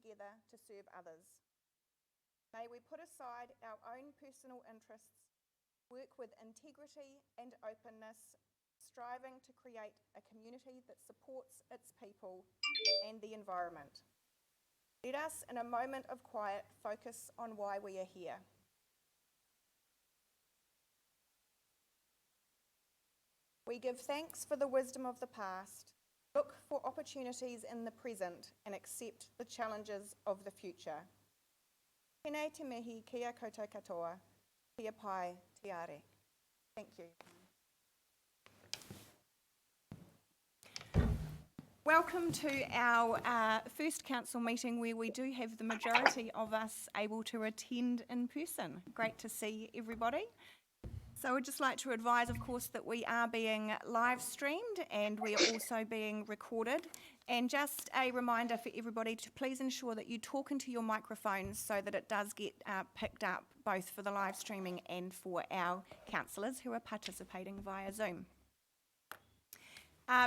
together to serve others. May we put aside our own personal interests, work with integrity and openness, striving to create a community that supports its people and the environment. Let us, in a moment of quiet, focus on why we are here. We give thanks for the wisdom of the past, look for opportunities in the present, and accept the challenges of the future. Tēnei te mihi kia koutou katoa, kia pai te are. Thank you. Welcome to our first council meeting where we do have the majority of us able to attend in person. Great to see everybody. So I'd just like to advise, of course, that we are being live streamed and we are also being recorded. And just a reminder for everybody to please ensure that you talk into your microphones so that it does get picked up both for the live streaming and for our councillors who are participating via Zoom.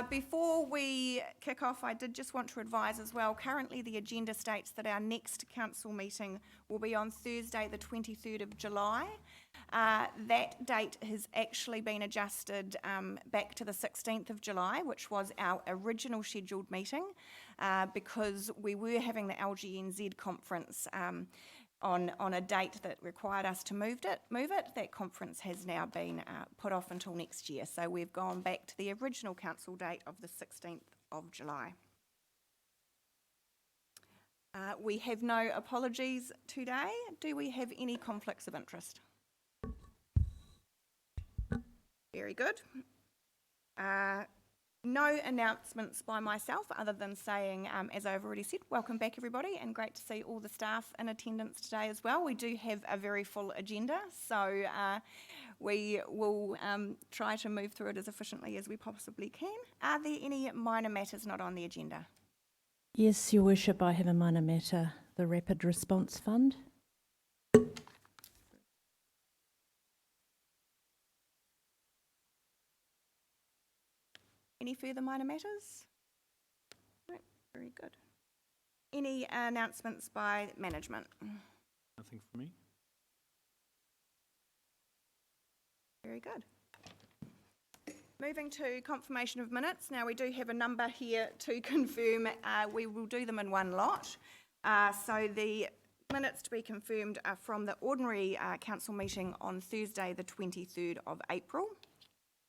Before we kick off, I did just want to advise as well, currently the agenda states that our next council meeting will be on Thursday the 23rd of July. That date has actually been adjusted back to the 16th of July, which was our original scheduled meeting, because we were having the LGNZ conference on a date that required us to move it. That conference has now been put off until next year, so we've gone back to the original council date of the 16th of July. We have no apologies today. Do we have any conflicts of interest? Very good. No announcements by myself other than saying, as I've already said, welcome back everybody, and great to see all the staff in attendance today as well. We do have a very full agenda, so we will try to move through it as efficiently as we possibly can. Are there any minor matters not on the agenda? Yes, Your Worship, I have a minor matter, the Rapid Response Fund. Any further minor matters? No, very good. Any announcements by management? Nothing for me. Very good. Moving to confirmation of minutes. Now we do have a number here to confirm. We will do them in one lot. So the minutes to be confirmed are from the ordinary council meeting on Thursday the 23rd of April.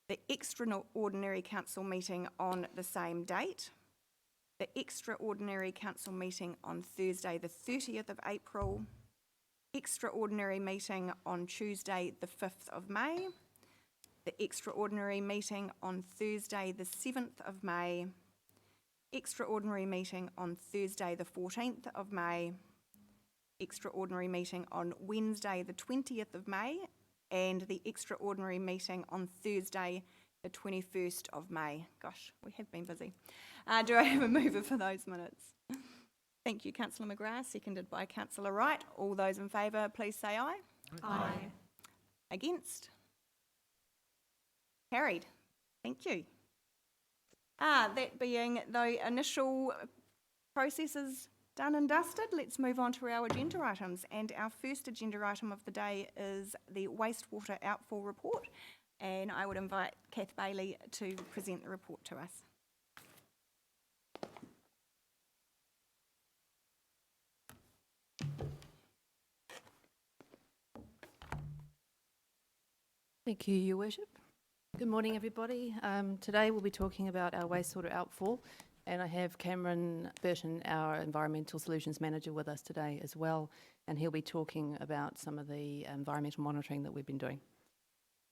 The extraordinary council meeting on the same date, the extraordinary council meeting on Thursday the 30th of April, extraordinary meeting on Tuesday the 5th of May, the extraordinary meeting on Thursday the 7th of May, extraordinary meeting on Thursday the 14th of May, extraordinary meeting on Wednesday the 20th of May, and the extraordinary meeting on Thursday, the 21st of May. Gosh, we have been busy. Do I have a mover for those minutes? Thank you, Councillor McGrath, seconded by Councillor Wright. All those in favour, please say aye. Aye. Against? Carried. Thank you. That being the initial processes done and dusted, let's move on to our agenda items. And our first agenda item of the day is the wastewater outfall report. And I would invite Kath Bailey to present the report to us. Thank you, Your Worship. Good morning, everybody. Today we'll be talking about our wastewater outfall. And I have Cameron Burton, our Environmental Solutions Manager, with us today as well, and he'll be talking about some of the environmental monitoring that we've been doing.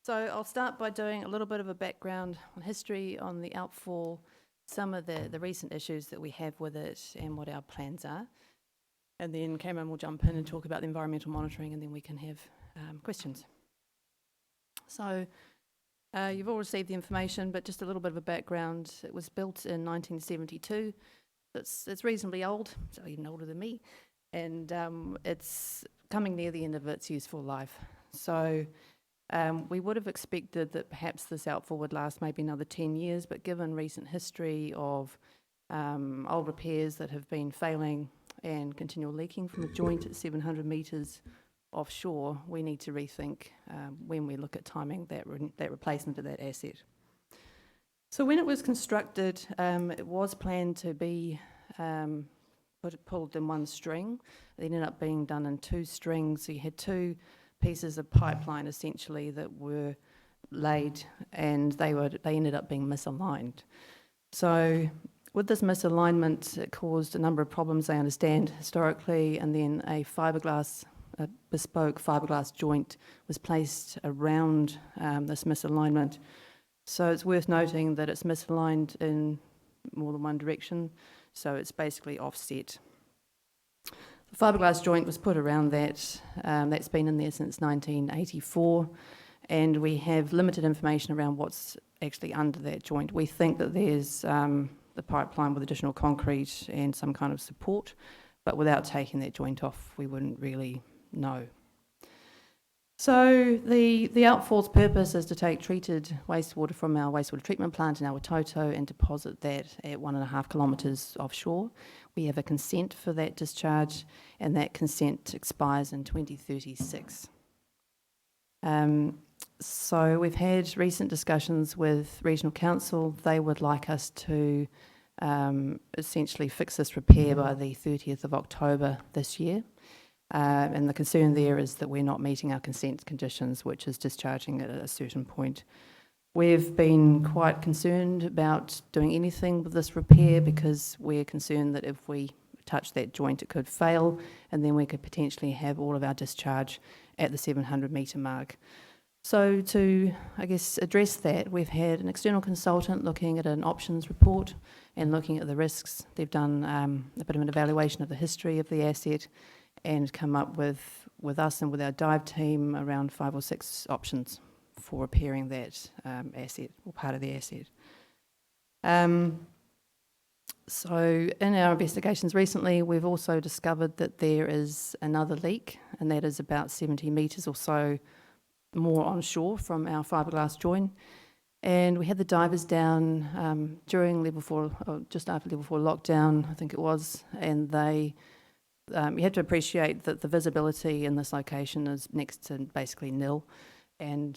So I'll start by doing a little bit of a background on history on the outfall, some of the recent issues that we have with it and what our plans are. And then Cameron will jump in and talk about the environmental monitoring, and then we can have questions. So you've all received the information, but just a little bit of a background. It was built in 1972. It's reasonably old, so even older than me, and it's coming near the end of its useful life. So we would have expected that perhaps this outfall would last maybe another 10 years, but given recent history of old repairs that have been failing and continual leaking from a joint at 700 metres offshore, we need to rethink when we look at timing that replacement of that asset. So when it was constructed, it was planned to be pulled in one string. It ended up being done in two strings. So you had two pieces of pipeline essentially that were laid, and they ended up being misaligned. So with this misalignment, it caused a number of problems, I understand, historically, and then a bespoke fiberglass joint was placed around this misalignment. So it's worth noting that it's misaligned in more than one direction, so it's basically offset. The fiberglass joint was put around that. That's been in there since 1984, and we have limited information around what's actually under that joint. We think that there's the pipeline with additional concrete and some kind of support, but without taking that joint off, we wouldn't really know. So the outfall's purpose is to take treated wastewater from our wastewater treatment plant in Awatoto and deposit that at 1.5 kilometres offshore. We have a consent for that discharge, and that consent expires in 2036. So we've had recent discussions with Regional Council. They would like us to essentially fix this repair by the 30th of October this year. And the concern there is that we're not meeting our consent conditions, which is discharging at a certain point. We've been quite concerned about doing anything with this repair because we're concerned that if we touch that joint, it could fail, and then we could potentially have all of our discharge at the 700 metre mark. So to, I guess, address that, we've had an external consultant looking at an options report and looking at the risks. They've done a bit of an evaluation of the history of the asset and come up with us and with our dive team around 5 or 6 options for repairing that asset or part of the asset. So in our investigations recently, we've also discovered that there is another leak, and that is about 70 metres or so more onshore from our fiberglass join. And we had the divers down during level 4, or just after level 4 lockdown, I think it was, and they you have to appreciate that the visibility in this location is next to basically nil, and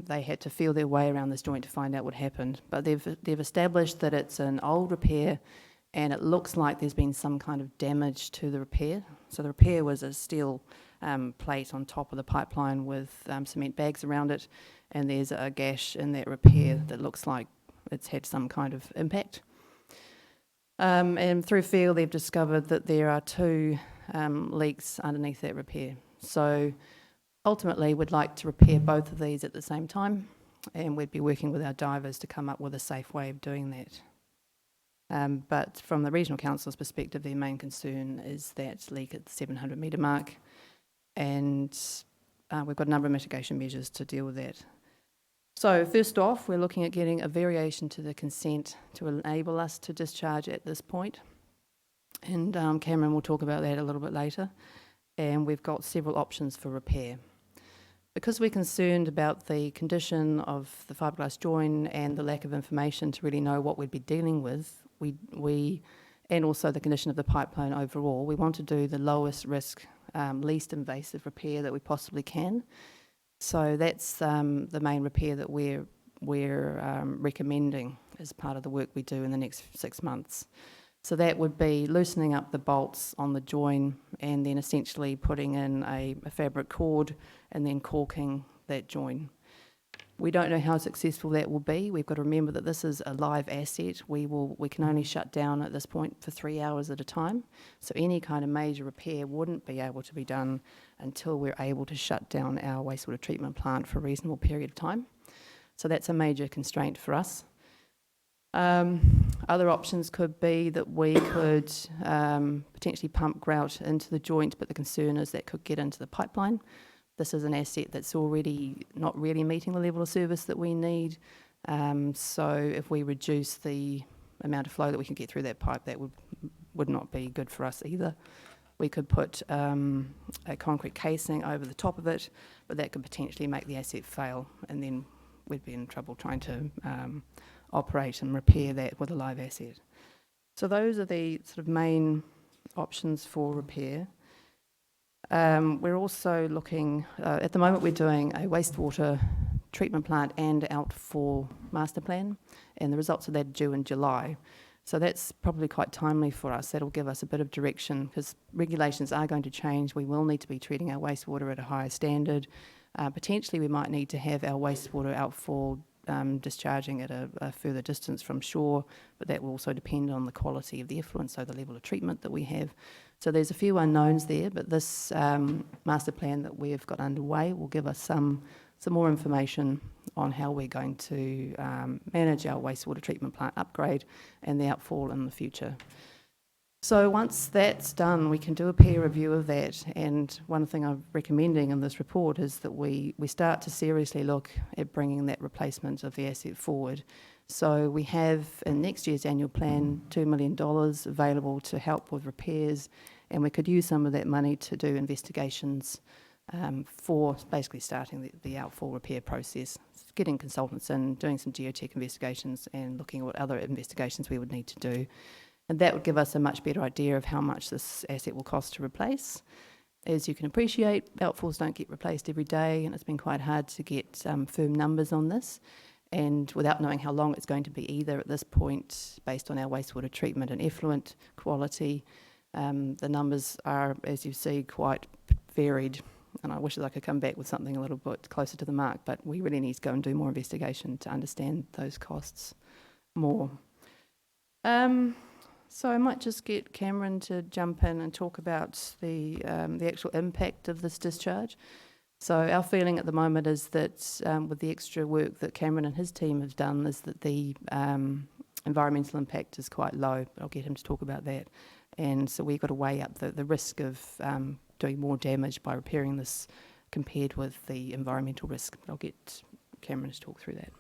they had to feel their way around this joint to find out what happened. But they've established that it's an old repair, and it looks like there's been some kind of damage to the repair. So the repair was a steel plate on top of the pipeline with cement bags around it, and there's a gash in that repair that looks like it's had some kind of impact. And through feel, they've discovered that there are 2 leaks underneath that repair. So ultimately, we'd like to repair both of these at the same time, and we'd be working with our divers to come up with a safe way of doing that. But from the Regional Council's perspective, their main concern is that leak at the 700 metre mark, and we've got a number of mitigation measures to deal with that. So first off, we're looking at getting a variation to the consent to enable us to discharge at this point. And Cameron will talk about that a little bit later. And we've got several options for repair. Because we're concerned about the condition of the fiberglass join and the lack of information to really know what we'd be dealing with, we and also the condition of the pipeline overall, we want to do the lowest risk, least invasive repair that we possibly can. So that's the main repair that we're recommending as part of the work we do in the next 6 months. So that would be loosening up the bolts on the join and then essentially putting in a fabric cord and then caulking that join. We don't know how successful that will be. We've got to remember that this is a live asset. We can only shut down at this point for 3 hours at a time. So any kind of major repair wouldn't be able to be done until we're able to shut down our wastewater treatment plant for a reasonable period of time. So that's a major constraint for us. Other options could be that we could potentially pump grout into the joint, but the concern is that could get into the pipeline. This is an asset that's already not really meeting the level of service that we need. So if we reduce the amount of flow that we can get through that pipe, that would not be good for us either. We could put a concrete casing over the top of it, but that could potentially make the asset fail, and then we'd be in trouble trying to operate and repair that with a live asset. So those are the sort of main options for repair. We're also looking, at the moment we're doing a wastewater treatment plant and outfall master plan, and the results of that are due in July. So that's probably quite timely for us. That'll give us a bit of direction because regulations are going to change. We will need to be treating our wastewater at a higher standard. Potentially we might need to have our wastewater outfall discharging at a further distance from shore, but that will also depend on the quality of the effluent, so the level of treatment that we have. So there's a few unknowns there, but this master plan that we've got underway will give us some more information on how we're going to manage our wastewater treatment plant upgrade and the outfall in the future. So once that's done, we can do a peer review of that, and one thing I'm recommending in this report is that we start to seriously look at bringing that replacement of the asset forward. So we have in next year's annual plan $2 million available to help with repairs, and we could use some of that money to do investigations for basically starting the outfall repair process, getting consultants in, doing some geotech investigations and looking at what other investigations we would need to do. And that would give us a much better idea of how much this asset will cost to replace. As you can appreciate, outfalls don't get replaced every day, and it's been quite hard to get firm numbers on this. And without knowing how long it's going to be either at this point, based on our wastewater treatment and effluent quality, the numbers are, as you see, quite varied. And I wish that I could come back with something a little bit closer to the mark, but we really need to go and do more investigation to understand those costs more. So I might just get Cameron to jump in and talk about the actual impact of this discharge. So our feeling at the moment is that with the extra work that Cameron and his team have done is that the environmental impact is quite low. I'll get him to talk about that. And so we've got to weigh up the risk of doing more damage by repairing this compared with the environmental risk. I'll get Cameron to talk through that.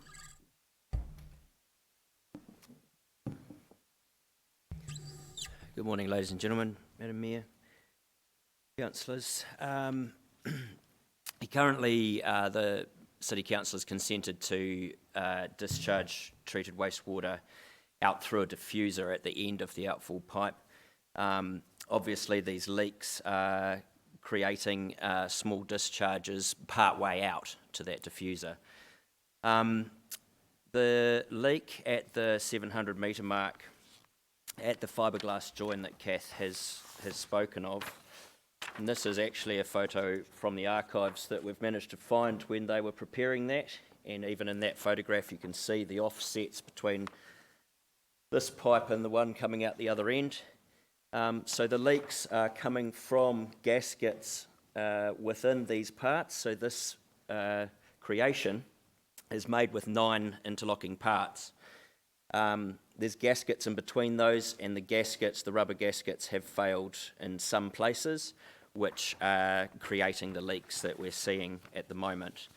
Good morning, ladies and gentlemen, Madam Mayor, councillors. Currently, the City Council has consented to discharge treated wastewater out through a diffuser at the end of the outfall pipe. Obviously, these leaks are creating small discharges part way out to that diffuser. The leak at the 700 metre mark at the fiberglass join that Kath has spoken of, and this is actually a photo from the archives that we've managed to find when they were preparing that, and even in that photograph you can see the offsets between this pipe and the one coming out the other end. So the leaks are coming from gaskets within these parts, so this creation is made with 9 interlocking parts. There's gaskets in between those, and the rubber gaskets have failed in some places, which are creating the leaks that we're seeing at the moment.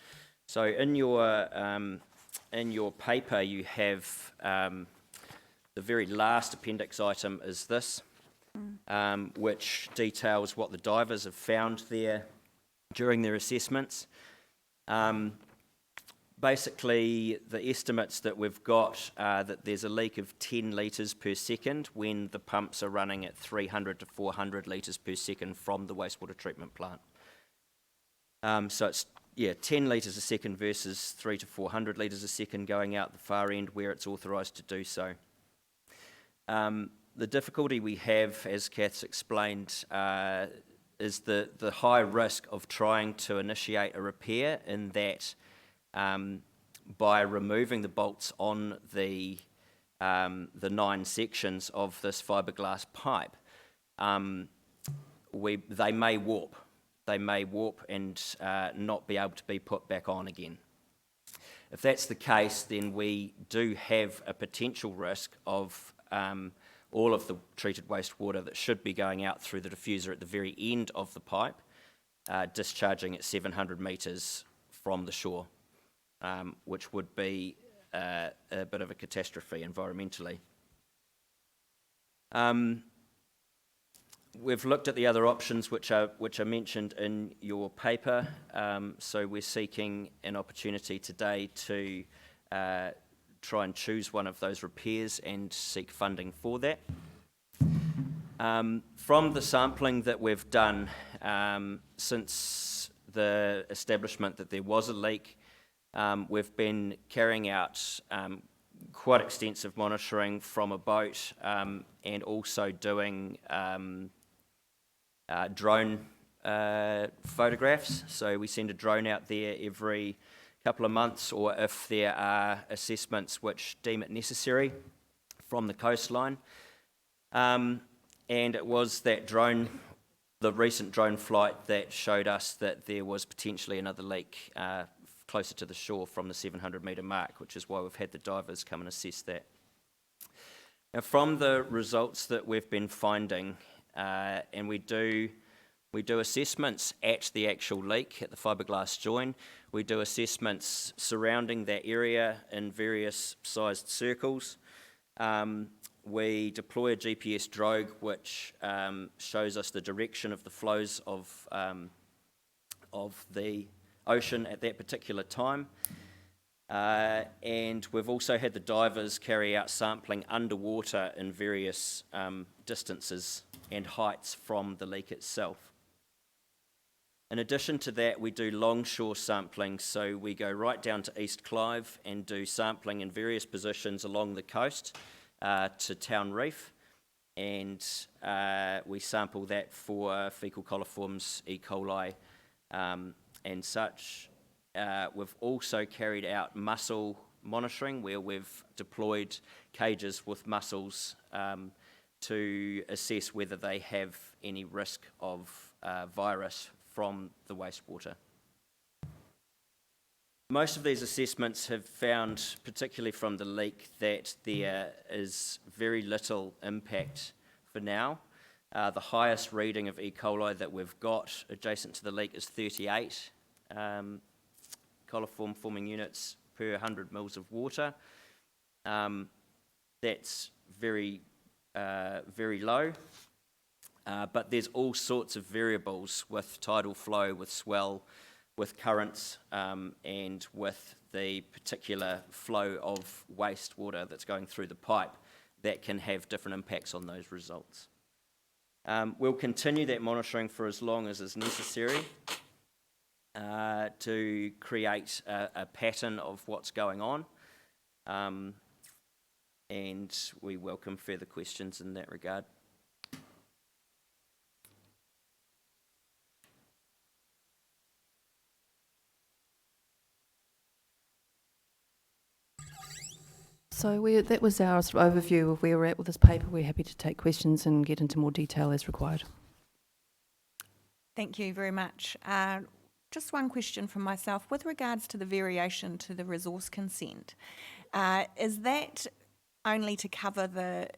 So in your paper you have the very last appendix item is this, which details what the divers have found there during their assessments. Basically, the estimates that we've got are that there's a leak of 10 litres per second when the pumps are running at 300 to 400 litres per second from the wastewater treatment plant. So it's 10 litres a second versus 300 to 400 litres a second going out the far end where it's authorised to do so. The difficulty we have, as Kath's explained, is the high risk of trying to initiate a repair in that by removing the bolts on the 9 sections of this fiberglass pipe, they may warp. They may warp and not be able to be put back on again. If that's the case, then we do have a potential risk of all of the treated wastewater that should be going out through the diffuser at the very end of the pipe, discharging at 700 metres from the shore. Which would be a bit of a catastrophe environmentally. We've looked at the other options which are mentioned in your paper, so we're seeking an opportunity today to try and choose one of those repairs and seek funding for that. From the sampling that we've done since the establishment that there was a leak, we've been carrying out quite extensive monitoring from a boat and also doing drone photographs. So we send a drone out there every couple of months, or if there are assessments which deem it necessary from the coastline. And it was that drone, the recent drone flight, that showed us that there was potentially another leak closer to the shore from the 700 metre mark, which is why we've had the divers come and assess that. Now, from the results that we've been finding, and we do assessments at the actual leak, at the fiberglass join. We do assessments surrounding that area in various sized circles. We deploy a GPS drogue which shows us the direction of the flows of the ocean at that particular time. And we've also had the divers carry out sampling underwater in various distances and heights from the leak itself. In addition to that, we do longshore sampling, so we go right down to East Clive and do sampling in various positions along the coast to Town Reef, and we sample that for fecal coliforms, E. coli and such. We've also carried out mussel monitoring, where we've deployed cages with mussels to assess whether they have any risk of virus from the wastewater. Most of these assessments have found, particularly from the leak, that there is very little impact for now. The highest reading of E. coli that we've got adjacent to the leak is 38 coliform forming units per 100 mils of water. That's very low. But there's all sorts of variables with tidal flow, with swell, with currents, and with the particular flow of wastewater that's going through the pipe that can have different impacts on those results. We'll continue that monitoring for as long as is necessary to create a pattern of what's going on, and we welcome further questions in that regard. So that was our sort of overview of where we're at with this paper. We're happy to take questions and get into more detail as required. Thank you very much. Just one question from myself. With regards to the variation to the resource consent, is that only to cover the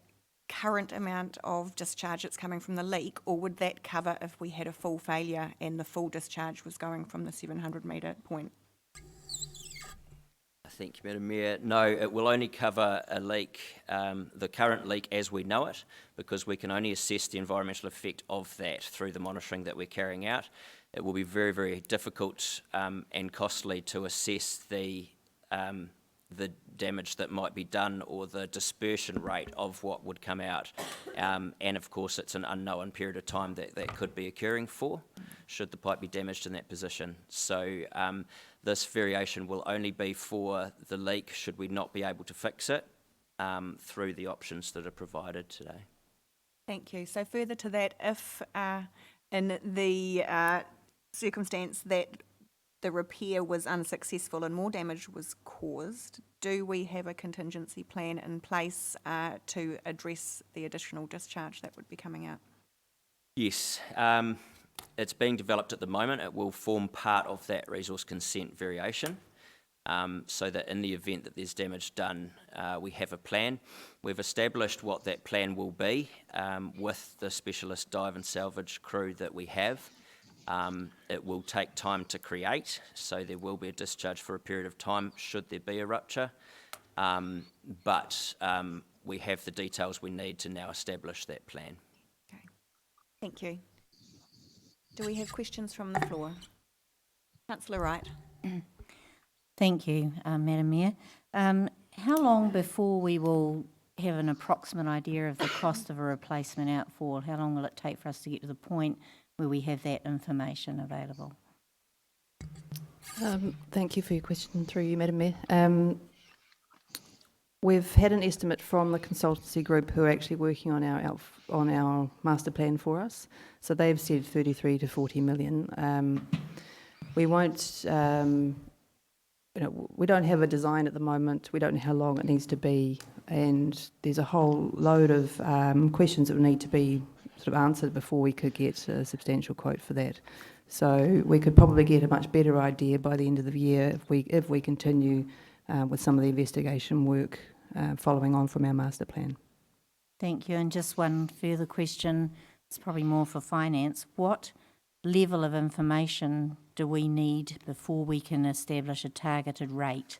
current amount of discharge that's coming from the leak, or would that cover if we had a full failure and the full discharge was going from the 700 metre point? Thank you, Madam Mayor. No, it will only cover a leak, the current leak as we know it, because we can only assess the environmental effect of that through the monitoring that we're carrying out. It will be very, very difficult and costly to assess the damage that might be done or the dispersion rate of what would come out. And of course, it's an unknown period of time that could be occurring for, should the pipe be damaged in that position. So this variation will only be for the leak, should we not be able to fix it, through the options that are provided today. Thank you. So further to that, if in the circumstance that the repair was unsuccessful and more damage was caused, do we have a contingency plan in place to address the additional discharge that would be coming out? Yes, it's being developed at the moment. It will form part of that resource consent variation, so that in the event that there's damage done, we have a plan. We've established what that plan will be with the specialist dive and salvage crew that we have. It will take time to create, so there will be a discharge for a period of time should there be a rupture, but we have the details we need to now establish that plan. Okay. Thank you. Do we have questions from the floor? Councillor Wright. Thank you, Madam Mayor. How long before we will have an approximate idea of the cost of a replacement outfall? How long will it take for us to get to the point where we have that information available? Thank you for your question, through you, Madam Mayor. We've had an estimate from the consultancy group who are actually working on our master plan for us. So they've said 33 to 40 million. We won't, we don't have a design at the moment. We don't know how long it needs to be, and there's a whole load of questions that will need to be sort of answered before we could get a substantial quote for that. So we could probably get a much better idea by the end of the year if we continue with some of the investigation work following on from our master plan. Thank you. And just one further question, it's probably more for finance. What level of information do we need before we can establish a targeted rate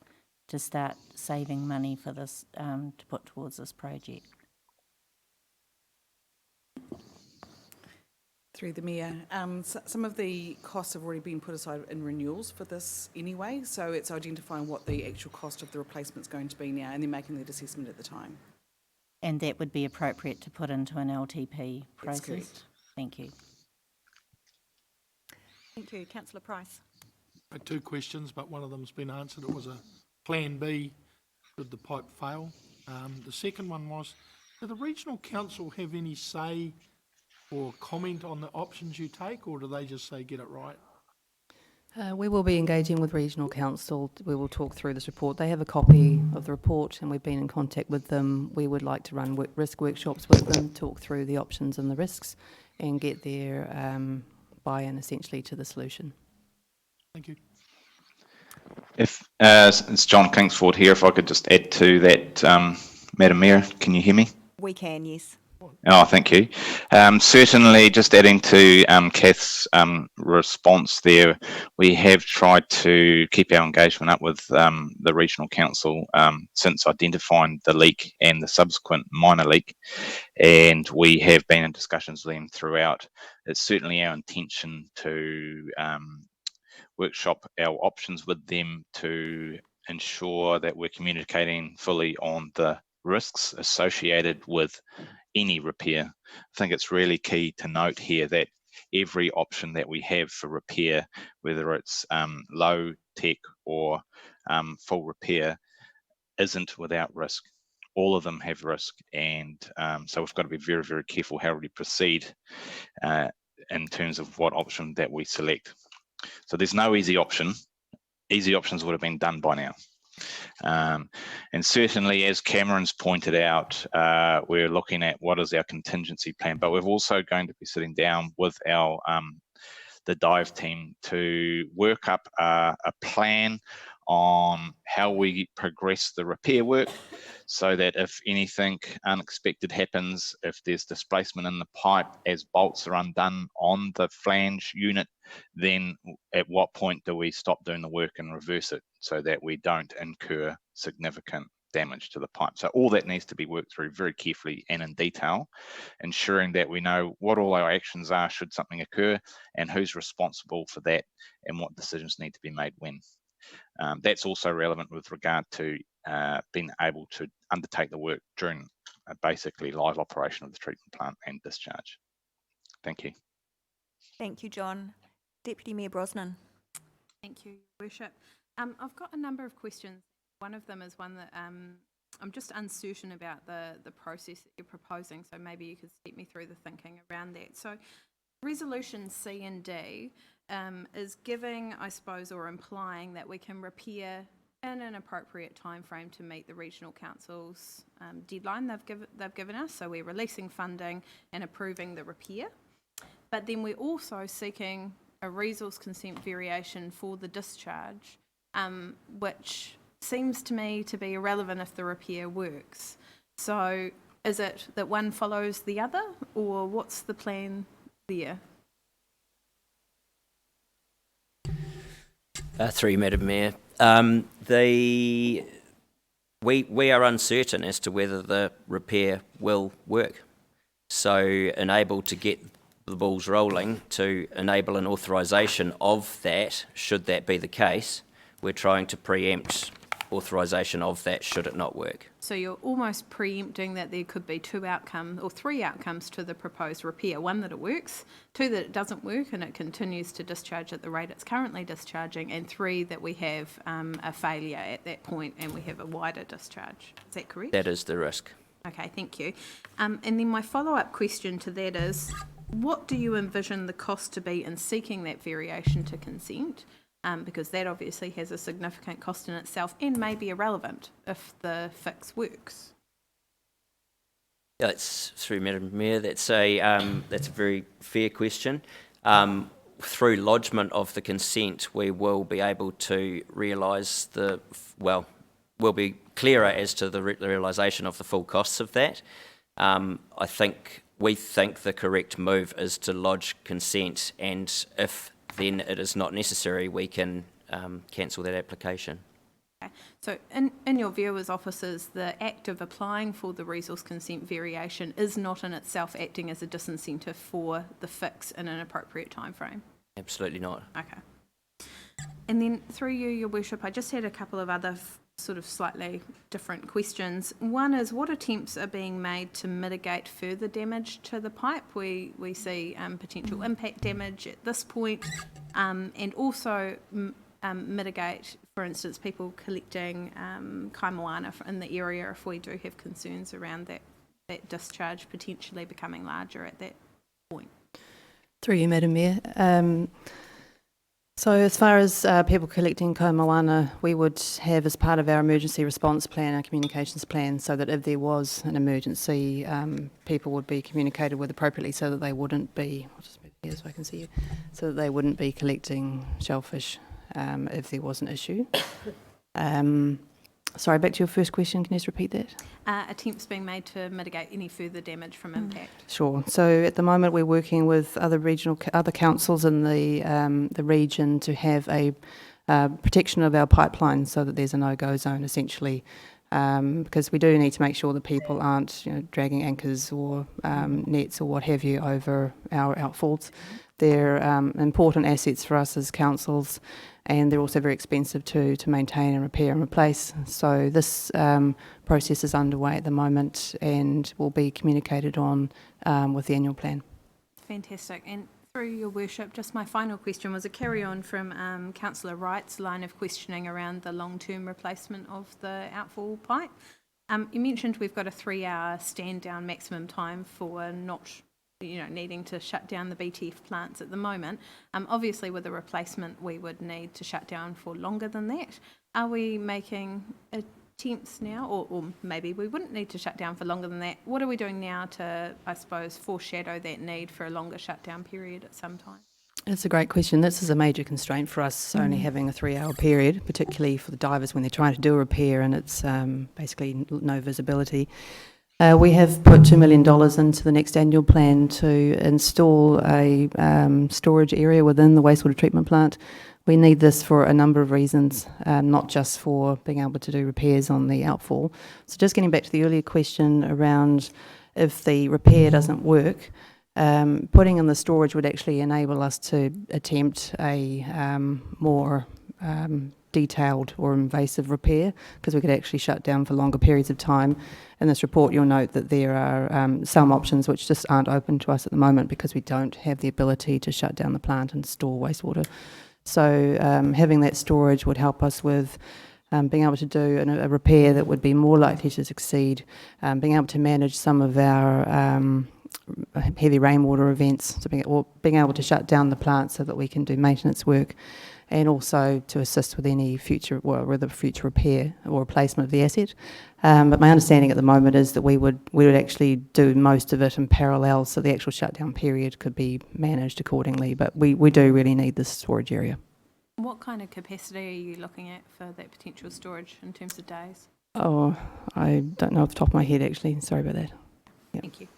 to start saving money for this, to put towards this project? Through the Mayor, some of the costs have already been put aside in renewals for this anyway, so it's identifying what the actual cost of the replacement is going to be now and then making that assessment at the time. And that would be appropriate to put into an LTP process? That's correct. Thank you. Thank you. Councillor Price. I had 2 questions, but one of them's been answered. It was a plan B should the pipe fail. The second one was, do the regional council have any say or comment on the options you take, or do they just say get it right? We will be engaging with Regional Council. We will talk through this report. They have a copy of the report and we've been in contact with them. We would like to run risk workshops with them, talk through the options and the risks and get their buy-in essentially to the solution. Thank you. If it's John Kingsford here, if I could just add to that, Madam Mayor, can you hear me? We can, yes. Oh, thank you. Certainly, just adding to Kath's response there, we have tried to keep our engagement up with the Regional Council since identifying the leak and the subsequent minor leak, and we have been in discussions with them throughout. It's certainly our intention to workshop our options with them to ensure that we're communicating fully on the risks associated with any repair. I think it's really key to note here that every option that we have for repair, whether it's low tech or full repair, isn't without risk. All of them have risk, and so we've got to be very, very careful how we proceed in terms of what option that we select. So there's no easy option. Easy options would have been done by now. And certainly, as Cameron's pointed out, we're looking at what is our contingency plan, but we're also going to be sitting down with our the dive team to work up a plan on how we progress the repair work, so that if anything unexpected happens, if there's displacement in the pipe as bolts are undone on the flange unit, then at what point do we stop doing the work and reverse it so that we don't incur significant damage to the pipe? So all that needs to be worked through very carefully and in detail, ensuring that we know what all our actions are should something occur and who's responsible for that and what decisions need to be made when. That's also relevant with regard to being able to undertake the work during basically live operation of the treatment plant and discharge. Thank you. Thank you, John. Deputy Mayor Brosnan. Thank you, Your Worship. I've got a number of questions. One of them is one that I'm just uncertain about the process that you're proposing, so maybe you could step me through the thinking around that. So Resolution C and D is giving, I suppose, or implying that we can repair in an appropriate time frame to meet the Regional Council's deadline they've given us. So we're releasing funding and approving the repair. But then we're also seeking a resource consent variation for the discharge, which seems to me to be irrelevant if the repair works. So is it that one follows the other, or what's the plan there? Through you, Madam Mayor. We are uncertain as to whether the repair will work. So enable to get the balls rolling to enable an authorisation of that, should that be the case, we're trying to preempt authorisation of that should it not work. So you're almost preempting that there could be two outcomes or three outcomes to the proposed repair. One, that it works, two, that it doesn't work and it continues to discharge at the rate it's currently discharging, and three, that we have a failure at that point and we have a wider discharge. Is that correct? That is the risk. Okay, thank you. And then my follow-up question to that is, what do you envision the cost to be in seeking that variation to consent? Because that obviously has a significant cost in itself and may be irrelevant if the fix works. That's through Madam Mayor. That's a very fair question. Through lodgement of the consent, we will be able to realise we'll be clearer as to the realisation of the full costs of that. We think the correct move is to lodge consent, and if then it is not necessary, we can cancel that application. Okay. So in your viewers' offices, the act of applying for the resource consent variation is not in itself acting as a disincentive for the fix in an appropriate timeframe? Absolutely not. Okay. And then through you, Your Worship, I just had a couple of other sort of slightly different questions. One is, what attempts are being made to mitigate further damage to the pipe? We see potential impact damage at this point, and also mitigate, for instance, people collecting kaimoana in the area if we do have concerns around that discharge potentially becoming larger at that point. Through you, Madam Mayor. So as far as people collecting kaimoana, we would have as part of our emergency response plan, our communications plan, so that if there was an emergency, people would be communicated with appropriately so that they wouldn't be, I'll just move here so I can see you, so that they wouldn't be collecting shellfish if there was an issue. Sorry, back to your first question, can you just repeat that? Attempts being made to mitigate any further damage from impact. Sure. So at the moment we're working with other councils in the region to have a protection of our pipeline so that there's a no-go zone essentially, because we do need to make sure that people aren't dragging anchors or nets or what have you over our outfalls. They're important assets for us as councils, and they're also very expensive to maintain and repair and replace. So this process is underway at the moment and will be communicated on with the annual plan. Fantastic. And through Your Worship, just my final question was a carry-on from Councillor Wright's line of questioning around the long-term replacement of the outfall pipe. You mentioned we've got a 3-hour stand-down maximum time for not needing to shut down the BTF plants at the moment. Obviously, with a replacement, we would need to shut down for longer than that. Are we making attempts now, or maybe we wouldn't need to shut down for longer than that? What are we doing now to, I suppose, foreshadow that need for a longer shutdown period at some time? That's a great question. This is a major constraint for us, only having a 3-hour period, particularly for the divers when they're trying to do a repair and it's basically no visibility. We have put $2 million into the next annual plan to install a storage area within the wastewater treatment plant. We need this for a number of reasons, not just for being able to do repairs on the outfall. So just getting back to the earlier question around if the repair doesn't work, putting in the storage would actually enable us to attempt a more detailed or invasive repair, because we could actually shut down for longer periods of time. In this report, you'll note that there are some options which just aren't open to us at the moment because we don't have the ability to shut down the plant and store wastewater. So having that storage would help us with being able to do a repair that would be more likely to succeed, being able to manage some of our heavy rainwater events, or being able to shut down the plant so that we can do maintenance work, and also to assist with any future repair or replacement of the asset. But my understanding at the moment is that we would actually do most of it in parallel, so the actual shutdown period could be managed accordingly. But we do really need this storage area. What kind of capacity are you looking at for that potential storage in terms of days? Oh, I don't know off the top of my head actually. Sorry about that. Yep. Thank you.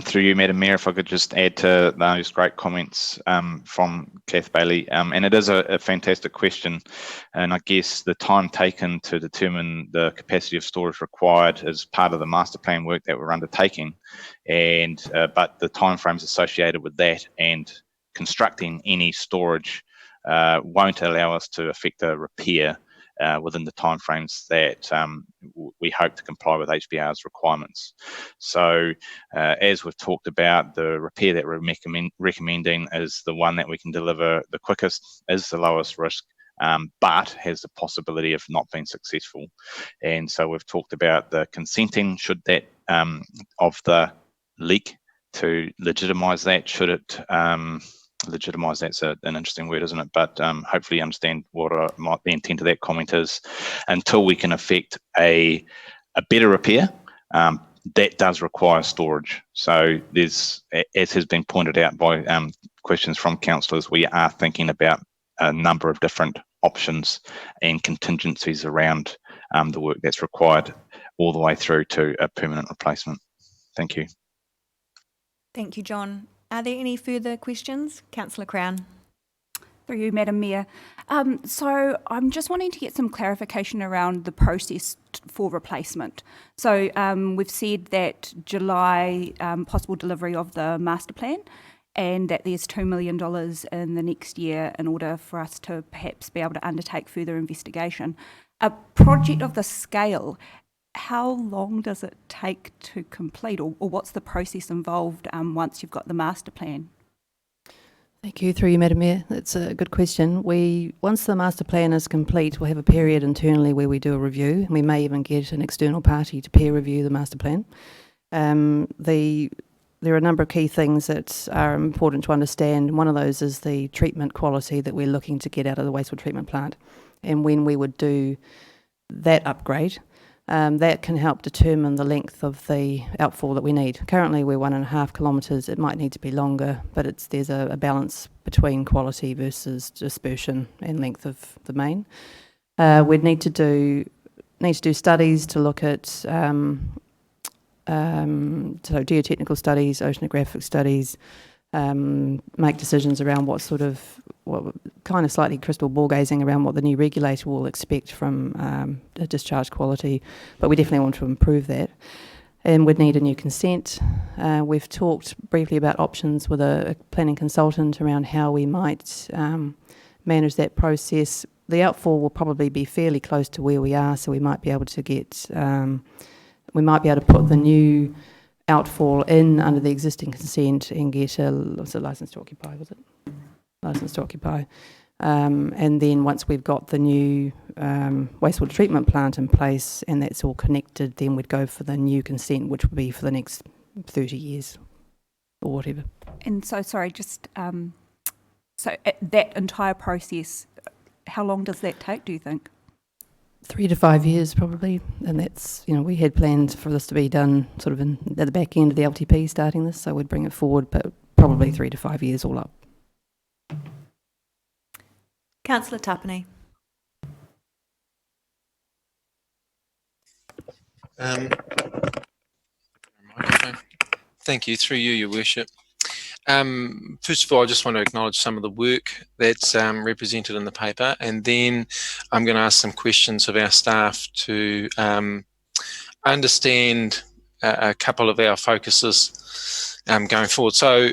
Through you, Madam Mayor, if I could just add to those great comments from Kath Bailey. And it is a fantastic question. And I guess the time taken to determine the capacity of storage required is part of the master plan work that we're undertaking. And but the timeframes associated with that and constructing any storage won't allow us to effect a repair within the timeframes that we hope to comply with HBR's requirements. So as we've talked about, the repair that we're recommending is the one that we can deliver the quickest, is the lowest risk, but has the possibility of not being successful. And so we've talked about the consenting, should that, of the leak, to legitimise that, should it, legitimise, that's an interesting word, isn't it? But hopefully you understand what the intent of that comment is. Until we can effect a better repair, that does require storage. So there's, as has been pointed out by questions from councillors, we are thinking about a number of different options and contingencies around the work that's required all the way through to a permanent replacement. Thank you. Thank you, John. Are there any further questions? Councillor Crown. Through you, Madam Mayor. So I'm just wanting to get some clarification around the process for replacement. So we've said that July possible delivery of the master plan, and that there's $2 million in the next year in order for us to perhaps be able to undertake further investigation. A project of this scale, how long does it take to complete, or what's the process involved once you've got the master plan? Thank you, through you, Madam Mayor. That's a good question. Once the master plan is complete, we'll have a period internally where we do a review, and we may even get an external party to peer review the master plan. There are a number of key things that are important to understand. One of those is the treatment quality that we're looking to get out of the wastewater treatment plant. And when we would do that upgrade, that can help determine the length of the outfall that we need. Currently we're 1.5 kilometres, it might need to be longer, but there's a balance between quality versus dispersion and length of the main. We'd need to do studies to look at so geotechnical studies, oceanographic studies, make decisions around what kind of slightly crystal ball gazing around what the new regulator will expect from discharge quality, but we definitely want to improve that. And we'd need a new consent. We've talked briefly about options with a planning consultant around how we might manage that process. The outfall will probably be fairly close to where we are, so we might be able to get we might be able to put the new outfall in under the existing consent and get a license to occupy, was it? License to occupy. And then once we've got the new wastewater treatment plant in place and that's all connected, then we'd go for the new consent, which would be for the next 30 years or whatever. And so, sorry, just so that entire process, how long does that take, do you think? 3 to 5 years probably, and that's, we had plans for this to be done sort of at the back end of the LTP starting this, so we'd bring it forward, but probably 3 to 5 years all up. Councillor Tapani. Thank you, through you, Your Worship. First of all, I just want to acknowledge some of the work that's represented in the paper, and then I'm going to ask some questions of our staff to understand a couple of our focuses going forward. So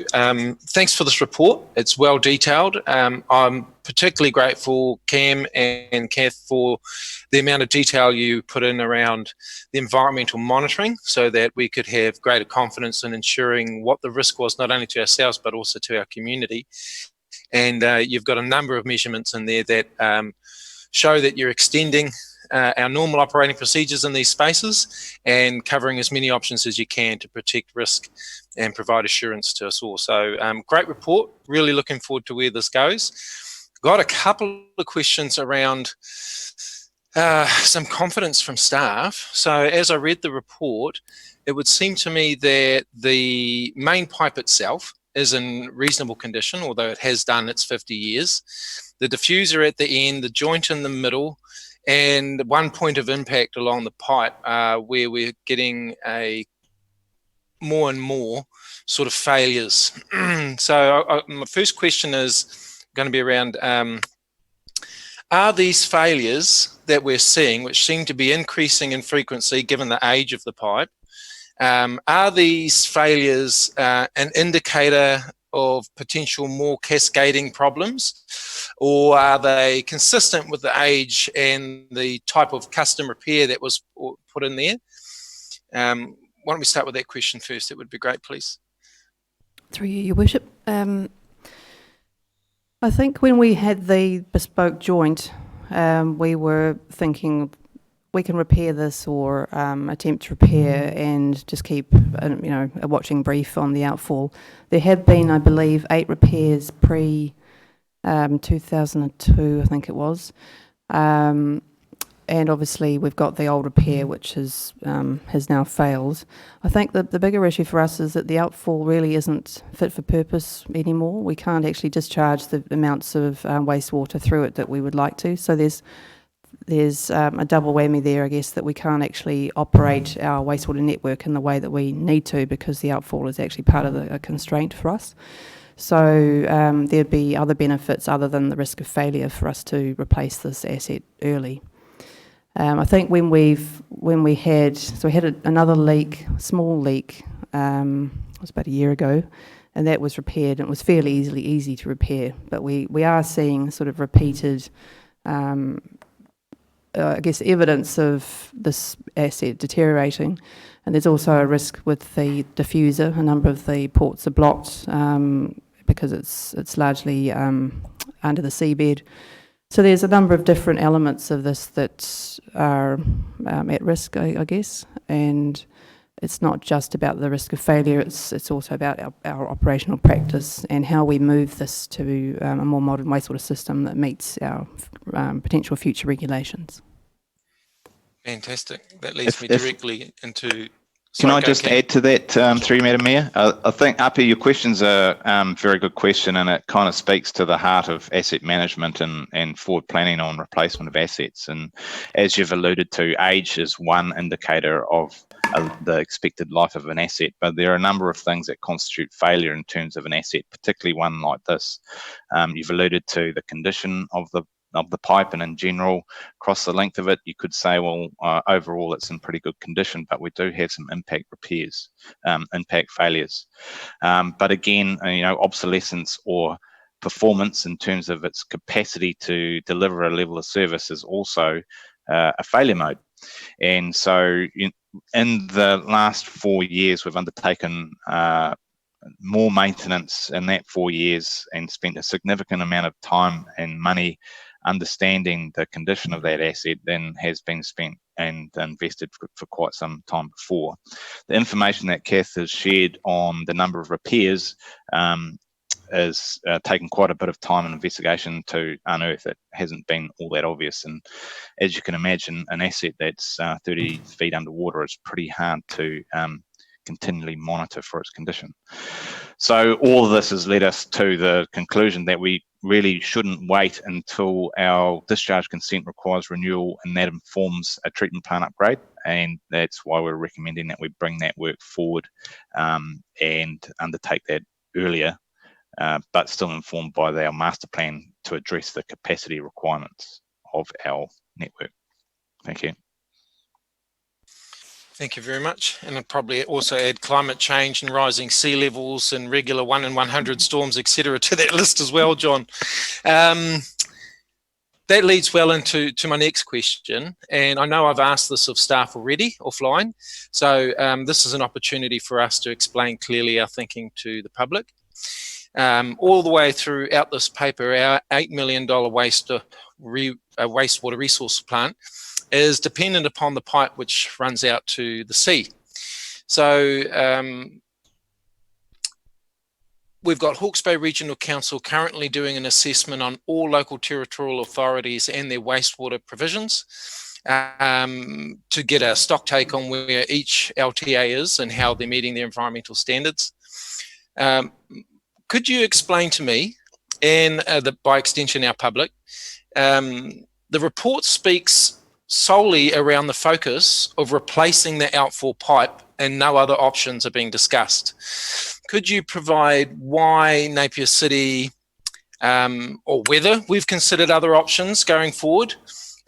thanks for this report. It's well detailed. I'm particularly grateful, Cam and Kath, for the amount of detail you put in around the environmental monitoring so that we could have greater confidence in ensuring what the risk was, not only to ourselves, but also to our community. And you've got a number of measurements in there that show that you're extending our normal operating procedures in these spaces and covering as many options as you can to protect risk and provide assurance to us all. So great report, really looking forward to where this goes. Got a couple of questions around some confidence from staff. So as I read the report, it would seem to me that the main pipe itself is in reasonable condition, although it has done its 50 years. The diffuser at the end, the joint in the middle, and one point of impact along the pipe where we're getting more and more sort of failures. So my first question is going to be around, are these failures that we're seeing, which seem to be increasing in frequency given the age of the pipe, are these failures an indicator of potential more cascading problems, or are they consistent with the age and the type of custom repair that was put in there? Why don't we start with that question first? It would be great, please. Through you, Your Worship. I think when we had the bespoke joint, we were thinking we can repair this or attempt to repair and just keep, a watching brief on the outfall. There have been, I believe, 8 repairs pre 2002, I think it was. And obviously we've got the old repair, which has now failed. I think that the bigger issue for us is that the outfall really isn't fit for purpose anymore. We can't actually discharge the amounts of wastewater through it that we would like to. So there's a double whammy there, I guess, that we can't actually operate our wastewater network in the way that we need to, because the outfall is actually part of a constraint for us. So there'd be other benefits other than the risk of failure for us to replace this asset early. I think when we had another leak, small leak, it was about a year ago, and that was repaired, and it was fairly easy to repair. But we are seeing sort of repeated, I guess, evidence of this asset deteriorating. And there's also a risk with the diffuser. A number of the ports are blocked because it's largely under the seabed. So there's a number of different elements of this that are at risk, I guess, and it's not just about the risk of failure, it's also about our operational practice and how we move this to a more modern wastewater system that meets our potential future regulations. Fantastic. That leads me directly into... Can I just add to that, through you, Madam Mayor? I think, Api, your question's a very good question, and it kind of speaks to the heart of asset management and forward planning on replacement of assets. And as you've alluded to, age is one indicator of the expected life of an asset, but there are a number of things that constitute failure in terms of an asset, particularly one like this. You've alluded to the condition of the pipe, and in general, across the length of it, you could say, well, overall it's in pretty good condition, but we do have some impact repairs, impact failures. But again, obsolescence or performance in terms of its capacity to deliver a level of service is also a failure mode. And so in the last 4 years, we've undertaken more maintenance in that 4 years and spent a significant amount of time and money understanding the condition of that asset than has been spent and invested for quite some time before. The information that Kath has shared on the number of repairs is taken quite a bit of time and investigation to unearth. It hasn't been all that obvious, and as you can imagine, an asset that's 30 feet underwater is pretty hard to continually monitor for its condition. So all of this has led us to the conclusion that we really shouldn't wait until our discharge consent requires renewal, and that informs a treatment plant upgrade, and that's why we're recommending that we bring that work forward and undertake that earlier, but still informed by our master plan to address the capacity requirements of our network. Thank you. Thank you very much. And I'd probably also add climate change and rising sea levels and regular 1 in 100 storms, etc., to that list as well, John. That leads well into my next question. And I know I've asked this of staff already offline. So this is an opportunity for us to explain clearly our thinking to the public. All the way throughout this paper, our $8 million wastewater resource plant is dependent upon the pipe which runs out to the sea. So we've got Hawke's Bay Regional Council currently doing an assessment on all local territorial authorities and their wastewater provisions to get a stock take on where each LTA is and how they're meeting their environmental standards. Could you explain to me, and by extension our public, the report speaks solely around the focus of replacing the outfall pipe and no other options are being discussed. Could you provide why Napier City, or whether we've considered other options going forward,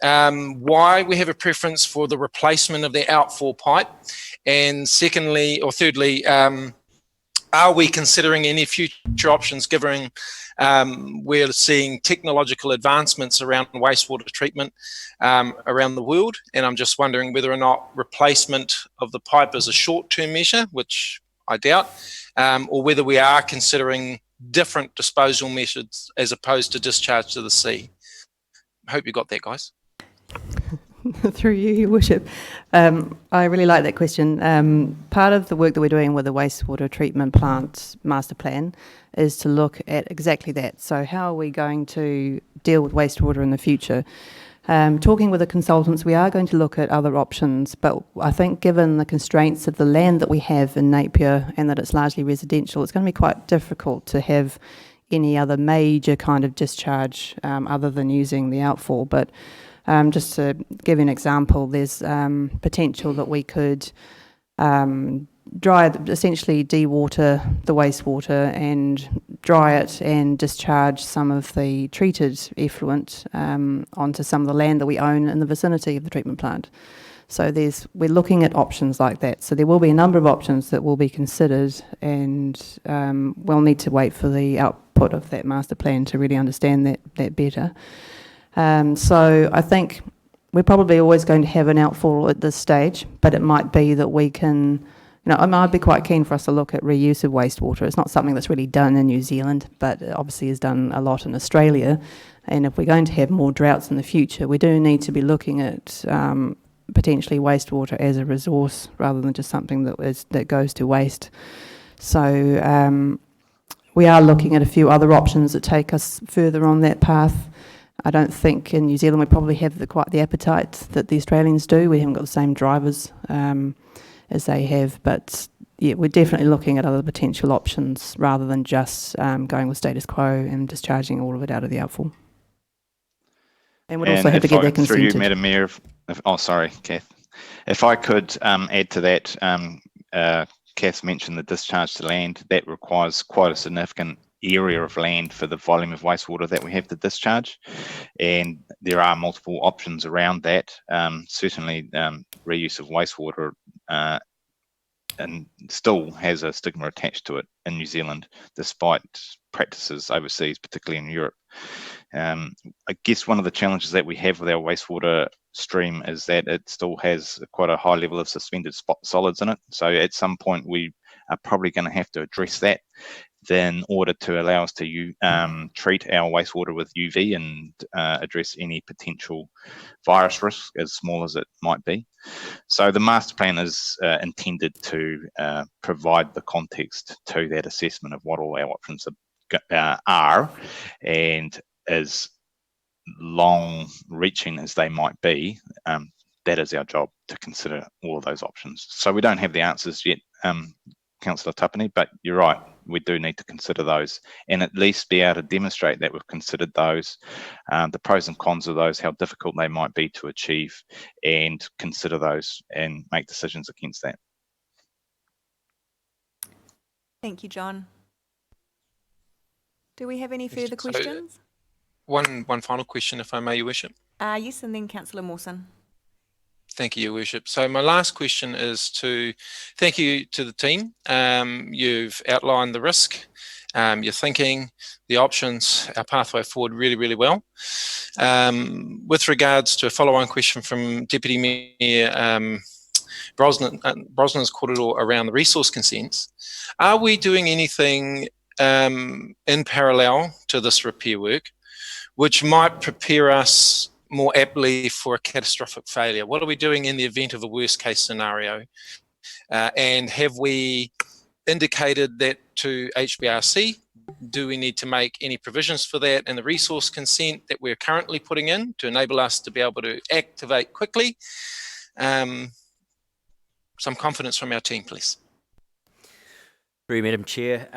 why we have a preference for the replacement of the outfall pipe, and secondly, or thirdly, are we considering any future options given we're seeing technological advancements around wastewater treatment around the world? And I'm just wondering whether or not replacement of the pipe is a short-term measure, which I doubt, or whether we are considering different disposal methods as opposed to discharge to the sea. I hope you got that, guys. Through you, Your Worship. I really like that question. Part of the work that we're doing with the wastewater treatment plant master plan is to look at exactly that. So how are we going to deal with wastewater in the future? Talking with the consultants, we are going to look at other options, but I think given the constraints of the land that we have in Napier and that it's largely residential, it's going to be quite difficult to have any other major kind of discharge other than using the outfall. But just to give you an example, there's potential that we could essentially dewater the wastewater and dry it and discharge some of the treated effluent onto some of the land that we own in the vicinity of the treatment plant. So we're looking at options like that. So there will be a number of options that will be considered, and we'll need to wait for the output of that master plan to really understand that better. So I think we're probably always going to have an outfall at this stage, but it might be that we can, I'd be quite keen for us to look at reuse of wastewater. It's not something that's really done in New Zealand, but it obviously is done a lot in Australia. And if we're going to have more droughts in the future, we do need to be looking at potentially wastewater as a resource rather than just something that goes to waste. So we are looking at a few other options that take us further on that path. I don't think in New Zealand we probably have quite the appetite that the Australians do. We haven't got the same drivers as they have, but yeah, we're definitely looking at other potential options rather than just going with status quo and discharging all of it out of the outfall. And we'd also have to get that consented. Through you, Madam Mayor, sorry, Kath. If I could add to that, Kath mentioned the discharge to land. That requires quite a significant area of land for the volume of wastewater that we have to discharge, and there are multiple options around that. Certainly reuse of wastewater and still has a stigma attached to it in New Zealand, despite practices overseas, particularly in Europe. I guess one of the challenges that we have with our wastewater stream is that it still has quite a high level of suspended solids in it. So at some point we are probably going to have to address that in order to allow us to treat our wastewater with UV and address any potential virus risk, as small as it might be. So the master plan is intended to provide the context to that assessment of what all our options are, and as long-reaching as they might be, that is our job, to consider all of those options. So we don't have the answers yet, Councillor Tapani, but you're right, we do need to consider those and at least be able to demonstrate that we've considered those, the pros and cons of those, how difficult they might be to achieve, and consider those and make decisions against that. Thank you, John. Do we have any further questions? One final question, if I may, Your Worship. Yes, and then Councillor Mawson. Thank you, Your Worship. So my last question is to thank you to the team. You've outlined the risk, your thinking, the options, our pathway forward really, really well. With regards to a follow-on question from Deputy Mayor Brosnan's korero around the resource consents, are we doing anything in parallel to this repair work which might prepare us more aptly for a catastrophic failure? What are we doing in the event of a worst case scenario? And have we indicated that to HBRC? Do we need to make any provisions for that in the resource consent that we're currently putting in to enable us to be able to activate quickly? Some confidence from our team, please. Through you, Madam Chair.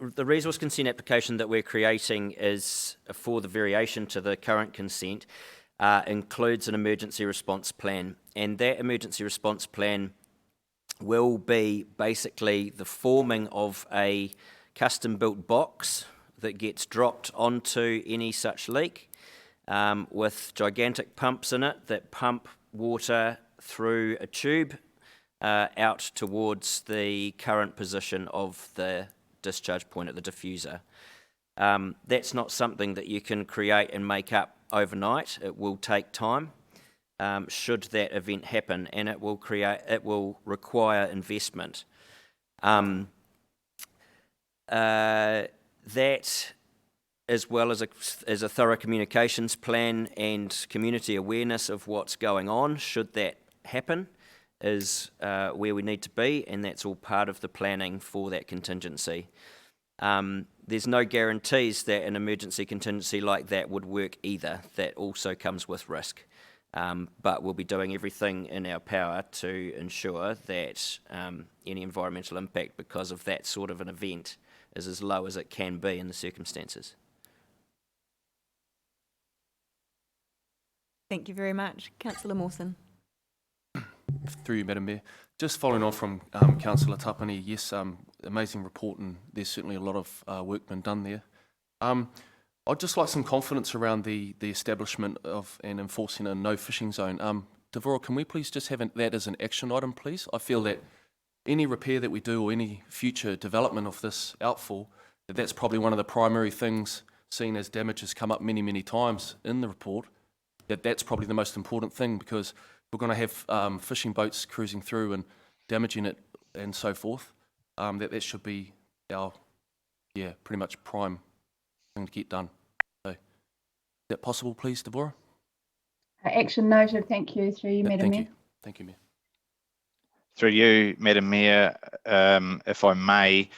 The resource consent application that we're creating is for the variation to the current consent, includes an emergency response plan, and that emergency response plan will be basically the forming of a custom-built box that gets dropped onto any such leak, with gigantic pumps in it that pump water through a tube out towards the current position of the discharge point at the diffuser. That's not something that you can create and make up overnight. It will take time. Should that event happen, and it will require investment. That, as well as a thorough communications plan and community awareness of what's going on, should that happen, is where we need to be, and that's all part of the planning for that contingency. There's no guarantees that an emergency contingency like that would work either. That also comes with risk. But we'll be doing everything in our power to ensure that any environmental impact because of that sort of an event is as low as it can be in the circumstances. Thank you very much. Councillor Mawson. Through you, Madam Mayor. Just following on from Councillor Tapani, yes, amazing report, and there's certainly a lot of work been done there. I'd just like some confidence around the establishment of and enforcing a no fishing zone. Devora, can we please just have that as an action item, please? I feel that any repair that we do or any future development of this outfall, that's probably one of the primary things seen as damage has come up many, many times in the report, that's probably the most important thing, because we're going to have fishing boats cruising through and damaging it and so forth. That should be our, pretty much prime thing to get done. So, is that possible, please, Deborah? Action noted. Thank you. Through you, Madam Mayor. Thank you, Mayor. Through you, Madam Mayor, if I may,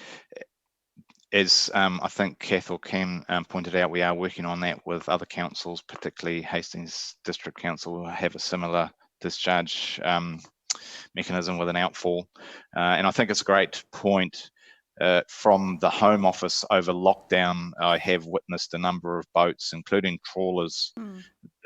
as I think Kath or Cam pointed out, we are working on that with other councils, particularly Hastings District Council, who have a similar discharge mechanism with an outfall. And I think it's a great point. From the Home Office over lockdown, I have witnessed a number of boats, including trawlers,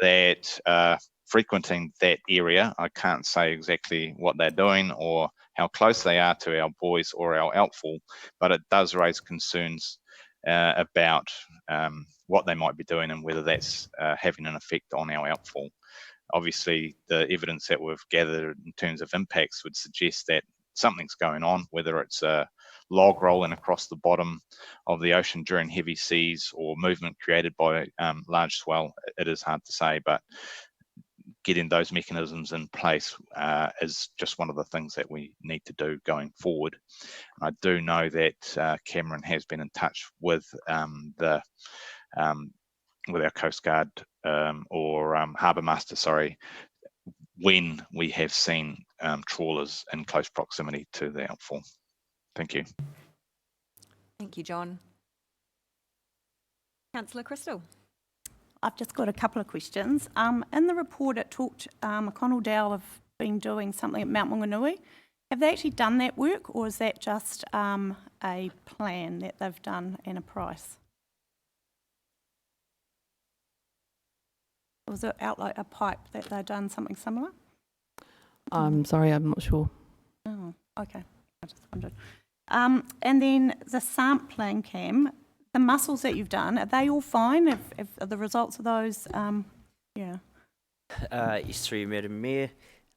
that are frequenting that area. I can't say exactly what they're doing or how close they are to our buoys or our outfall, but it does raise concerns about what they might be doing and whether that's having an effect on our outfall. Obviously, the evidence that we've gathered in terms of impacts would suggest that something's going on, whether it's a log rolling across the bottom of the ocean during heavy seas or movement created by large swell. It is hard to say, but getting those mechanisms in place is just one of the things that we need to do going forward. I do know that Cameron has been in touch with our Coast Guard or Harbour Master, sorry, when we have seen trawlers in close proximity to the outfall. Thank you. Thank you, John. Councillor Crystal. I've just got a couple of questions. In the report, it talked, McConnell Dowell have been doing something at Mount Maunganui. Have they actually done that work, or is that just a plan that they've done and a price? Or was it out like a pipe that they've done something similar? I'm sorry, I'm not sure. Oh, okay. I just wondered. And then the sampling, Cam, the mussels that you've done, are they all fine? Are the results of those, Yes, through you, Madam Mayor.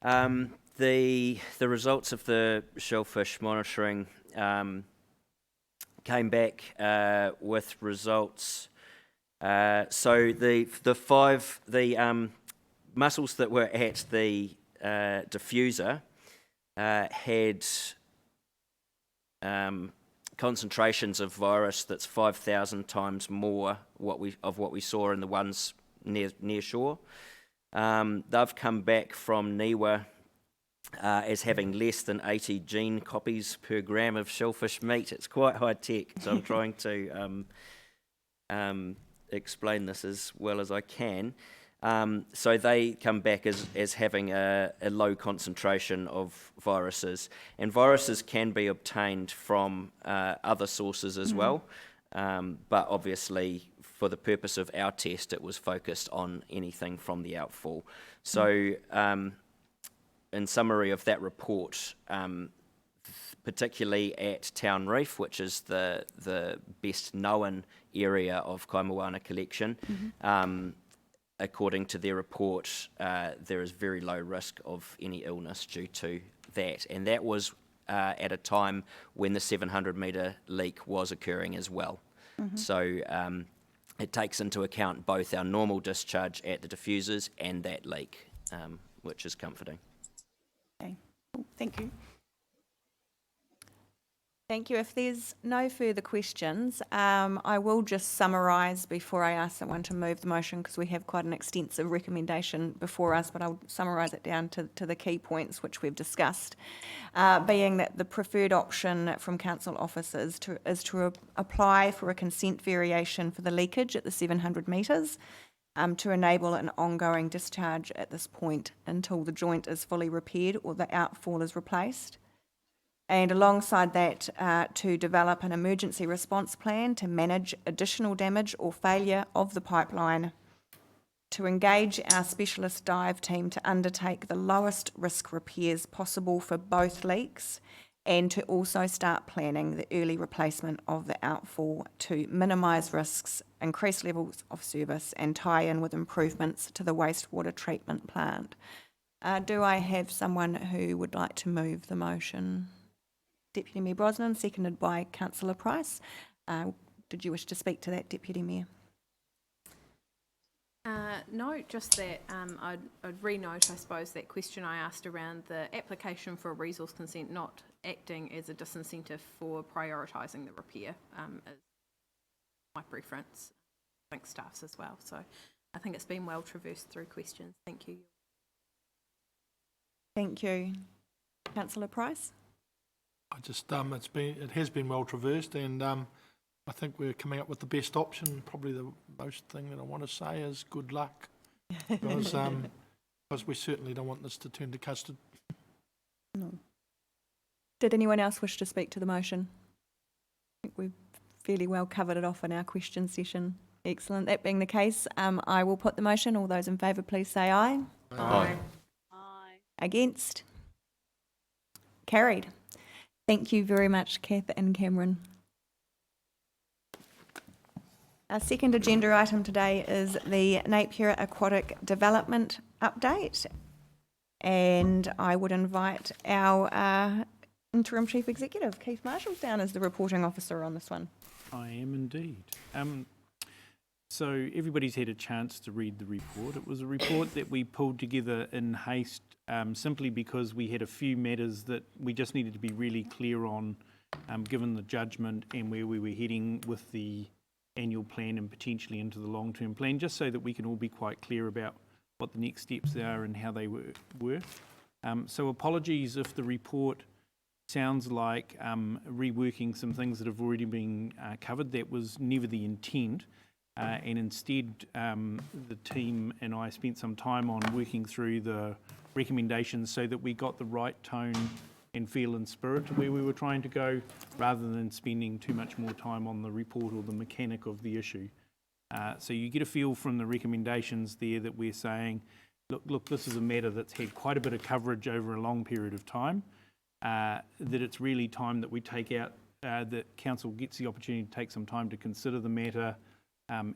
The results of the shellfish monitoring came back with results. So the mussels that were at the diffuser had concentrations of virus that's 5,000 times more what we saw in the ones near shore. They've come back from NIWA as having less than 80 gene copies per gram of shellfish meat. It's quite high tech, so I'm trying to explain this as well as I can. So they come back as having a low concentration of viruses, and viruses can be obtained from other sources as well, but obviously for the purpose of our test it was focused on anything from the outfall. So in summary of that report, particularly at Town Reef, which is the best known area of Kaimoana collection, according to their report, there is very low risk of any illness due to that, and that was at a time when the 700-metre leak was occurring as well. So it takes into account both our normal discharge at the diffusers and that leak, which is comforting. Okay, cool. Thank you. Thank you. If there's no further questions, I will just summarise before I ask someone to move the motion, because we have quite an extensive recommendation before us, but I'll summarise it down to the key points which we've discussed, being that the preferred option from council officers is to apply for a consent variation for the leakage at the 700 metres, to enable an ongoing discharge at this point until the joint is fully repaired or the outfall is replaced. And alongside that, to develop an emergency response plan to manage additional damage or failure of the pipeline, to engage our specialist dive team to undertake the lowest risk repairs possible for both leaks, and to also start planning the early replacement of the outfall to minimise risks, increase levels of service, and tie in with improvements to the wastewater treatment plant. Do I have someone who would like to move the motion? Deputy Mayor Brosnan, seconded by Councillor Price. Did you wish to speak to that, Deputy Mayor? No, just that I'd re-note, I suppose, that question I asked around the application for a resource consent not acting as a disincentive for prioritising the repair is my preference. I think staff's as well. So I think it's been well traversed through questions. Thank you. Thank you. Councillor Price? I just, it has been well traversed, and I think we're coming up with the best option. Probably the most thing that I want to say is good luck, because we certainly don't want this to turn to custard. No. Did anyone else wish to speak to the motion? I think we've fairly well covered it off in our question session. Excellent. That being the case, I will put the motion. All those in favour, please say aye. Aye. Against? Carried. Thank you very much, Kath and Cameron. Our second agenda item today is the Napier Aquatic Development update, and I would invite our Interim Chief Executive, Keith Marshall, down as the reporting officer on this one. I am indeed. So everybody's had a chance to read the report. It was a report that we pulled together in haste simply because we had a few matters that we just needed to be really clear on, given the judgment and where we were heading with the annual plan and potentially into the long-term plan, just so that we can all be quite clear about what the next steps are and how they were. So apologies if the report sounds like reworking some things that have already been covered. That was never the intent. And instead, the team and I spent some time on working through the recommendations so that we got the right tone and feel and spirit to where we were trying to go, rather than spending too much more time on the report or the mechanic of the issue. So you get a feel from the recommendations there that we're saying, look, this is a matter that's had quite a bit of coverage over a long period of time, that it's really time that we take out, that council gets the opportunity to take some time to consider the matter,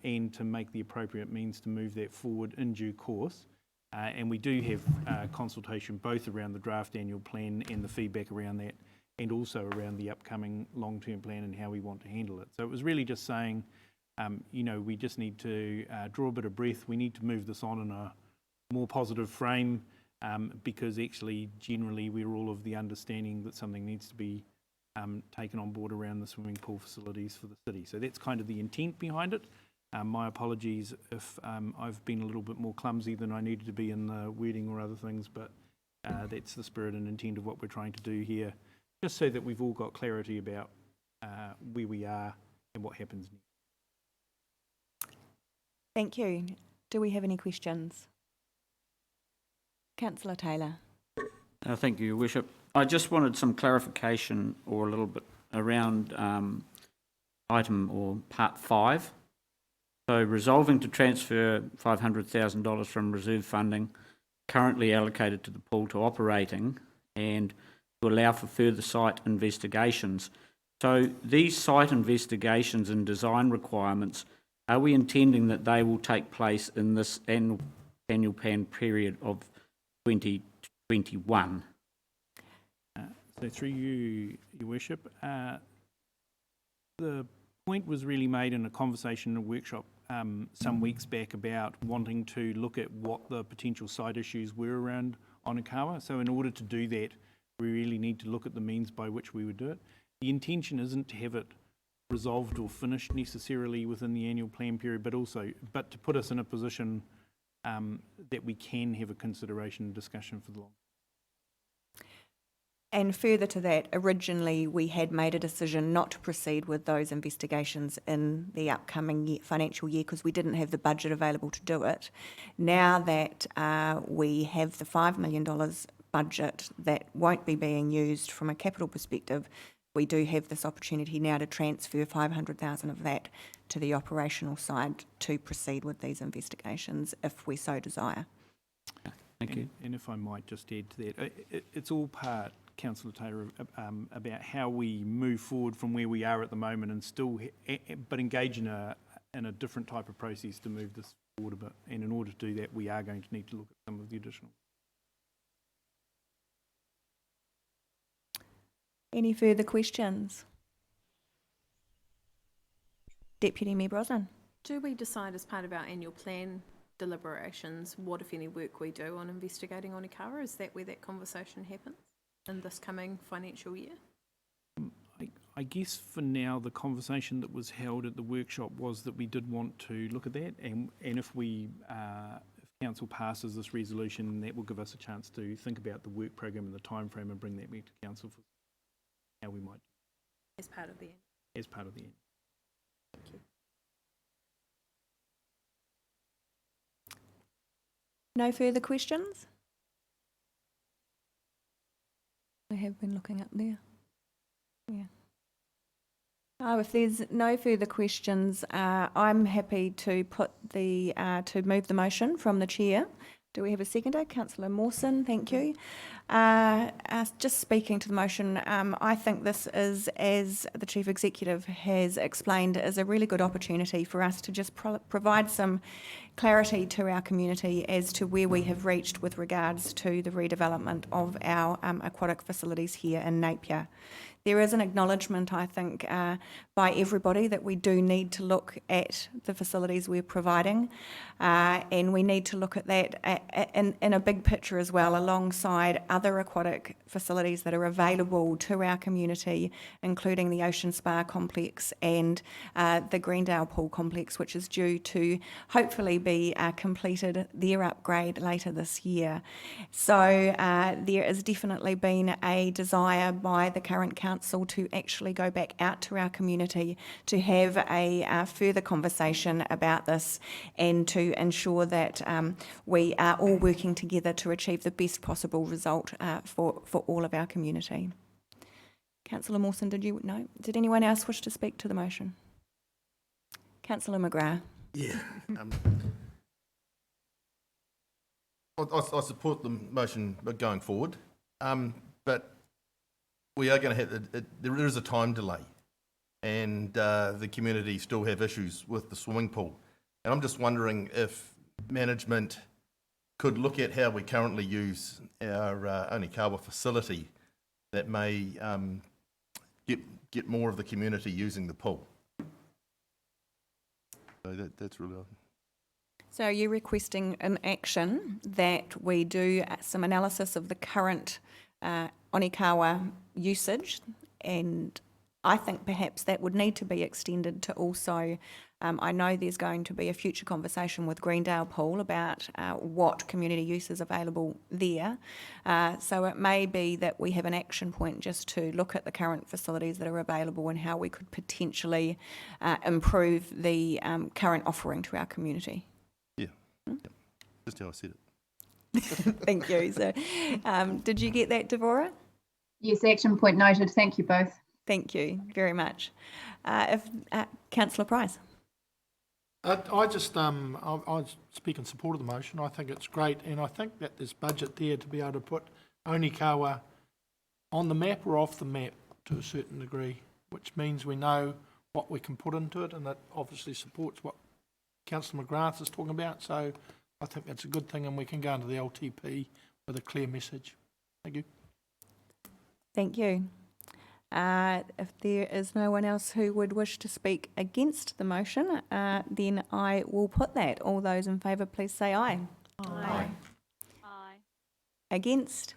and to make the appropriate means to move that forward in due course. And we do have consultation both around the draft annual plan and the feedback around that, and also around the upcoming long-term plan and how we want to handle it. So it was really just saying, we just need to draw a bit of breath. We need to move this on in a more positive frame, because actually generally we're all of the understanding that something needs to be taken on board around the swimming pool facilities for the city. So that's kind of the intent behind it. My apologies if I've been a little bit more clumsy than I needed to be in the wording or other things, but that's the spirit and intent of what we're trying to do here, just so that we've all got clarity about where we are and what happens next. Thank you. Do we have any questions? Councillor Taylor. Thank you, Your Worship. I just wanted some clarification or a little bit around item or part 5. So resolving to transfer $500,000 from reserve funding currently allocated to the pool to operating and to allow for further site investigations. So these site investigations and design requirements, are we intending that they will take place in this annual plan period of 2021? So through you, Your Worship, the point was really made in a conversation in a workshop some weeks back about wanting to look at what the potential side issues were around Onikawa. So in order to do that, we really need to look at the means by which we would do it. The intention isn't to have it resolved or finished necessarily within the annual plan period, but to put us in a position that we can have a consideration and discussion for the long. And further to that, originally we had made a decision not to proceed with those investigations in the upcoming financial year because we didn't have the budget available to do it. Now that we have the $5 million budget that won't be being used from a capital perspective, we do have this opportunity now to transfer 500,000 of that to the operational side to proceed with these investigations if we so desire. Thank you. And if I might just add to that, it's all part, Councillor Taylor, about how we move forward from where we are at the moment and still, but engage in a different type of process to move this forward a bit. And in order to do that, we are going to need to look at some of the additional. Any further questions? Deputy Mayor Brosnan. Do we decide as part of our annual plan deliberations what, if any, work we do on investigating Onikawa? Is that where that conversation happens in this coming financial year? I guess for now, the conversation that was held at the workshop was that we did want to look at that, and if Council passes this resolution, that will give us a chance to think about the work program and the timeframe and bring that back to Council for how we might. As part of the end. As part of the end. Thank you. No further questions? I have been looking up there. Yeah. Oh, if there's no further questions, I'm happy to put to move the motion from the chair. Do we have a seconder? Councillor Mawson, thank you. Just speaking to the motion, I think this is, as the Chief Executive has explained, is a really good opportunity for us to just provide some clarity to our community as to where we have reached with regards to the redevelopment of our aquatic facilities here in Napier. There is an acknowledgement, I think, by everybody that we do need to look at the facilities we're providing, and we need to look at that in a big picture as well, alongside other aquatic facilities that are available to our community, including the Ocean Spa complex and the Greendale Pool complex, which is due to hopefully be completed, their upgrade later this year. So there has definitely been a desire by the current council to actually go back out to our community to have a further conversation about this and to ensure that we are all working together to achieve the best possible result for all of our community. Councillor Mawson, did anyone else wish to speak to the motion? Councillor McGrath. Yeah. I support the motion going forward, but we are going to have, there is a time delay, and the community still have issues with the swimming pool. And I'm just wondering if management could look at how we currently use our Onikawa facility that may get more of the community using the pool. So that's really... So you're requesting an action that we do some analysis of the current Onikawa usage, and I think perhaps that would need to be extended to also, I know there's going to be a future conversation with Greendale Pool about what community use is available there. So it may be that we have an action point just to look at the current facilities that are available and how we could potentially improve the current offering to our community. Yeah, just how I said it. Thank you. So, did you get that, Devorah? Yes, action point noted. Thank you both. Thank you very much. Councillor Price. I speak in support of the motion. I think it's great, and I think that there's budget there to be able to put Onikawa on the map or off the map to a certain degree, which means we know what we can put into it, and that obviously supports what Councillor McGrath is talking about. So I think that's a good thing, and we can go into the LTP with a clear message. Thank you. Thank you. If there is no one else who would wish to speak against the motion, then I will put that. All those in favour, please say aye. Aye. Against?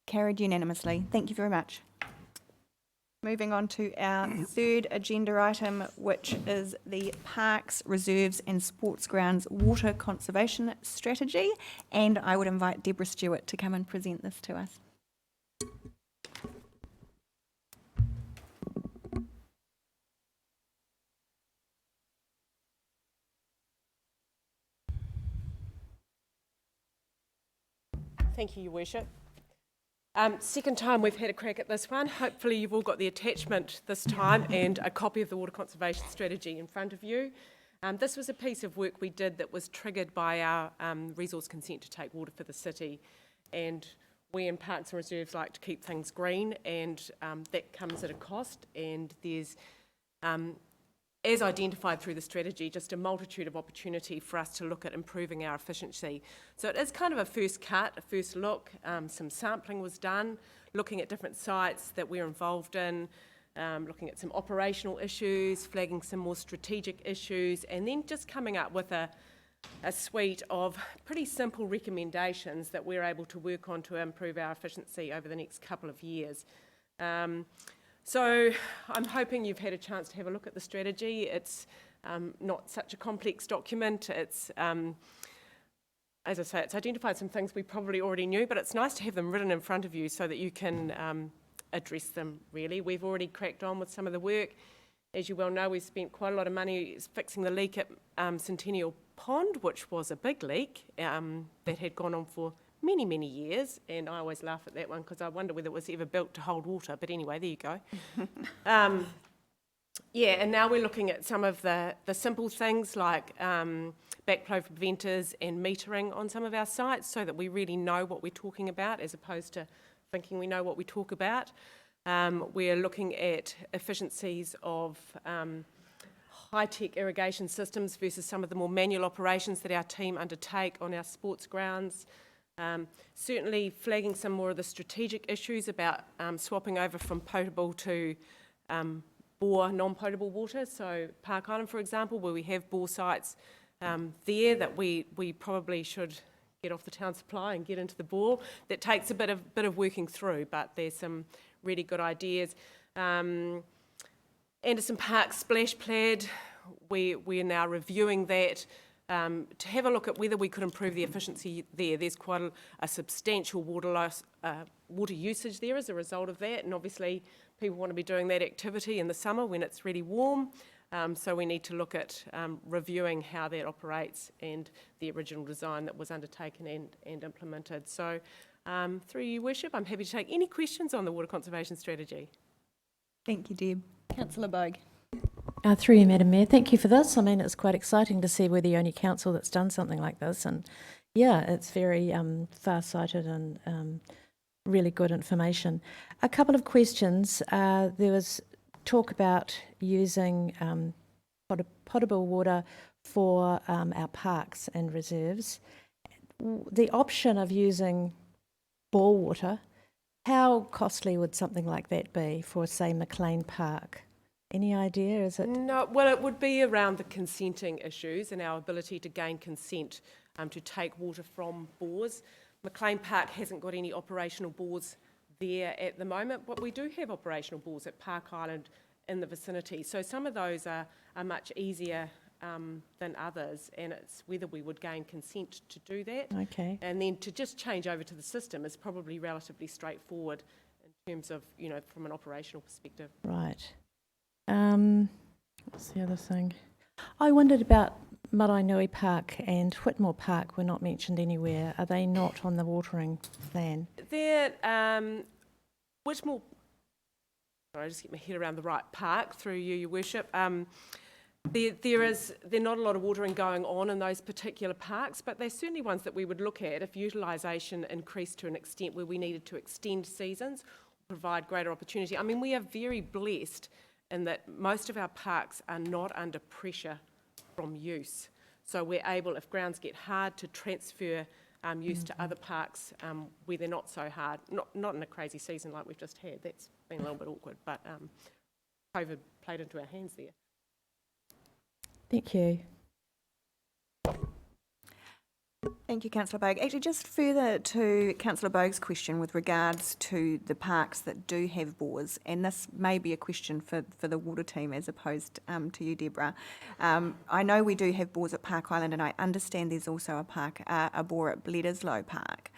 Carried unanimously. Thank you very much. Moving on to our third agenda item, which is the Parks, Reserves and Sports Grounds Water Conservation Strategy. And I would invite Deborah Stewart to come and present this to us. Thank you, Your Worship. Second time we've had a crack at this one. Hopefully you've all got the attachment this time and a copy of the Water Conservation Strategy in front of you. This was a piece of work we did that was triggered by our resource consent to take water for the city, and we in Parks and Reserves like to keep things green, and that comes at a cost, and there's as identified through the strategy, just a multitude of opportunity for us to look at improving our efficiency. So it is kind of a first cut, a first look. Some sampling was done, looking at different sites that we're involved in, looking at some operational issues, flagging some more strategic issues, and then just coming up with a suite of pretty simple recommendations that we're able to work on to improve our efficiency over the next couple of years. So I'm hoping you've had a chance to have a look at the strategy. It's not such a complex document. It's, as I say, it's identified some things we probably already knew, but it's nice to have them written in front of you so that you can address them, really. We've already cracked on with some of the work. As you well know, we've spent quite a lot of money fixing the leak at Centennial Pond, which was a big leak that had gone on for many, many years, and I always laugh at that one because I wonder whether it was ever built to hold water, but anyway, there you go. Yeah, and now we're looking at some of the simple things like backflow preventers and metering on some of our sites so that we really know what we're talking about as opposed to thinking we know what we talk about. We're looking at efficiencies of high-tech irrigation systems versus some of the more manual operations that our team undertake on our sports grounds. Certainly flagging some more of the strategic issues about swapping over from potable to bore non-potable water. So Park Island, for example, where we have bore sites there that we probably should get off the town supply and get into the bore. That takes a bit of working through, but there's some really good ideas. Anderson Park Splash Pad, we're now reviewing that to have a look at whether we could improve the efficiency there. There's quite a substantial water loss, water usage there as a result of that, and obviously people want to be doing that activity in the summer when it's really warm, so we need to look at reviewing how that operates and the original design that was undertaken and implemented. So through you, Worship, I'm happy to take any questions on the Water Conservation Strategy. Thank you, Deb. Councillor Bogue. Through you, Madam Mayor, thank you for this. I mean, it's quite exciting to see we're the only council that's done something like this, and yeah, it's very far-sighted and really good information. A couple of questions. There was talk about using potable water for our parks and reserves. The option of using bore water, how costly would something like that be for, say, McLean Park? Any idea? Is it? No, well, it would be around the consenting issues and our ability to gain consent to take water from bores. McLean Park hasn't got any operational bores there at the moment, but we do have operational bores at Park Island in the vicinity. So some of those are much easier than others, and it's whether we would gain consent to do that. Okay. And then to just change over to the system is probably relatively straightforward in terms of, you know, from an operational perspective. Right. What's the other thing? I wondered about Maraenui Park and Whitmore Park were not mentioned anywhere. Are they not on the watering plan? They're, Whitmore, sorry, I just get my head around the right park through you, Your Worship. There's not a lot of watering going on in those particular parks, but they're certainly ones that we would look at if utilisation increased to an extent where we needed to extend seasons, provide greater opportunity. I mean, we are very blessed in that most of our parks are not under pressure from use. So we're able, if grounds get hard, to transfer use to other parks where they're not so hard. Not in a crazy season like we've just had. That's been a little bit awkward, but COVID played into our hands there. Thank you. Thank you, Councillor Bogue. Actually, just further to Councillor Bogue's question with regards to the parks that do have bores, and this may be a question for the water team as opposed to you, Deborah. I know we do have bores at Park Island, and I understand there's also a bore at Bledisloe Park.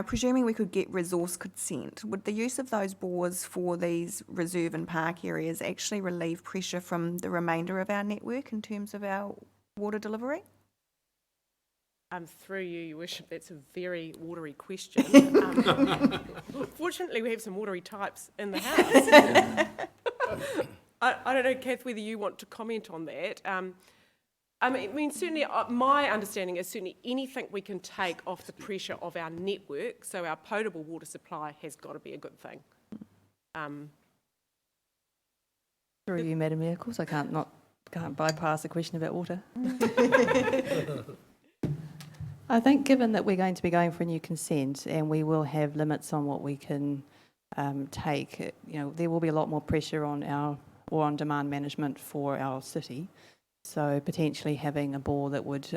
Presuming we could get resource consent, would the use of those bores for these reserve and park areas actually relieve pressure from the remainder of our network in terms of our water delivery? Through you, Your Worship, that's a very watery question. Fortunately, we have some watery types in the house. I don't know, Kath, whether you want to comment on that. I mean, certainly, my understanding is certainly anything we can take off the pressure of our network, so our potable water supply, has got to be a good thing. Through you, Madam Mayor, of course I can't bypass a question about water. I think given that we're going to be going for a new consent and we will have limits on what we can take, there will be a lot more pressure on on demand management for our city. So potentially having a bore that would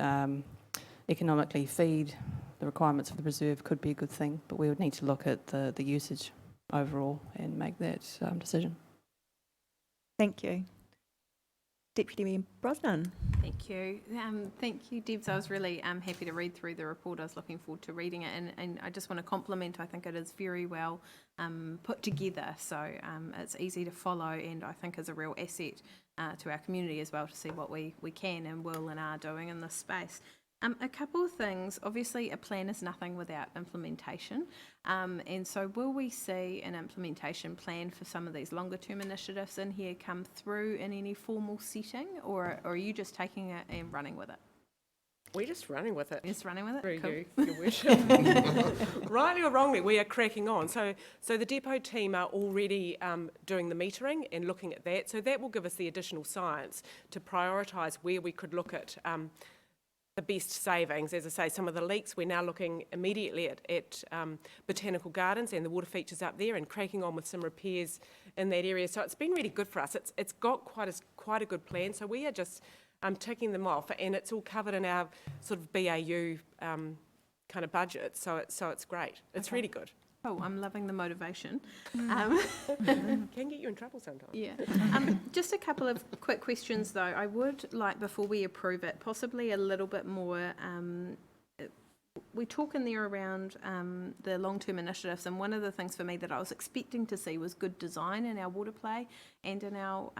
economically feed the requirements of the reserve could be a good thing, but we would need to look at the usage overall and make that decision. Thank you. Deputy Mayor Brosnan. Thank you. Thank you, Debs. I was really happy to read through the report. I was looking forward to reading it, and I just want to compliment. I think it is very well put together, so it's easy to follow, and I think is a real asset to our community as well to see what we can and will and are doing in this space. A couple of things. Obviously, a plan is nothing without implementation. And so will we see an implementation plan for some of these longer term initiatives in here come through in any formal setting, or are you just taking it and running with it? We're just running with it. Just running with it? Through Cool. you, Your Worship. Rightly or wrongly, we are cracking on. So the depot team are already doing the metering and looking at that. So that will give us the additional science to prioritise where we could look at the best savings. As I say, some of the leaks, we're now looking immediately at Botanical Gardens and the water features up there, and cracking on with some repairs in that area. So it's been really good for us. It's got quite a good plan. So we are just ticking them off, and it's all covered in our sort of BAU kind of budget. So it's great. It's really good. Oh, I'm loving the motivation. Can get you in trouble sometimes. Yeah. Just a couple of quick questions, though. I would like, before we approve it, possibly a little bit more. We talk in there around the long-term initiatives, and one of the things for me that I was expecting to see was good design in our water play and in our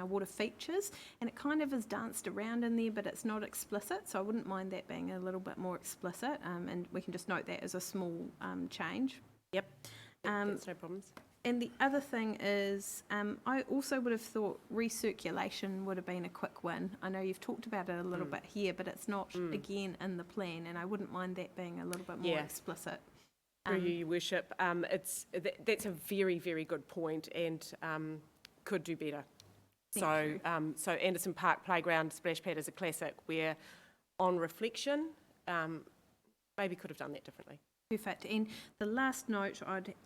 water features, and it kind of is danced around in there, but it's not explicit, so I wouldn't mind that being a little bit more explicit, and we can just note that as a small change. Yep, that's no problems. And the other thing is, I also would have thought recirculation would have been a quick win. I know you've talked about it a little bit here, but it's not, again, in the plan, and I wouldn't mind that being a little bit more explicit. Through you, Your Worship, that's a very, very good point, and could do better. So Anderson Park Playground splash pad is a classic where, on reflection, maybe could have done that differently. Perfect. And the last note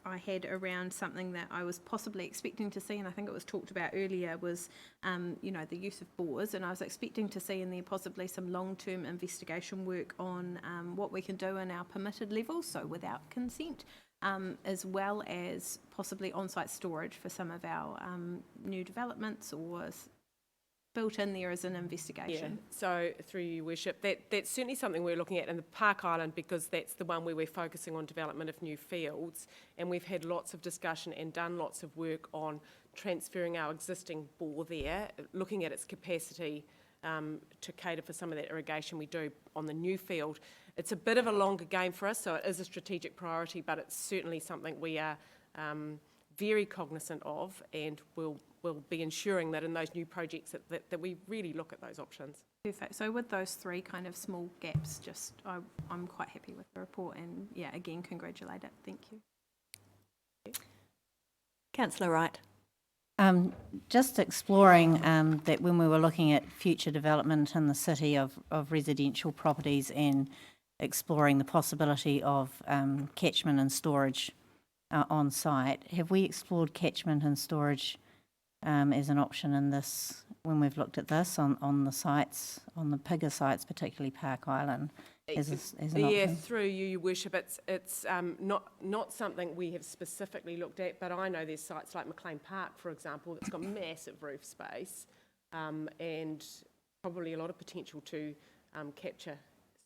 I had around something that I was possibly expecting to see, and I think it was talked about earlier, was the use of bores, and I was expecting to see in there possibly some long-term investigation work on what we can do in our permitted levels, so without consent, as well as possibly on-site storage for some of our new developments, or built in there as an investigation. Yeah. So through you, Worship, that's certainly something we're looking at in the Park Island, because that's the one where we're focusing on development of new fields, and we've had lots of discussion and done lots of work on transferring our existing bore there, looking at its capacity to cater for some of that irrigation we do on the new field. It's a bit of a longer game for us, so it is a strategic priority, but it's certainly something we are very cognisant of, and we'll be ensuring that in those new projects that we really look at those options. Perfect. So with those three kind of small gaps, I'm quite happy with the report, and yeah, again, congratulate it. Thank you. Councillor Wright. Just exploring that when we were looking at future development in the city of residential properties and exploring the possibility of catchment and storage on site, have we explored catchment and storage as an option in this, when we've looked at this on the sites, on the bigger sites, particularly Park Island, as an Yeah, option? through you, Your Worship, it's not something we have specifically looked at, but I know there's sites like McLean Park, for example, that's got massive roof space and probably a lot of potential to capture,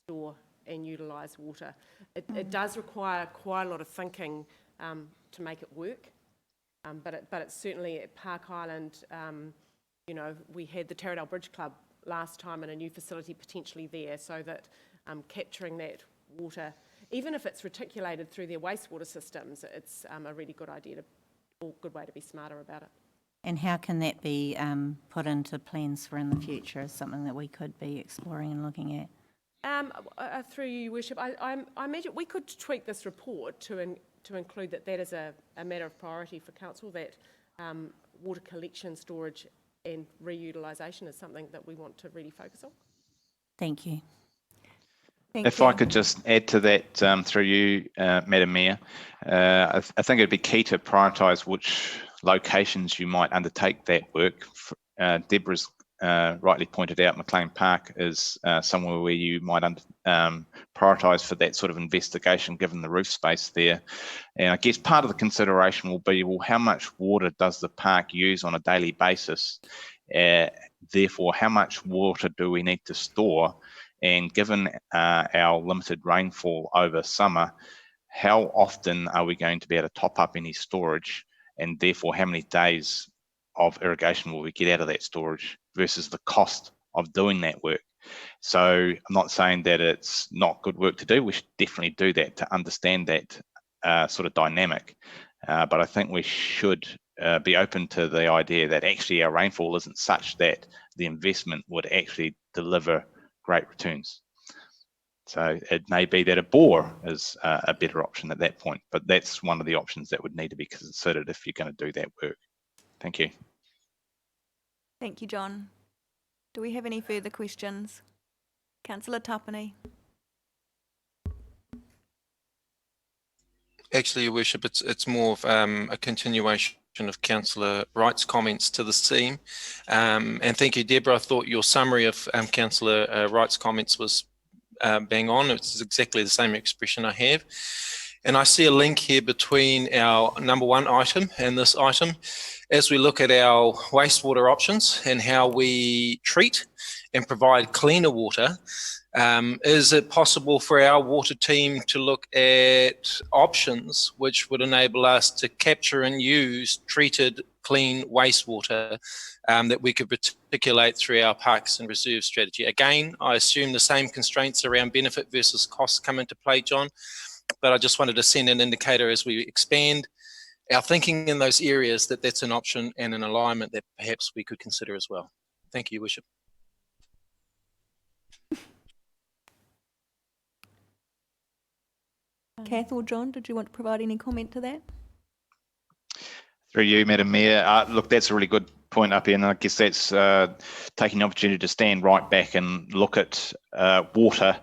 store and utilise water. It does require quite a lot of thinking to make it work, but it's certainly at Park Island, you know, we had the Taradale Bridge Club last time and a new facility potentially there, so that capturing that water, even if it's reticulated through their wastewater systems, it's a really good idea or good way to be smarter about it. And how can that be put into plans for in the future as something that we could be exploring and looking at? Through you, Your Worship, I imagine we could tweak this report to include that is a matter of priority for council, that water collection, storage and reutilisation is something that we want to really focus on. Thank you. If I could just add to that through you, Madam Mayor, I think it'd be key to prioritise which locations you might undertake that work. Deborah's rightly pointed out McLean Park is somewhere where you might prioritise for that sort of investigation, given the roof space there. And I guess part of the consideration will be, well, how much water does the park use on a daily basis? Therefore, how much water do we need to store? And given our limited rainfall over summer, how often are we going to be able to top up any storage? And therefore, how many days of irrigation will we get out of that storage versus the cost of doing that work? So I'm not saying that it's not good work to do. We should definitely do that to understand that sort of dynamic. But I think we should be open to the idea that actually our rainfall isn't such that the investment would actually deliver great returns. So it may be that a bore is a better option at that point, but that's one of the options that would need to be considered if you're going to do that work. Thank you. Thank you, John. Do we have any further questions? Councillor Tapani. Actually, Your Worship, it's more of a continuation of Councillor Wright's comments to this theme. And thank you, Deborah. I thought your summary of Councillor Wright's comments was bang on. It's exactly the same expression I have. And I see a link here between our number one item and this item. As we look at our wastewater options and how we treat and provide cleaner water, is it possible for our water team to look at options which would enable us to capture and use treated clean wastewater that we could articulate through our parks and reserve strategy? Again, I assume the same constraints around benefit versus costs come into play, John, but I just wanted to send an indicator as we expand our thinking in those areas that that's an option and an alignment that perhaps we could consider as well. Thank you, Your Worship. Kath or John, did you want to provide any comment to that? Through you, Madam Mayor. Look, that's a really good point up here, and I guess that's taking the opportunity to stand right back and look at water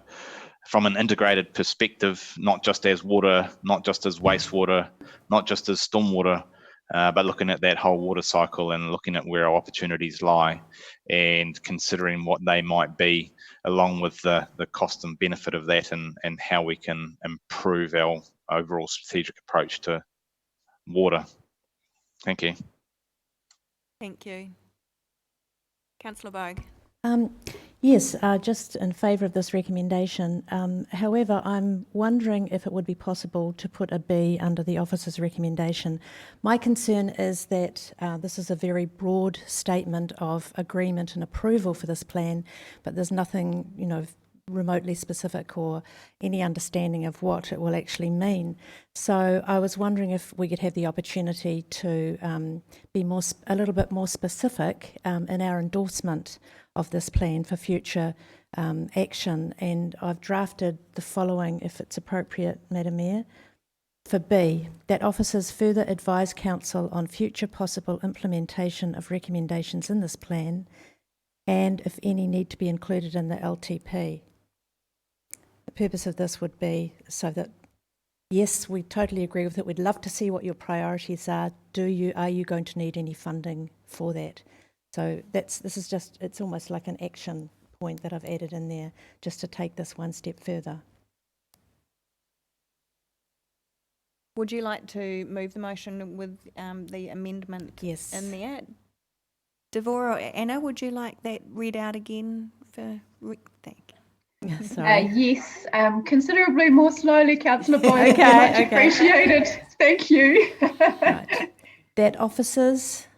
from an integrated perspective, not just as water, not just as wastewater, not just as stormwater, but looking at that whole water cycle and looking at where our opportunities lie and considering what they might be, along with the cost and benefit of that, and how we can improve our overall strategic approach to water. Thank you. Thank you. Councillor Bogue. Yes, just in favour of this recommendation. However, I'm wondering if it would be possible to put a B under the officer's recommendation. My concern is that this is a very broad statement of agreement and approval for this plan, but there's nothing, you know, remotely specific or any understanding of what it will actually mean. So I was wondering if we could have the opportunity to be a little bit more specific in our endorsement of this plan for future action. And I've drafted the following, if it's appropriate, Madam Mayor. for B, that officers further advise council on future possible implementation of recommendations in this plan and if any need to be included in the LTP. The purpose of this would be so that, yes, we totally agree with it. We'd love to see what your priorities are. Are you going to need any funding for that? So it's almost like an action point that I've added in there just to take this one step further. Would you like to move the motion with the amendment Yes. in there? Devorah or Anna, would you like that read out again for Thank you. Sorry. Yes, considerably more slowly, Councillor Boyd. Okay, Much okay. appreciated. Thank you. Right. That officers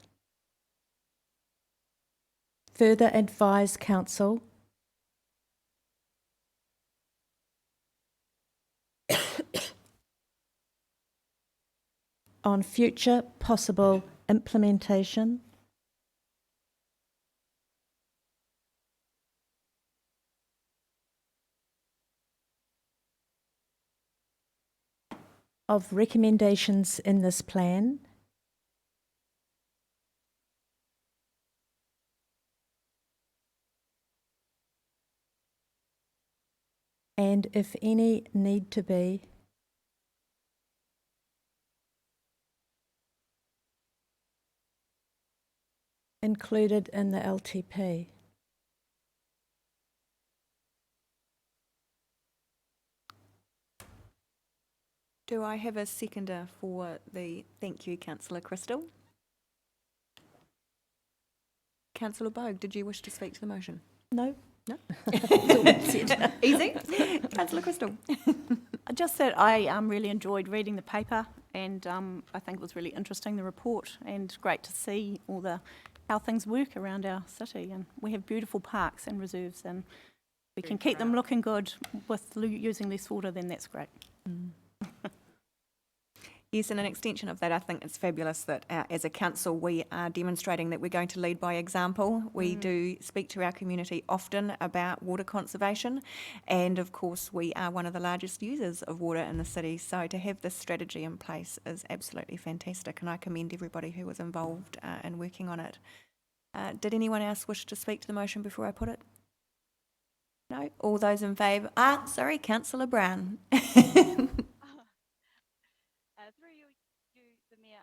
further advise council on future possible implementation of recommendations in this plan and if any need to be included in the LTP. Do I have a seconder for the thank you, Councillor Crystal? Councillor Bogue, did you wish to speak to the motion? No. No? Easy. Councillor Crystal. Just that I really enjoyed reading the paper, and I think it was really interesting, the report, and great to see how things work around our city. And we have beautiful parks and reserves, and we can keep them looking good with using less water, then that's great. Yes, and an extension of that, I think it's fabulous that as a council we are demonstrating that we're going to lead by example. We do speak to our community often about water conservation, and of course we are one of the largest users of water in the city, so to have this strategy in place is absolutely fantastic, and I commend everybody who was involved in working on it. Did anyone else wish to speak to the motion before I put it? No? All those in favour? Sorry, Councillor Brown.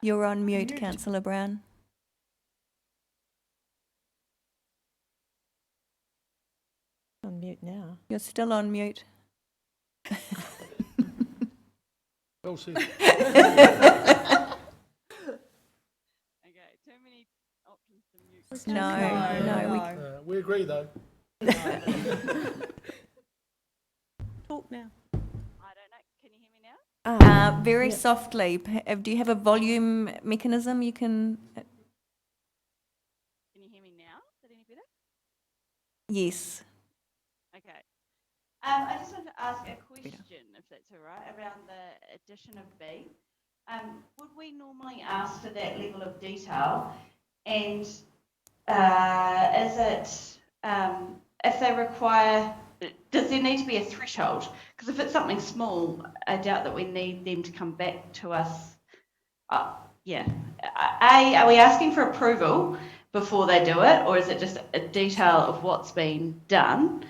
You're on mute, Councillor Brown. On mute now. You're still on mute. Well said. Okay, too many options to mute. No. We agree though. Talk now. I don't know. Can you hear me now? Very softly. Do you have a volume mechanism you can... Can you hear me now? Is that any better? Yes. Okay. I just wanted to ask a question, if that's all right, around the addition of B. Would we normally ask for that level of detail? And is it, if they require, does there need to be a threshold? Because if it's something small, I doubt that we need them to come back to us. Yeah. A, are we asking for approval before they do it, or is it just a detail of what's been done?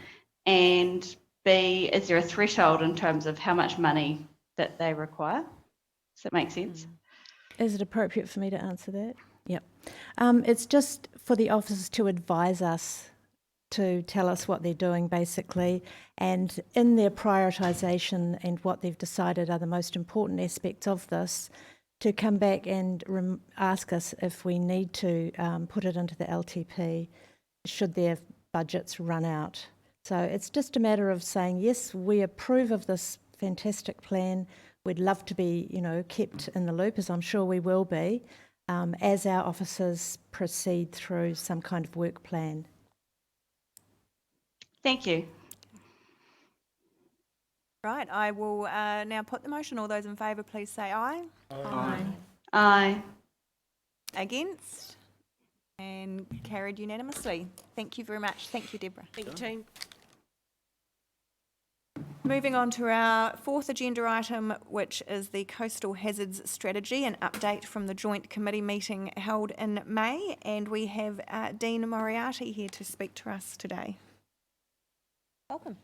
And B, is there a threshold in terms of how much money that they require? Does that make sense? Is it appropriate for me to answer that? Yep. It's just for the officers to advise us, to tell us what they're doing basically, and in their prioritisation and what they've decided are the most important aspects of this, to come back and ask us if we need to put it into the LTP should their budgets run out. So it's just a matter of saying, yes, we approve of this fantastic plan. We'd love to be, kept in the loop, as I'm sure we will be, as our officers proceed through some kind of work plan. Thank you. Right, I will now put the motion. All those in favour, please say aye. Aye. Aye. Against? And carried unanimously. Thank you very much. Thank you, Deborah. Thank you, team. moving on to our fourth agenda item, which is the Coastal Hazards Strategy, an update from the joint committee meeting held in May. And we have Dean Moriarty here to speak to us today. Welcome.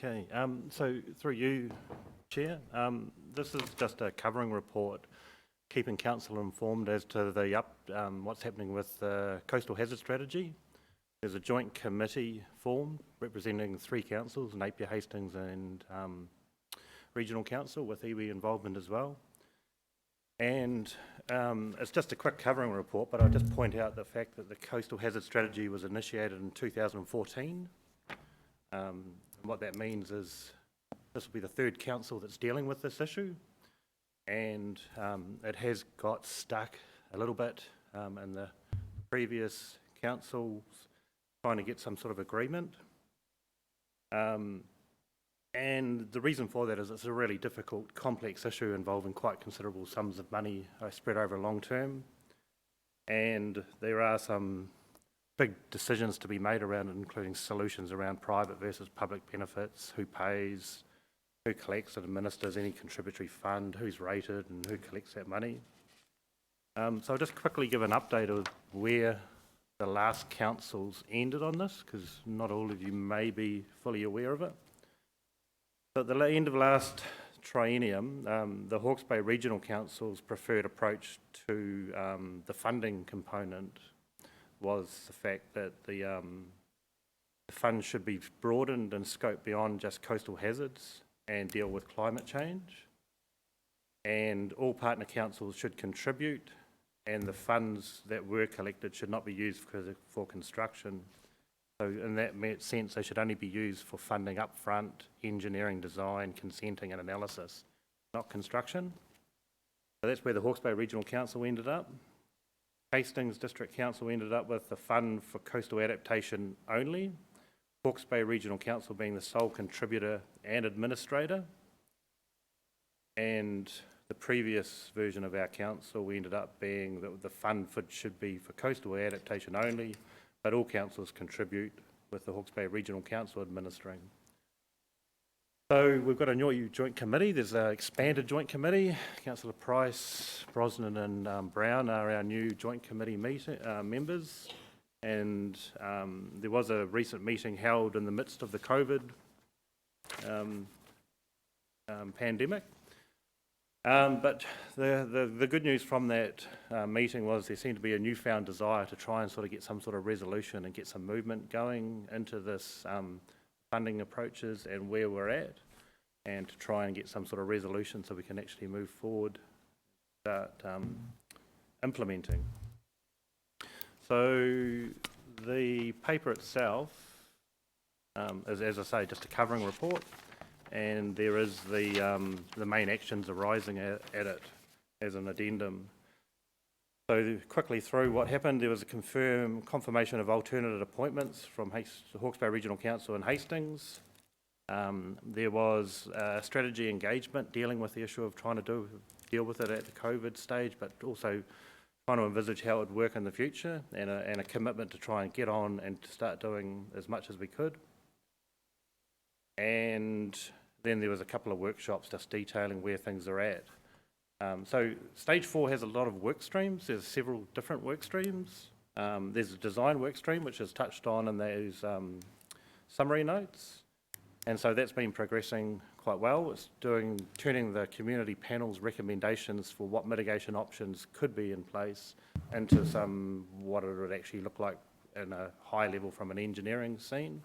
Okay, so through you, Chair, this is just a covering report, keeping council informed as to the what's happening with the Coastal Hazard Strategy. There's a joint committee formed representing 3 councils, Napier, Hastings and Regional Council, with iwi involvement as well. And it's just a quick covering report, but I'll just point out the fact that the Coastal Hazard Strategy was initiated in 2014. What that means is this will be the 3rd council that's dealing with this issue, and it has got stuck a little bit in the previous councils trying to get some sort of agreement. And the reason for that is it's a really difficult, complex issue involving quite considerable sums of money spread over a long term, and there are some big decisions to be made around it, including solutions around private versus public benefits, who pays, who collects and administers any contributory fund, who's rated and who collects that money. So I'll just quickly give an update of where the last councils ended on this, because not all of you may be fully aware of it. So at the end of last triennium, the Hawke's Bay Regional Council's preferred approach to the funding component was the fact that the fund should be broadened and scoped beyond just coastal hazards and deal with climate change. And all partner councils should contribute, and the funds that were collected should not be used for construction. So in that sense, they should only be used for funding upfront, engineering, design, consenting and analysis, not construction. So that's where the Hawke's Bay Regional Council ended up. Hastings District Council ended up with the fund for coastal adaptation only, Hawke's Bay Regional Council being the sole contributor and administrator. And the previous version of our council, we ended up being that the fund should be for coastal adaptation only, but all councils contribute with the Hawke's Bay Regional Council administering. So we've got a new joint committee. There's an expanded joint committee. Councillor Price, Brosnan and Brown are our new joint committee members. And there was a recent meeting held in the midst of the COVID pandemic. But the good news from that meeting was there seemed to be a newfound desire to try and sort of get some sort of resolution and get some movement going into this funding approaches and where we're at, and to try and get some sort of resolution so we can actually move forward, start implementing. So the paper itself is, as I say, just a covering report, and there is the main actions arising at it as an addendum. So quickly through what happened, there was a confirmation of alternate appointments from Hawke's Bay Regional Council in Hastings. There was a strategy engagement dealing with the issue of trying to deal with it at the COVID stage, but also trying to envisage how it would work in the future, and a commitment to try and get on and to start doing as much as we could. And then there was a couple of workshops just detailing where things are at. So stage 4 has a lot of work streams. There's several different work streams. There's a design work stream, which is touched on in those summary notes. And so that's been progressing quite well. It's turning the community panel's recommendations for what mitigation options could be in place into what it would actually look like in a high level from an engineering scene.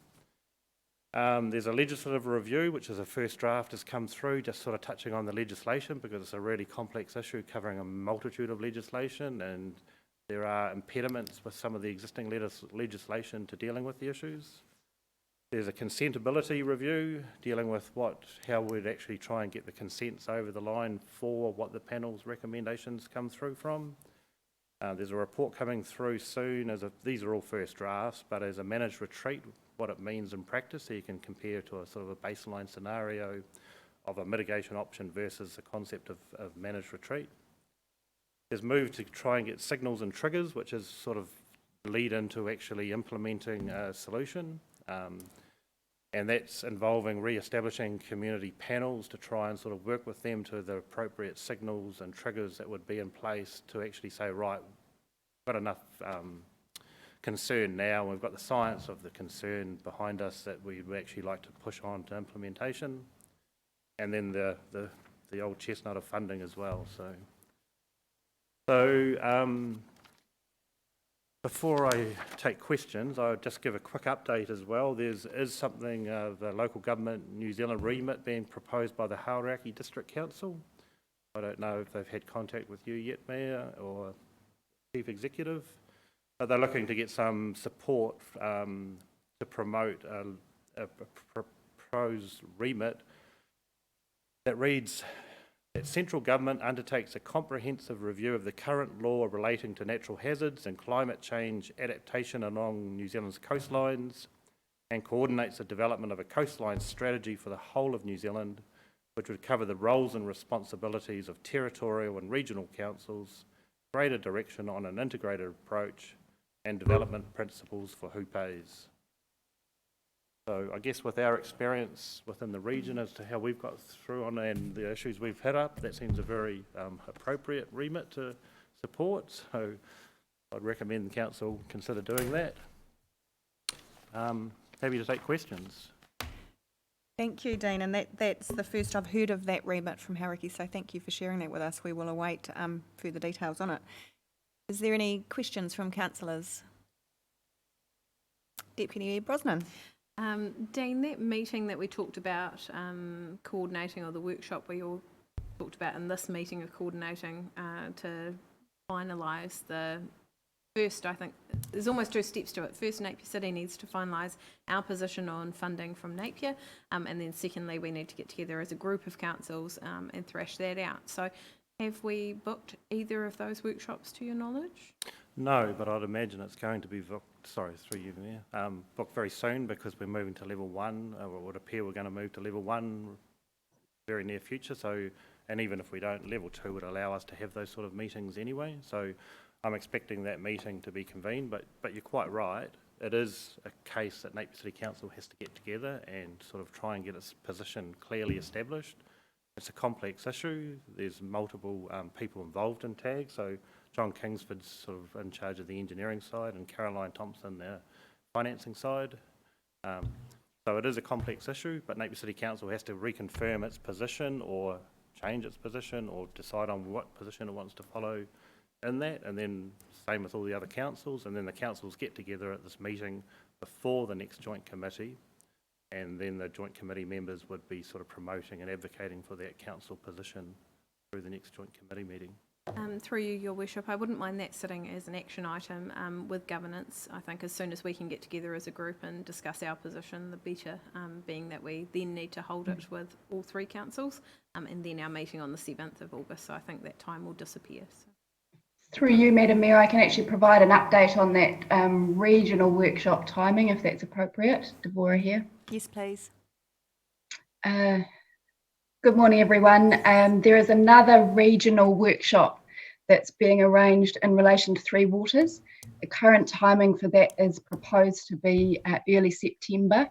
There's a legislative review, which is a first draft has come through, just sort of touching on the legislation because it's a really complex issue covering a multitude of legislation, and there are impediments with some of the existing legislation to dealing with the issues. There's a consentability review dealing with how we'd actually try and get the consents over the line for what the panel's recommendations come through from. There's a report coming through soon. These are all first drafts, but as a managed retreat what it means in practice, so you can compare to a sort of a baseline scenario of a mitigation option versus the concept of managed retreat. There's moved to try and get signals and triggers, which is sort of lead into actually implementing a solution. And that's involving re-establishing community panels to try and sort of work with them to the appropriate signals and triggers that would be in place to actually say, right, we've got enough concern now, we've got the science of the concern behind us that we would actually like to push on to implementation. And then the old chestnut of funding as well. So before I take questions, I would just give a quick update as well. There is something, the local government New Zealand remit being proposed by the Hauraki District Council. I don't know if they've had contact with you yet, Mayor, or Chief Executive, but they're looking to get some support to promote a proposed remit that reads that central government undertakes a comprehensive review of the current law relating to natural hazards and climate change adaptation along New Zealand's coastlines and coordinates the development of a coastline strategy for the whole of New Zealand, which would cover the roles and responsibilities of territorial and regional councils, greater direction on an integrated approach, and development principles for hupes. So I guess with our experience within the region as to how we've got through on and the issues we've hit up, that seems a very appropriate remit to support. So I'd recommend the council consider doing that. Happy to take questions. Thank you, Dean, and that's the first I've heard of that remit from Hauraki, so thank you for sharing that with us. We will await further details on it. Is there any questions from councillors? Deputy Mayor Brosnan. Dean, that meeting that we talked about coordinating, or the workshop we all talked about in this meeting of coordinating to finalise the first, I think, there's almost two steps to it. First, Napier City needs to finalise our position on funding from Napier, and then secondly, we need to get together as a group of councils and thrash that out. So have we booked either of those workshops to your knowledge? No, but I'd imagine it's going to be booked, sorry, through you, Mayor, booked very soon because we're moving to level 1, or it would appear we're going to move to level 1 very near future. So, and even if we don't, level 2 would allow us to have those sort of meetings anyway. So I'm expecting that meeting to be convened, but you're quite right. It is a case that Napier City Council has to get together and sort of try and get its position clearly established. It's a complex issue. There's multiple people involved in TAG. So John Kingsford's sort of in charge of the engineering side and Caroline Thompson, the financing side. So it is a complex issue, but Napier City Council has to reconfirm its position or change its position or decide on what position it wants to follow in that, and then same with all the other councils, and then the councils get together at this meeting before the next joint committee, and then the joint committee members would be sort of promoting and advocating for that council position through the next joint committee meeting. Through you, Your Worship, I wouldn't mind that sitting as an action item with governance. I think as soon as we can get together as a group and discuss our position, the better, being that we then need to hold it with all three councils, and then our meeting on the 7th of August, so I think that time will disappear. So. Through you, Madam Mayor, I can actually provide an update on that regional workshop timing, if that's appropriate. Deborah here. Yes, please. Good morning, everyone. There is another regional workshop that's being arranged in relation to Three Waters. The current timing for that is proposed to be early September,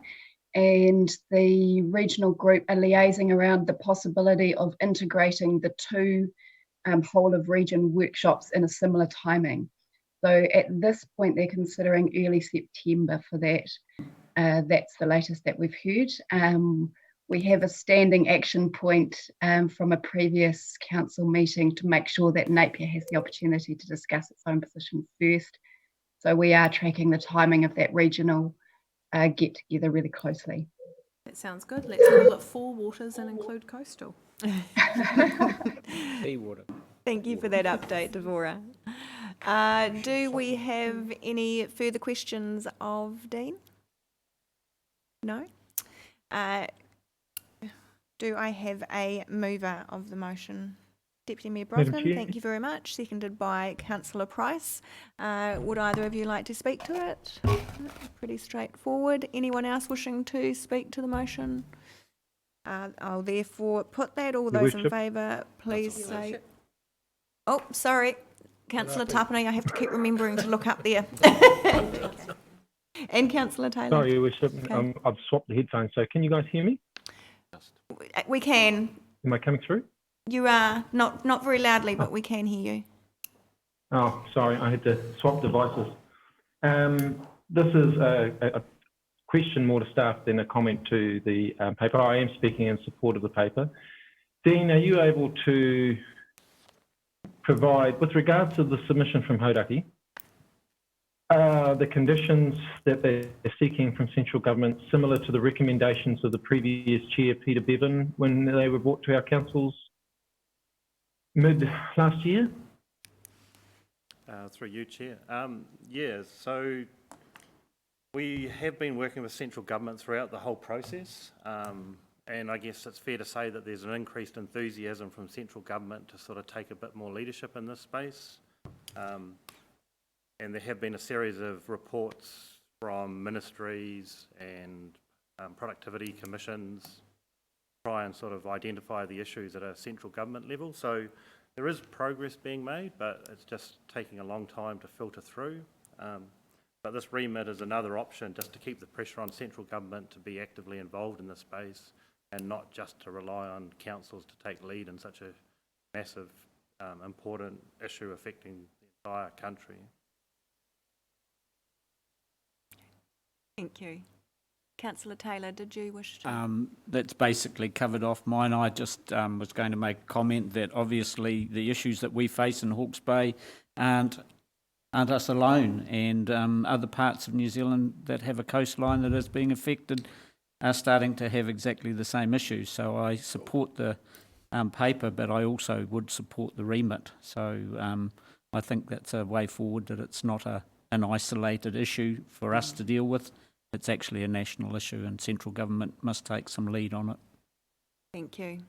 and the regional group are liaising around the possibility of integrating the two whole of region workshops in a similar timing. So at this point, they're considering early September for that. That's the latest that we've heard. We have a standing action point from a previous council meeting to make sure that Napier has the opportunity to discuss its own position first. So we are tracking the timing of that regional get together really closely. That sounds good. Let's call it 4 Waters and include coastal. Water. Thank you for that update, Deborah. Do we have any further questions of Dean? No? Do I have a mover of the motion? Deputy Mayor Madam Brosnan, Chair. thank you very much. Seconded by Councillor Price. Would either of you like to speak to it? Pretty straightforward. Anyone else wishing to speak to the motion? I'll therefore put that. All Your those in Worship. favour, please say. Oh, sorry, Councillor Tapani, I have to keep remembering to look up there. And Councillor Taylor. Sorry, Your Worship. Okay. I've swapped the headphones, so can you guys hear me? We can. Am I coming through? You are not very loudly, but we can hear you. Oh, sorry, I had to swap devices. This is a question more to staff than a comment to the paper. I am speaking in support of the paper. Dean, are you able to provide, with regards to the submission from Hauraki, the conditions that they're seeking from central government similar to the recommendations of the previous chair, Peter Bevan, when they were brought to our councils mid last year? Through you, Chair. Yeah, so we have been working with central government throughout the whole process, and I guess it's fair to say that there's an increased enthusiasm from central government to sort of take a bit more leadership in this space. And there have been a series of reports from ministries and productivity commissions try and sort of identify the issues at a central government level. So there is progress being made, but it's just taking a long time to filter through. But this remit is another option just to keep the pressure on central government to be actively involved in this space and not just to rely on councils to take lead in such a massive, important issue affecting the entire country. Thank you. Councillor Taylor, did you wish to? That's basically covered off mine. I just was going to make a comment that obviously the issues that we face in Hawke's Bay aren't us alone, and other parts of New Zealand that have a coastline that is being affected are starting to have exactly the same issues. So I support the paper, but I also would support the remit. So I think that's a way forward, that it's not an isolated issue for us to deal with. It's actually a national issue, and central government must take some lead on it. Thank you.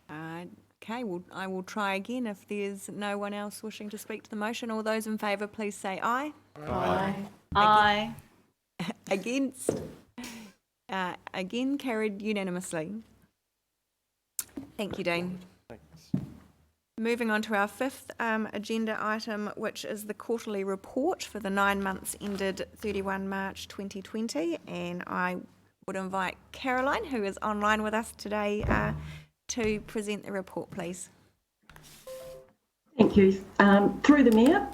Okay, well, I will try again. If there's no one else wishing to speak to the motion, all those in favour, please say aye. Aye. Aye. Against? Again, carried unanimously. Thank you, Dean. Moving on to our fifth agenda item, which is the quarterly report for the 9 months ended 31 March 2020. And I would invite Caroline, who is online with us today, to present the report, please. Thank you. Through the Mayor,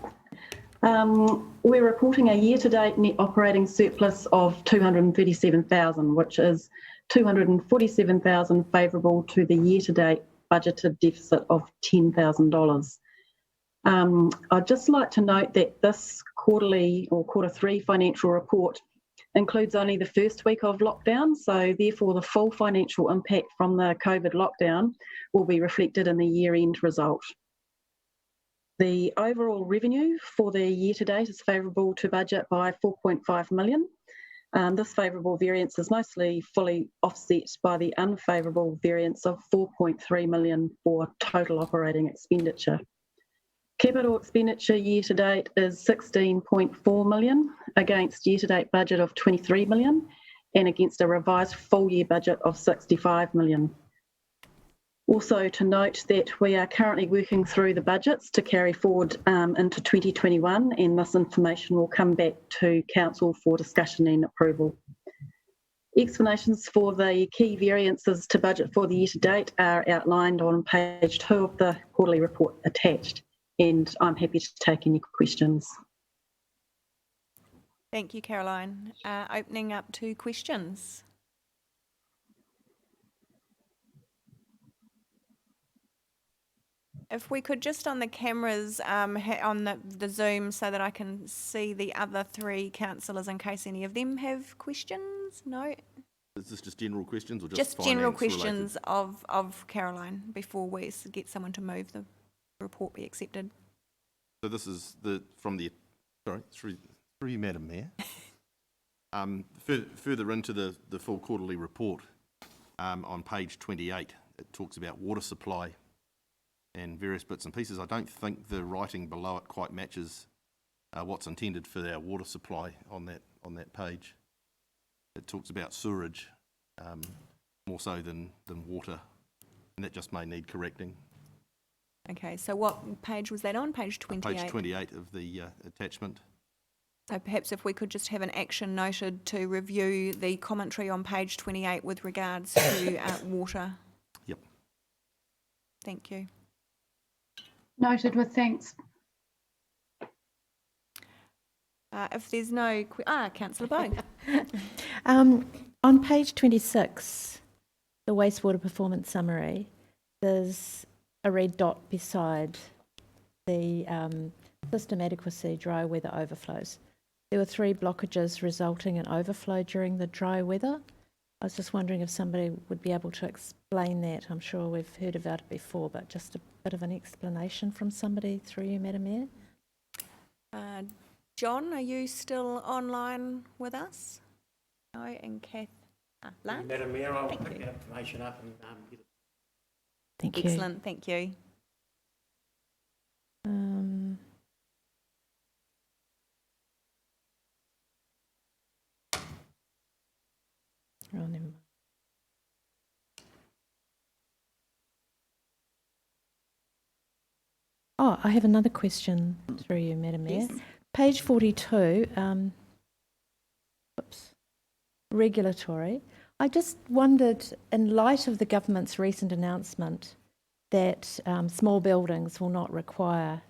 we're reporting a year-to-date net operating surplus of $237,000, which is $247,000 favourable to the year-to-date budgeted deficit of $10,000. I'd just like to note that this quarterly or quarter three financial report includes only the first week of lockdown, so therefore the full financial impact from the COVID lockdown will be reflected in the year-end result. The overall revenue for the year-to-date is favourable to budget by $4.5 million. This favourable variance is mostly fully offset by the unfavourable variance of $4.3 million for total operating expenditure. Capital expenditure year-to-date is $16.4 million against year-to-date budget of $23 million and against a revised full-year budget of $65 million. Also to note that we are currently working through the budgets to carry forward into 2021, and this information will come back to Council for discussion and approval. Explanations for the key variances to budget for the year-to-date are outlined on page 2 of the quarterly report attached, and I'm happy to take any questions. Thank you, Caroline. Opening up to questions. If we could just on the cameras, on the Zoom, so that I can see the other three councillors in case any of them have questions. No? Is this just general questions or just general finance questions of Caroline before we get someone to move the report be accepted. So this is through you, Madam Mayor. Further into the full quarterly report, on page 28, it talks about water supply and various bits and pieces. I don't think the writing below it quite matches what's intended for our water supply on that page. It talks about sewerage more so than water, and that just may need correcting. Okay, so what page was that on? Page 28? Page 28 of the attachment. So perhaps if we could just have an action noted to review the commentary on page 28 with regards to water. Yep. Thank you. Noted with thanks. If there's no... Councillor Bogue. On page 26, the wastewater performance summary, there's a red dot beside the system adequacy dry weather overflows. There were 3 blockages resulting in overflow during the dry weather. I was just wondering if somebody would be able to explain that. I'm sure we've heard about it before, but just a bit of an explanation from somebody through you, Madam Mayor. John, are you still online with us? No, and Kath. Lance? Madam Mayor, I'll pick that information up and get it. Thank you. Excellent, thank you. Oh, never mind. Oh, I have another question through you, Madam Mayor. Yes. Page 42, regulatory. I just wondered, in light of the government's recent announcement that small buildings will not require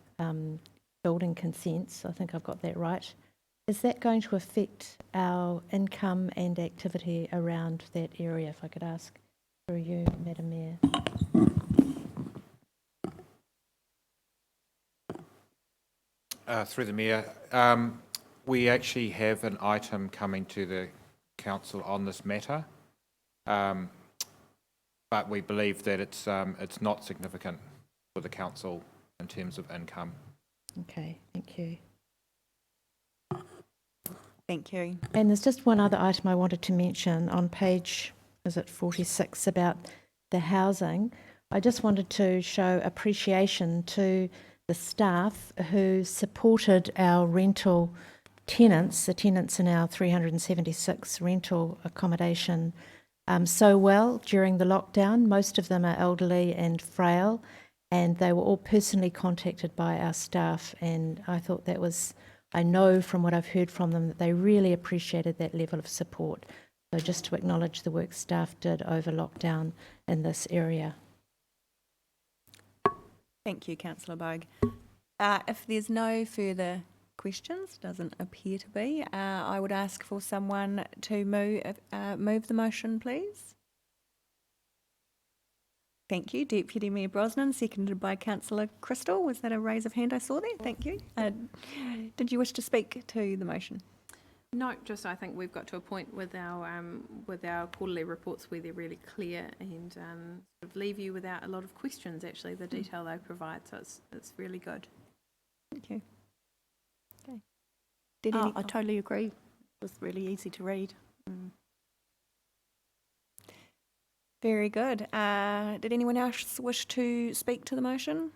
building consents, I think I've got that right, is that going to affect our income and activity around that area, if I could ask through you, Madam Mayor? Through the Mayor, we actually have an item coming to the Council on this matter, but we believe that it's not significant for the Council in terms of income. Okay, thank you. Thank you. And there's just one other item I wanted to mention on page, is it 46, about the housing. I just wanted to show appreciation to the staff who supported our rental tenants, the tenants in our 376 rental accommodation so well during the lockdown. Most of them are elderly and frail, and they were all personally contacted by our staff, and I thought that was, I know from what I've heard from them that they really appreciated that level of support. So just to acknowledge the work staff did over lockdown in this area. Thank you, Councillor Bogue. If there's no further questions, doesn't appear to be, I would ask for someone to move the motion, please. Thank you, Deputy Mayor Brosnan, seconded by Councillor Crystal. Was that a raise of hand I saw there? Thank you. Did you wish to speak to the motion? No, just I think we've got to a point with our quarterly reports where they're really clear and sort of leave you without a lot of questions, actually, the detail they provide, so it's really good. Thank you. Okay. I totally agree. It was really easy to read. Very good. Did anyone else wish to speak to the motion?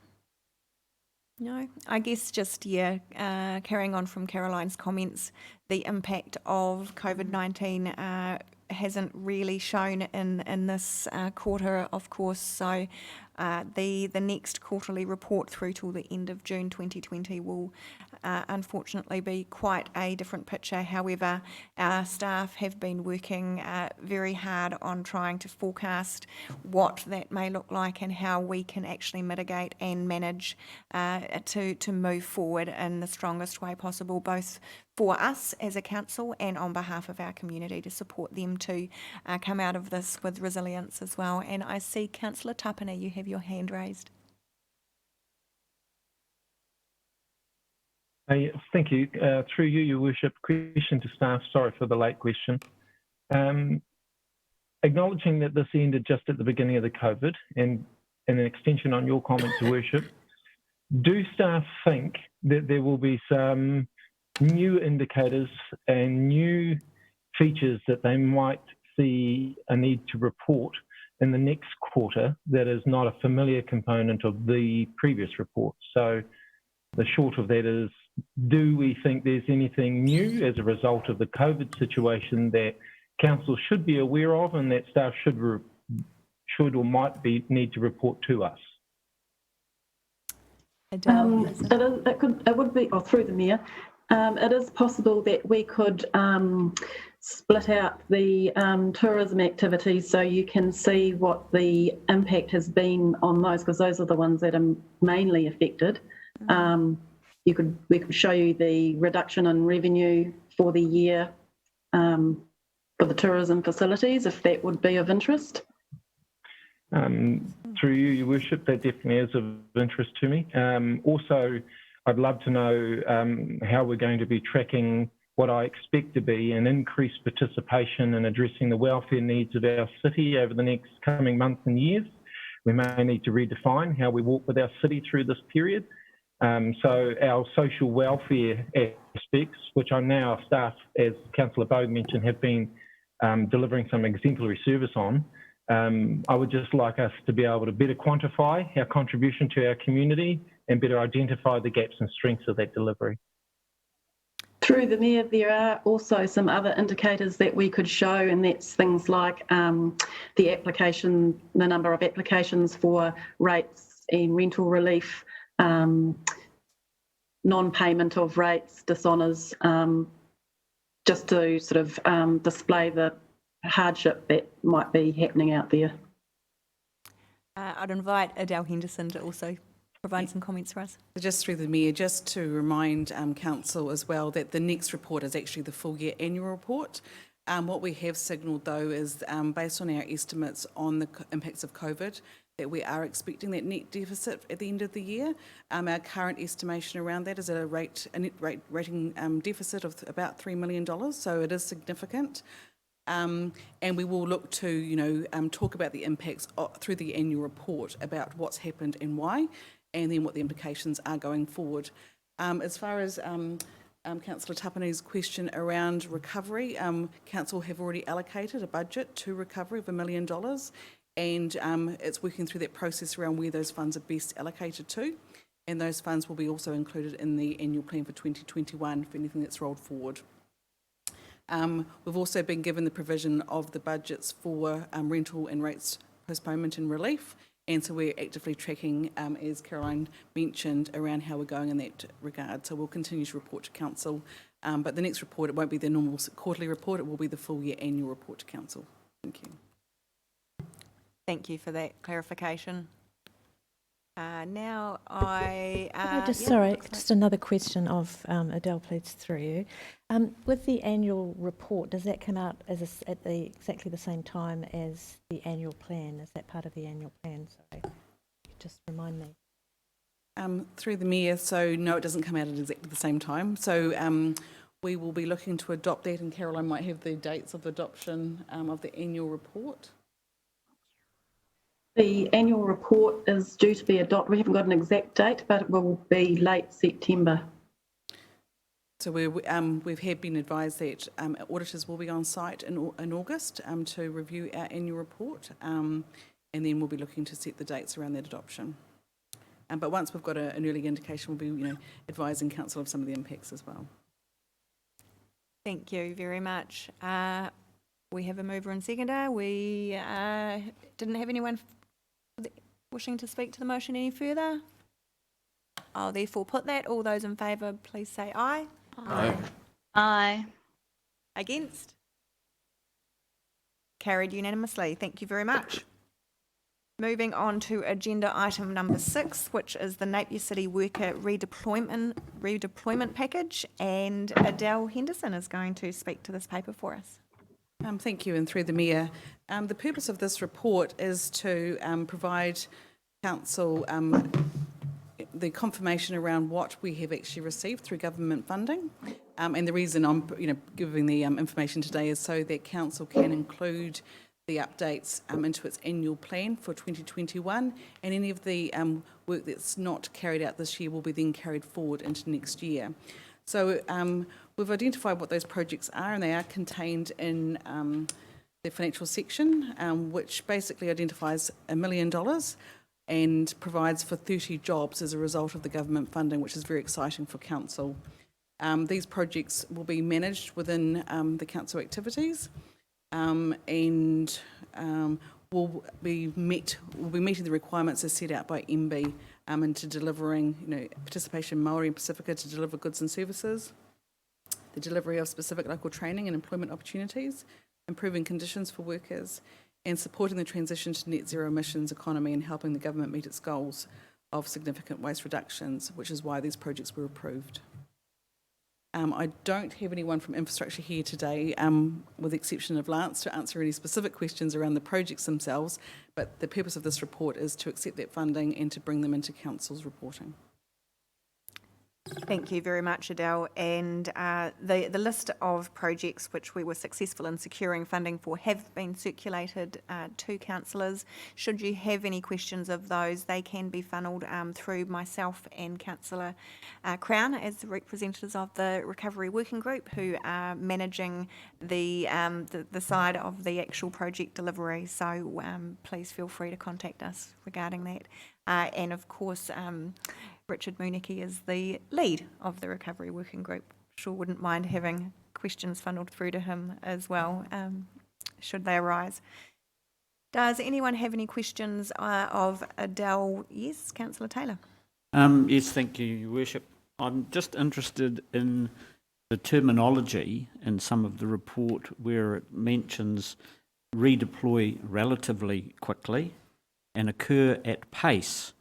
No, I guess just, carrying on from Caroline's comments, the impact of COVID-19 hasn't really shown in this quarter, of course, so the next quarterly report through till the end of June 2020 will unfortunately be quite a different picture. However, our staff have been working very hard on trying to forecast what that may look like and how we can actually mitigate and manage to move forward in the strongest way possible, both for us as a council and on behalf of our community, to support them to come out of this with resilience as well. And I see Councillor Tapine, you have your hand raised. Thank you. Through you, Your Worship, question to staff. Sorry for the late question. Acknowledging that this ended just at the beginning of the COVID and an extension on your comment, Your Worship, do staff think that there will be some new indicators and new features that they might see a need to report in the next quarter that is not a familiar component of the previous report. So the short of that is, do we think there's anything new as a result of the COVID situation that council should be aware of and that staff should or might need to report to us? It would be, or through the Mayor, it is possible that we could split out the tourism activities so you can see what the impact has been on those, because those are the ones that are mainly affected. We could show you the reduction in revenue for the year for the tourism facilities, if that would be of interest. Through you, Your Worship, that definitely is of interest to me. Also, I'd love to know how we're going to be tracking what I expect to be an increased participation in addressing the welfare needs of our city over the next coming months and years. We may need to redefine how we walk with our city through this period. So our social welfare aspects, which I know our staff, as Councillor Bogue mentioned, have been delivering some exemplary service on. I would just like us to be able to better quantify our contribution to our community and better identify the gaps and strengths of that delivery. Through the Mayor, there are also some other indicators that we could show, and that's things like the number of applications for rates and rental relief, non-payment of rates, dishonours, just to sort of display the hardship that might be happening out there. I'd invite Adele Henderson to also provide some comments for us. Just through the Mayor, just to remind Council as well that the next report is actually the full year annual report. What we have signalled though is based on our estimates on the impacts of COVID, that we are expecting that net deficit at the end of the year. Our current estimation around that is a net rating deficit of about $3 million, so it is significant. And we will look to, talk about the impacts through the annual report about what's happened and why, and then what the implications are going forward. As far as Councillor Tapanu's question around recovery, Council have already allocated a budget to recovery of $1 million, and it's working through that process around where those funds are best allocated to, and those funds will be also included in the annual plan for 2021 for anything that's rolled forward. We've also been given the provision of the budgets for rental and rates postponement and relief, and so we're actively tracking, as Caroline mentioned, around how we're going in that regard. So we'll continue to report to Council, but the next report, it won't be the normal quarterly report, it will be the full year annual report to Council. Thank you. Thank you for that clarification. Now just another question of Adele, please, through you. With the annual report, does that come out at exactly the same time as the annual plan? Is that part of the annual plan? Sorry, just remind me. Through the Mayor, so no, it doesn't come out at exactly the same time. So we will be looking to adopt that, and Caroline might have the dates of adoption of the annual report. The annual report is due to be adopted. We haven't got an exact date, but it will be late September. So we've been advised that auditors will be on site in August to review our annual report, and then we'll be looking to set the dates around that adoption. But once we've got an early indication, we'll be advising Council of some of the impacts as well. Thank you very much. We have a mover and seconder. We didn't have anyone wishing to speak to the motion any further. I'll therefore put that. All those in favour, please say aye. Aye. Aye. Against? Carried unanimously. Thank you very much. Moving on to agenda item number 6, which is the Napier City Worker redeployment package, and Adele Henderson is going to speak to this paper for us. Thank you, and through the Mayor. The purpose of this report is to provide Council the confirmation around what we have actually received through government funding. And the reason I'm giving the information today is so that Council can include the updates into its annual plan for 2021, and any of the work that's not carried out this year will be then carried forward into next year. So we've identified what those projects are, and they are contained in the financial section, which basically identifies $1 million and provides for 30 jobs as a result of the government funding, which is very exciting for council. These projects will be managed within the council activities and will be meeting the requirements as set out by MB into delivering, participation in Māori and Pacifica to deliver goods and services, the delivery of specific local training and employment opportunities, improving conditions for workers, and supporting the transition to net zero emissions economy and helping the government meet its goals of significant waste reductions, which is why these projects were approved. I don't have anyone from infrastructure here today, with the exception of Lance, to answer any specific questions around the projects themselves, but the purpose of this report is to accept that funding and to bring them into council's reporting. Thank you very much, Adele. And the list of projects which we were successful in securing funding for have been circulated to councillors. Should you have any questions of those, they can be funnelled through myself and Councillor Crown as the representatives of the Recovery Working Group, who are managing the side of the actual project delivery. So please feel free to contact us regarding that. And of course, Richard Mooneke is the lead of the Recovery Working Group. Sure wouldn't mind having questions funneled through to him as well, should they arise. Does anyone have any questions of Adele? Yes, Councillor Taylor. Yes, thank you, Your Worship. I'm just interested in the terminology in some of the report where it mentions redeploy relatively quickly and occur at pace.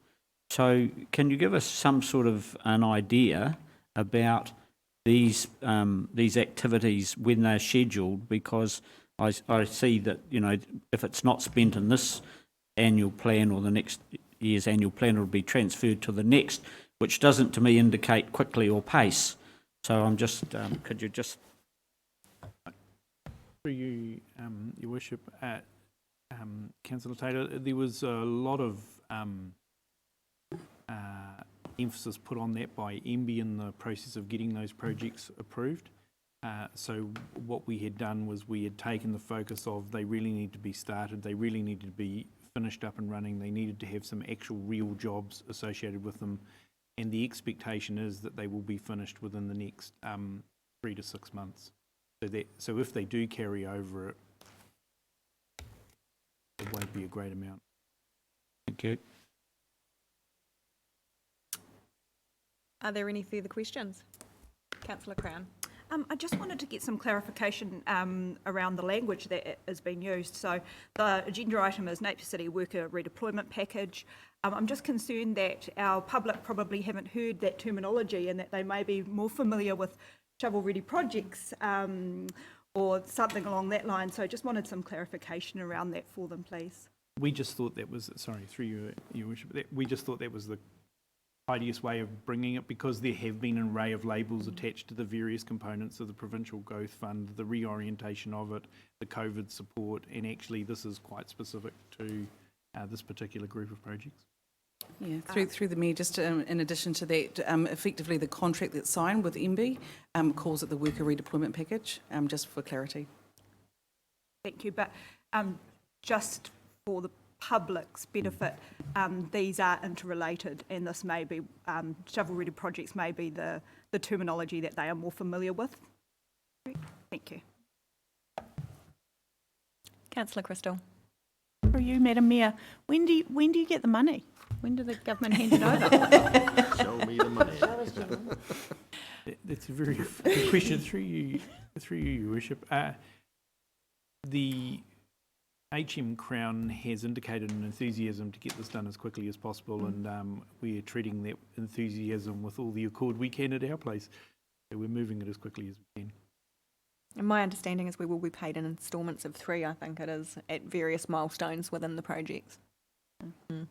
So can you give us some sort of an idea about these activities when they're scheduled? Because I see that, if it's not spent in this annual plan or the next year's annual plan, it'll be transferred to the next, which doesn't to me indicate quickly or pace. So I'm just, could you just... Through you, Your Worship, Councillor Taylor, there was a lot of emphasis put on that by MB in the process of getting those projects approved. So what we had done was we had taken the focus of they really need to be started, they really needed to be finished up and running, they needed to have some actual real jobs associated with them, and the expectation is that they will be finished within the next 3 to 6 months. So if they do carry over, it won't be a great amount. Thank you. Are there any further questions? Councillor Crown. I just wanted to get some clarification around the language that is being used. So the agenda item is Napier City Worker Redeployment Package. I'm just concerned that our public probably haven't heard that terminology and that they may be more familiar with shovel-ready projects or something along that line. So I just wanted some clarification around that for them, please. We just thought that was, sorry, through you, Your Worship, we just thought that was the tidiest way of bringing it, because there have been an array of labels attached to the various components of the Provincial Growth Fund, the reorientation of it, the COVID support, and actually this is quite specific to this particular group of projects. Yeah, through the Mayor, just in addition to that, effectively the contract that's signed with MB calls it the Worker Redeployment Package, just for clarity. Thank you. But just for the public's benefit, these are interrelated, and this may be, shovel-ready projects may be the terminology that they are more familiar with. Thank you. Councillor Crystal. For you, Madam Mayor, when do you get the money? When do the government hand it over? Show me the money. That's a very good question. Through you, Your Worship. The HM Crown has indicated an enthusiasm to get this done as quickly as possible, and we are treating that enthusiasm with all the accord we can at our place. So we're moving it as quickly as we can. And my understanding is we will be paid in instalments of 3, I think it is, at various milestones within the projects. Mm-hmm.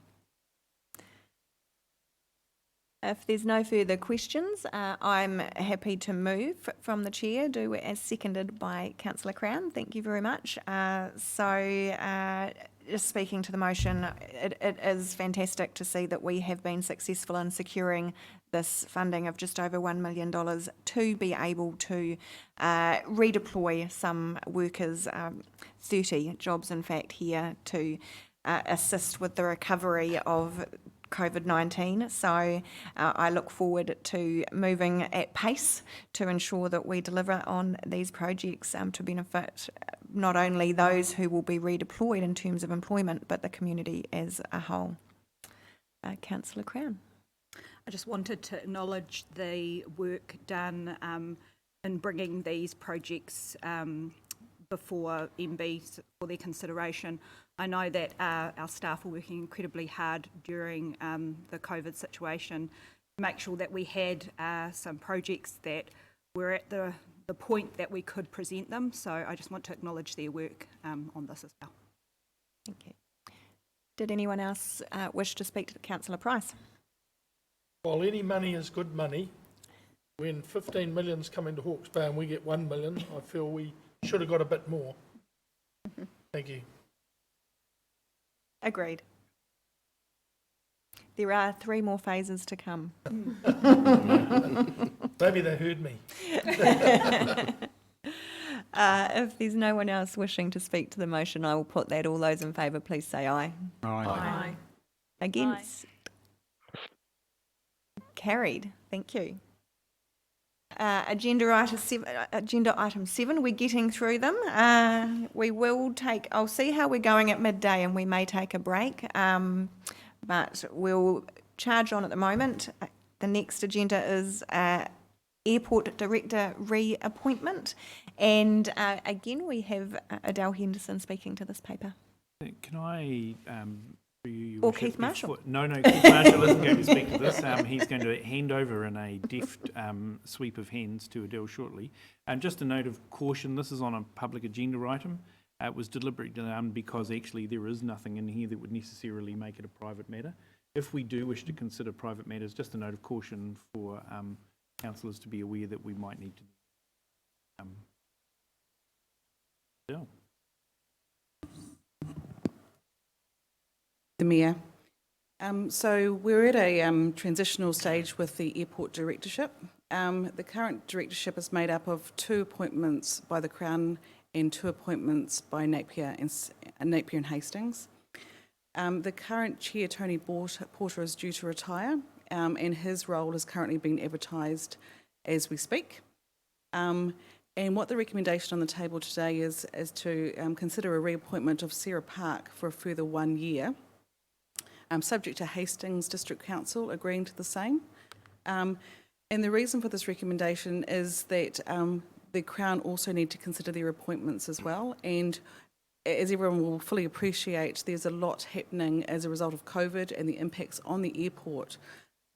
If there's no further questions, I'm happy to move from the chair, do as seconded by Councillor Crown. Thank you very much. So just speaking to the motion, it is fantastic to see that we have been successful in securing this funding of just over $1 million to be able to redeploy some workers, 30 jobs in fact here, to assist with the recovery of COVID-19. So I look forward to moving at pace to ensure that we deliver on these projects to benefit not only those who will be redeployed in terms of employment, but the community as a whole. Councillor Crown. I just wanted to acknowledge the work done in bringing these projects before MB for their consideration. I know that our staff are working incredibly hard during the COVID situation to make sure that we had some projects that were at the point that we could present them. So I just want to acknowledge their work on this as well. Thank you. Did anyone else wish to speak to Councillor Price? While any money is good money, when 15 million's coming to Hawke's Bay and we get 1 million, I feel we should have got a bit more. Thank you. Agreed. There are 3 more phases to come. Maybe they heard me. If there's no one else wishing to speak to the motion, I will put that. All those in favour, please say aye. Aye. Against? Carried. Thank you. Agenda item 7, we're getting through them. We will take, I'll see how we're going at midday and we may take a break, but we'll charge on at the moment. The next agenda is Airport Director reappointment, and again we have Adele Henderson speaking to this paper. Can I... Or Keith Marshall. No, Keith Marshall isn't going to speak to this. He's going to hand over in a deft sweep of hands to Adele shortly. Just a note of caution, this is on a public agenda item. It was deliberately done because actually there is nothing in here that would necessarily make it a private matter. If we do wish to consider private matters, just a note of caution for councillors to be aware that we might need to. Adele. The Mayor. So we're at a transitional stage with the airport directorship. The current directorship is made up of 2 appointments by the Crown and 2 appointments by Napier and Hastings. The current chair, Tony Porter, is due to retire, and his role is currently being advertised as we speak. And what the recommendation on the table today is to consider a reappointment of Sarah Park for a further 1 year. Subject to Hastings District Council agreeing to the same. And the reason for this recommendation is that the Crown also need to consider their appointments as well. And as everyone will fully appreciate, there's a lot happening as a result of COVID and the impacts on the airport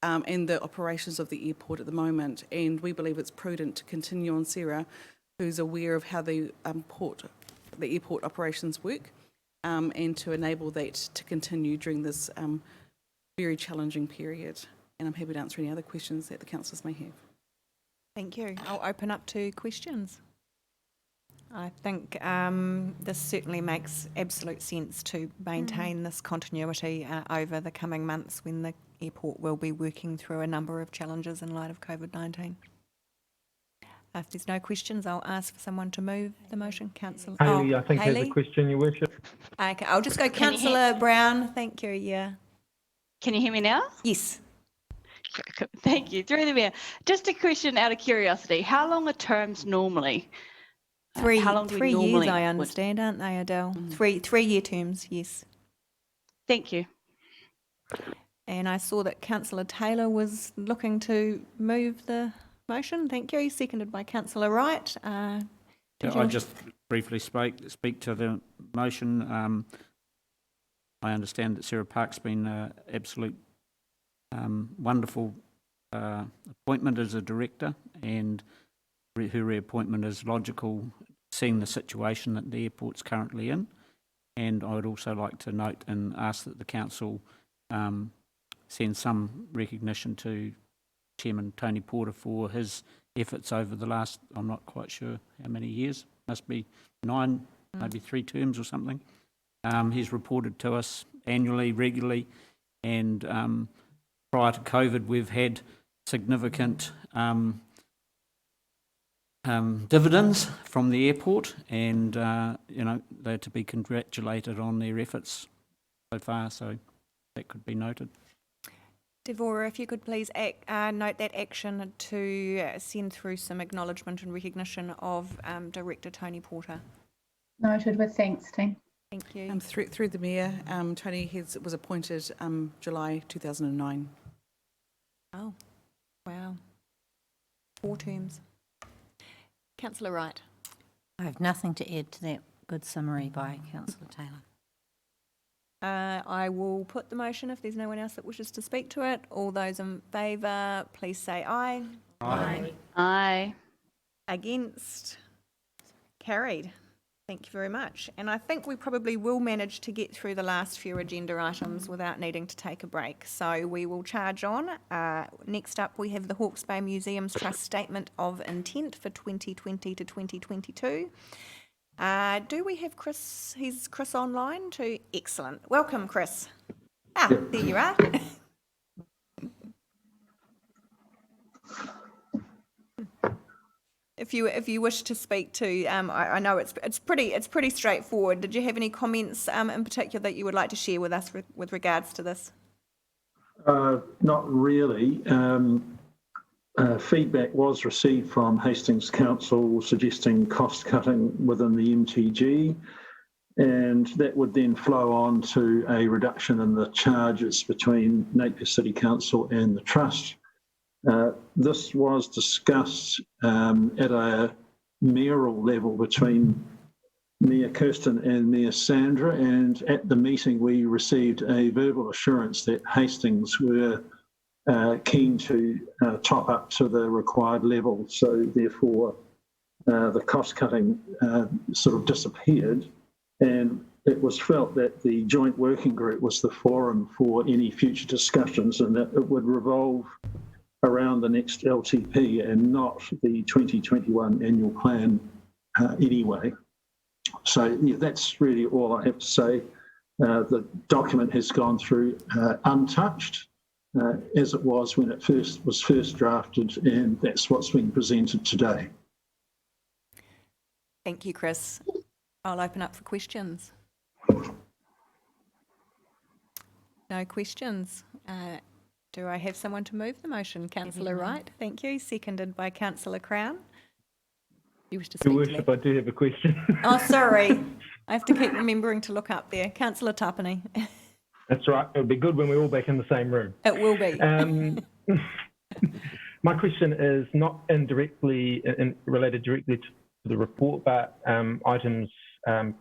and the operations of the airport at the moment. And we believe it's prudent to continue on Sarah, who's aware of how the airport operations work. And to enable that to continue during this very challenging period. And I'm happy to answer any other questions that the councillors may have. Thank you. I'll open up to questions. I think this certainly makes absolute sense to maintain this continuity over the coming months when the airport will be working through a number of challenges in light of COVID-19. If there's no questions, I'll ask for someone to move the motion. Councillor Hayley, I think, has Hayley? a question, Your Worship. Okay, I'll just go Councillor Brown. Thank you, yeah. Can you hear me now? Yes. Thank you. Through the mayor. Just a question out of curiosity. How long are terms normally? How long do we 3 years, normally I understand, aren't they, Adele? 3-year terms, yes. Thank you. And I saw that Councillor Taylor was looking to move the motion. Thank you. Seconded by Councillor Wright. I just briefly speak to the motion. I understand that Sarah Park's been an absolute wonderful appointment as a director, and her reappointment is logical, seeing the situation that the airport's currently in. And I would also like to note and ask that the council send some recognition to Chairman Tony Porter for his efforts over the last, I'm not quite sure how many years, must be 9, maybe 3 terms or something. He's reported to us annually, regularly, and prior to COVID, we've had significant dividends from the airport, and they're to be congratulated on their efforts so far, so that could be noted. Devora, if you could please note that action to send through some acknowledgement and recognition of Director Tony Porter. Noted with thanks, team. Thank you. Through the Mayor, Tony was appointed July 2009. Oh, wow. 4 terms. Councillor Wright. I have nothing to add to that good summary by Councillor Taylor. I will put the motion if there's no one else that wishes to speak to it. All those in favour, please say aye. Aye. Aye. Against? Carried. Thank you very much. And I think we probably will manage to get through the last few agenda items without needing to take a break. So we will charge on. Next up, we have the Hawke's Bay Museums Trust Statement of Intent for 2020 to 2022. Do we have Chris? Is Chris online too? Excellent. Welcome, Chris. There you are. If you wish to speak to, I know it's pretty straightforward. Did you have any comments in particular that you would like to share with us with regards to this? Not really. Feedback was received from Hastings Council suggesting cost cutting within the MTG, and that would then flow on to a reduction in the charges between Napier City Council and the Trust. This was discussed at a mayoral level between Mayor Kirsten and Mayor Sandra, and at the meeting we received a verbal assurance that Hastings were keen to top up to the required level, so therefore the cost cutting sort of disappeared, and it was felt that the joint working group was the forum for any future discussions, and that it would revolve around the next LTP and not the 2021 annual plan anyway. So yeah, that's really all I have to say. The document has gone through untouched, as it was when it was first drafted, and that's what's being presented today. Thank you, Chris. I'll open up for questions. No questions. Do I have someone to move the motion? Councillor Wright, thank you. Seconded by Councillor Crown. You wish to speak Your to Worship, me? I do have a question. Oh, sorry. I have to keep remembering to look up there. Councillor Tapani. That's right. It'll be good when we're all back in the same room. It will be. My question is not related directly to the report, but items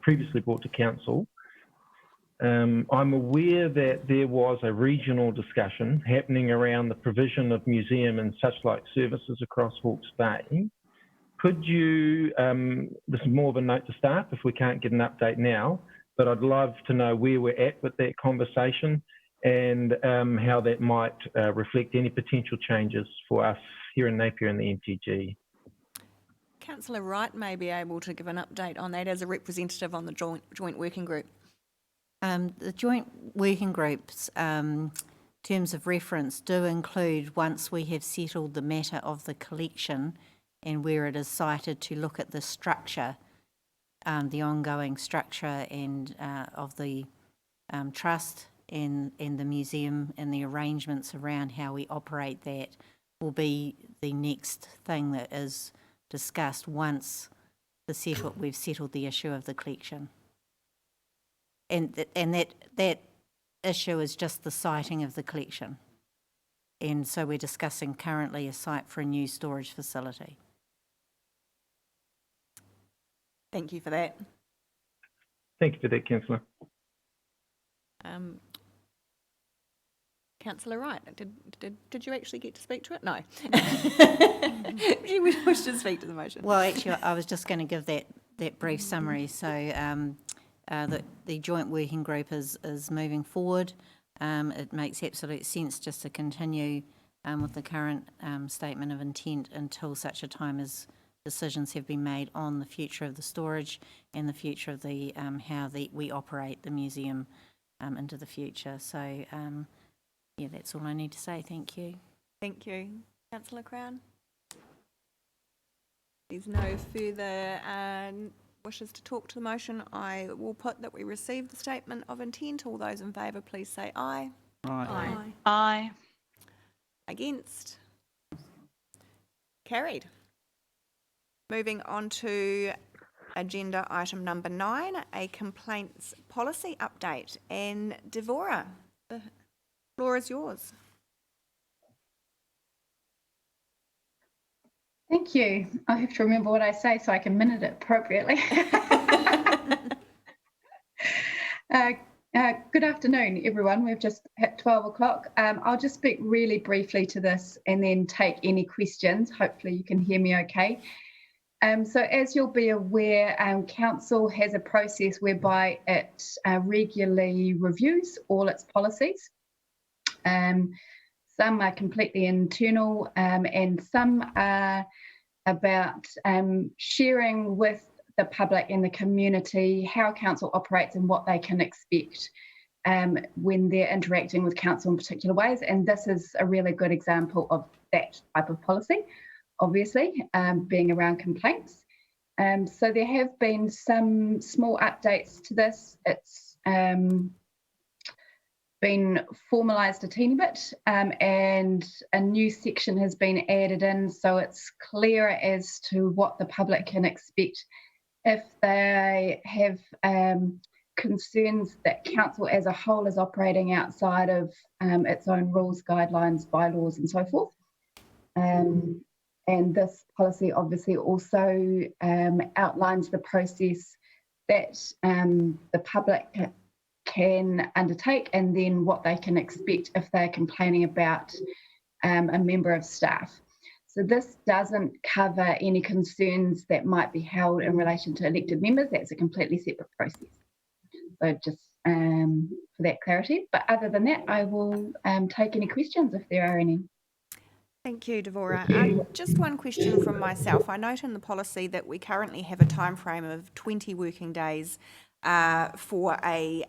previously brought to council. I'm aware that there was a regional discussion happening around the provision of museum and such like services across Hawke's Bay. Could you, this is more of a note to staff if we can't get an update now, but I'd love to know where we're at with that conversation and how that might reflect any potential changes for us here in Napier and the MTG. Councillor Wright may be able to give an update on that as a representative on the joint working group. The joint working groups terms of reference do include, once we have settled the matter of the collection and where it is cited, to look at the structure, the ongoing structure and of the trust and the museum, and the arrangements around how we operate that will be the next thing that is discussed once we've settled the issue of the collection. And that issue is just the siting of the collection. And so we're discussing currently a site for a new storage facility. Thank you for that. Thank you for that, Councillor. Councillor Wright, did you actually get to speak to it? No. You wish to speak to the motion. Well, actually, I was just going to give that brief summary. So the joint working group is moving forward. It makes absolute sense just to continue with the current statement of intent until such a time as decisions have been made on the future of the storage and the future of the we operate the museum into the future. So, yeah, that's all I need to say. Thank you. Thank you. Councillor Crown? There's no further wishes to talk to the motion. I will put that we receive the statement of intent. All those in favour, please say aye. Aye. Aye. Against? Carried. Moving on to agenda item number 9, a complaints policy update. And Devora, the floor is yours. Thank you. I have to remember what I say so I can minute it appropriately. Good afternoon, everyone. We've just hit 12 o'clock. I'll just speak really briefly to this and then take any questions. Hopefully you can hear me okay. So as you'll be aware, Council has a process whereby it regularly reviews all its policies. Some are completely internal and some are about sharing with the public and the community how Council operates and what they can expect when they're interacting with Council in particular ways. And this is a really good example of that type of policy, obviously, being around complaints. So there have been some small updates to this. It's been formalised a teeny bit and a new section has been added in, so it's clearer as to what the public can expect if they have concerns that Council as a whole is operating outside of its own rules, guidelines, bylaws and so forth. And this policy obviously also outlines the process that the public can undertake and then what they can expect if they're complaining about a member of staff. So this doesn't cover any concerns that might be held in relation to elected members. That's a completely separate process. So just for that clarity. But other than that, I will take any questions if there are any. Thank you, Devora. Just one question from myself. I note in the policy that we currently have a time frame of 20 working days for a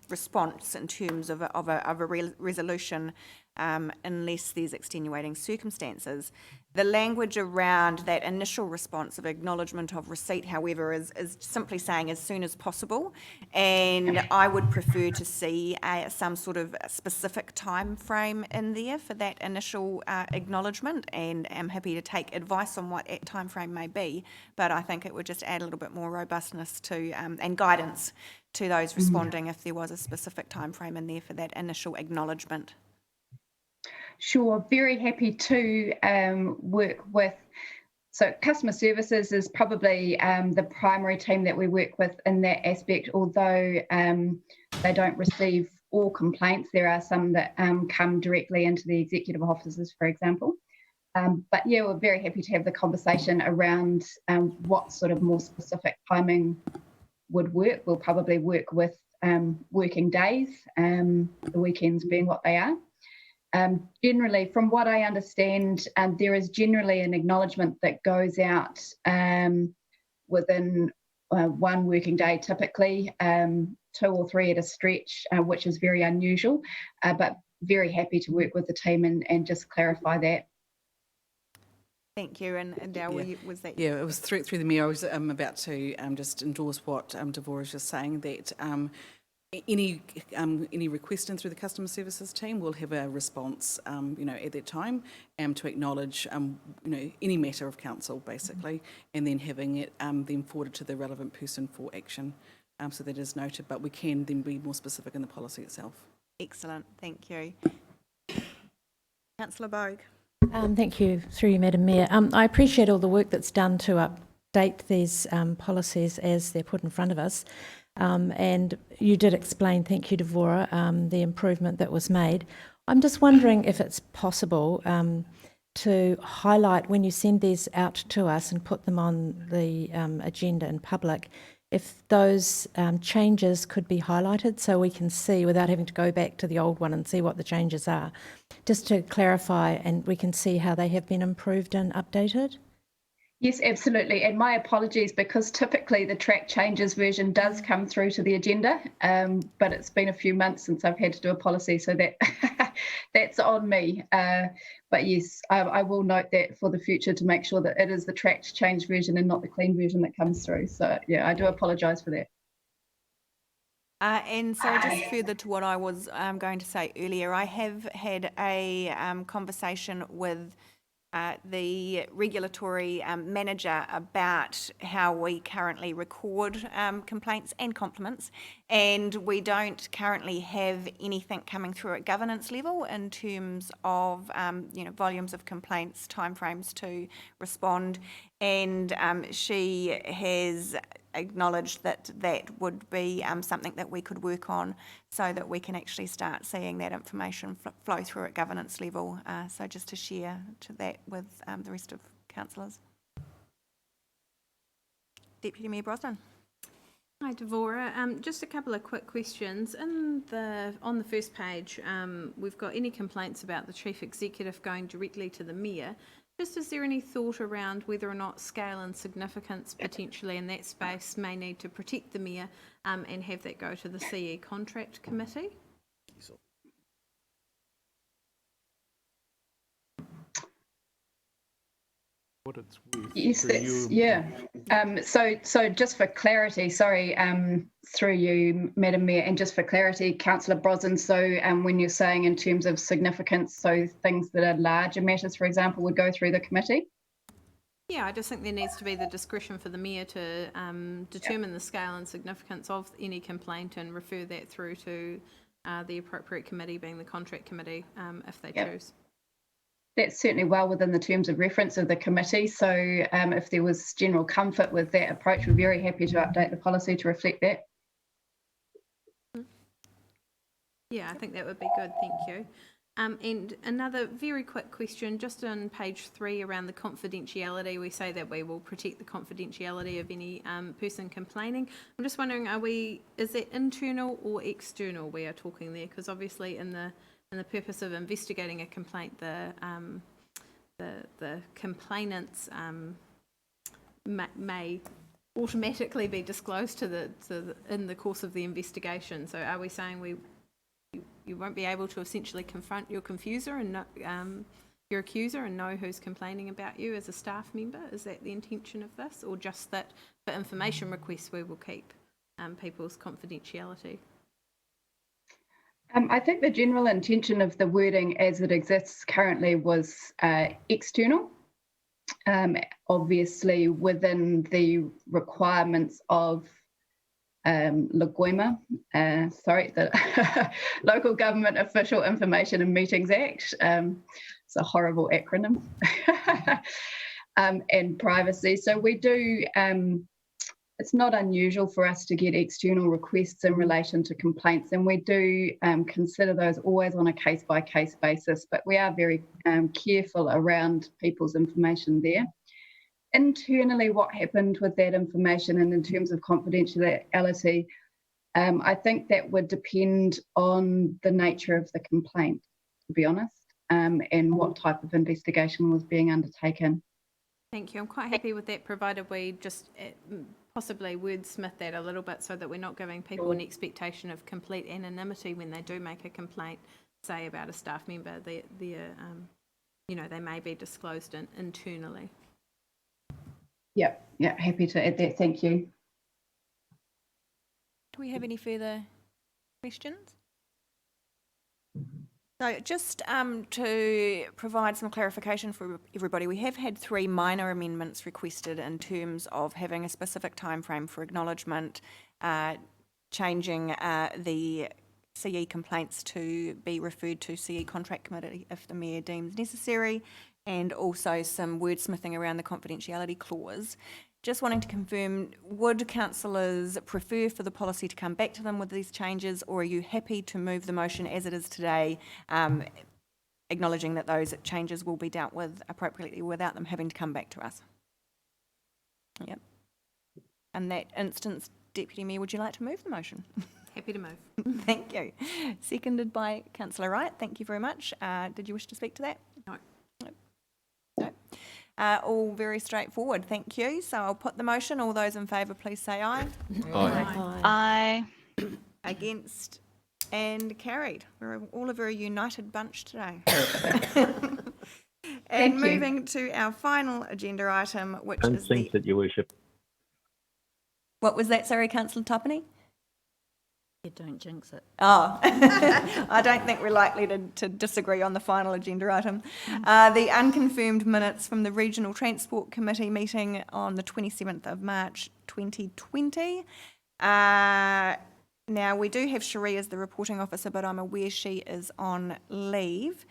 response in terms of a resolution unless there's extenuating circumstances. The language around that initial response of acknowledgement of receipt, however, is simply saying as soon as possible, and I would prefer to see some sort of specific time frame in there for that initial acknowledgement, and am happy to take advice on what that time frame may be, but I think it would just add a little bit more robustness to and guidance to those responding if there was a specific time frame in there for that initial acknowledgement. Sure, very happy to work with. So customer services is probably the primary team that we work with in that aspect, although they don't receive all complaints. There are some that come directly into the executive offices, for example. But yeah, we're very happy to have the conversation around what sort of more specific timing would work. We'll probably work with working days, the weekends being what they are. Generally, from what I understand, there is generally an acknowledgement that goes out within 1 working day, typically 2 or 3 at a stretch, which is very unusual, but very happy to work with the team and just clarify that. Thank you. And Dale, was that? Yeah, it was through the Mayor. I was about to just endorse what Devora was just saying, that any requesting through the customer services team will have a response, at that time, to acknowledge, any matter of council, basically, and then having it then forwarded to the relevant person for action. So that is noted, but we can then be more specific in the policy itself. Excellent, thank you. Councillor Bogue. Thank you, through you, Madam Mayor. I appreciate all the work that's done to update these policies as they're put in front of us. And you did explain, thank you, Devora, the improvement that was made. I'm just wondering if it's possible to highlight, when you send these out to us and put them on the agenda in public, if those changes could be highlighted so we can see, without having to go back to the old one and see what the changes are, just to clarify, and we can see how they have been improved and updated. Yes, absolutely. And my apologies, because typically the track changes version does come through to the agenda, but it's been a few months since I've had to do a policy, so that that's on me. But yes, I will note that for the future to make sure that it is the tracked change version and not the clean version that comes through. So yeah, I do apologise for that. And so just further to what I was going to say earlier, I have had a conversation with the regulatory manager about how we currently record complaints and compliments, and we don't currently have anything coming through at governance level in terms of volumes of complaints, timeframes to respond, and she has acknowledged that that would be something that we could work on so that we can actually start seeing that information flow through at governance level. So just to share to that with the rest of councillors. Deputy Mayor Brosnan. Hi, Devora. Just a couple of quick questions. On the first page, we've got any complaints about the Chief Executive going directly to the Mayor. Just is there any thought around whether or not scale and significance potentially in that space may need to protect the Mayor and have that go to the CE Contract Committee? What it's worth. Yes, through that's, you. yeah. So just for clarity, sorry, through you, Madam Mayor, and just for clarity, Councillor Brosnan, so when you're saying in terms of significance, so things that are larger matters, for example, would go through the committee? Yeah, I just think there needs to be the discretion for the Mayor to determine the scale and significance of any complaint and refer that through to the appropriate committee, being the Contract Committee, if they choose. That's certainly well within the terms of reference of the committee. So if there was general comfort with that approach, we're very happy to update the policy to reflect that. Yeah, I think that would be good. Thank you. And another very quick question, just on page 3 around the confidentiality, we say that we will protect the confidentiality of any person complaining. I'm just wondering, is that internal or external we are talking there? Because obviously in the purpose of investigating a complaint, the complainants may automatically be disclosed in the course of the investigation. So are we saying you won't be able to essentially confront your accuser and know who's complaining about you as a staff member? Is that the intention of this, or just that for information requests we will keep people's confidentiality? I think the general intention of the wording as it exists currently was external, obviously within the requirements of LGOIMA, the Local Government Official Information and Meetings Act. It's a horrible acronym. And privacy. So we do, it's not unusual for us to get external requests in relation to complaints, and we do consider those always on a case-by-case basis, but we are very careful around people's information there. Internally, what happened with that information and in terms of confidentiality, I think that would depend on the nature of the complaint, to be honest, and what type of investigation was being undertaken. Thank you. I'm quite happy with that, provided we just possibly wordsmith that a little bit so that we're not giving people an expectation of complete anonymity when they do make a complaint, say about a staff member. They may be disclosed internally. Yeah, happy to add that. Thank you. Do we have any further questions? So just to provide some clarification for everybody, we have had 3 minor amendments requested in terms of having a specific timeframe for acknowledgement, changing the CE complaints to be referred to CE Contract Committee if the Mayor deems necessary, and also some wordsmithing around the confidentiality clause. Just wanting to confirm, would councillors prefer for the policy to come back to them with these changes, or are you happy to move the motion as it is today, acknowledging that those changes will be dealt with appropriately without them having to come back to us? Yep. In that instance, Deputy Mayor, would you like to move the motion? Happy to move. Thank you. Seconded by Councillor Wright. Thank you very much. Did you wish to speak to that? No. No. All very straightforward, thank you. So I'll put the motion. All those in favour, please say aye. Aye. Against and carried. We're all a very united bunch today. And Thank you. moving to our final agenda item, which Don't is the... think that, Your Worship. What was that, sorry, Councillor Topany? You don't jinx it. Oh, I don't think we're likely to disagree on the final agenda item. The unconfirmed minutes from the Regional Transport Committee meeting on the 27th of March 2020. Now, we do have Cherie as the reporting officer, but I'm aware she is on leave.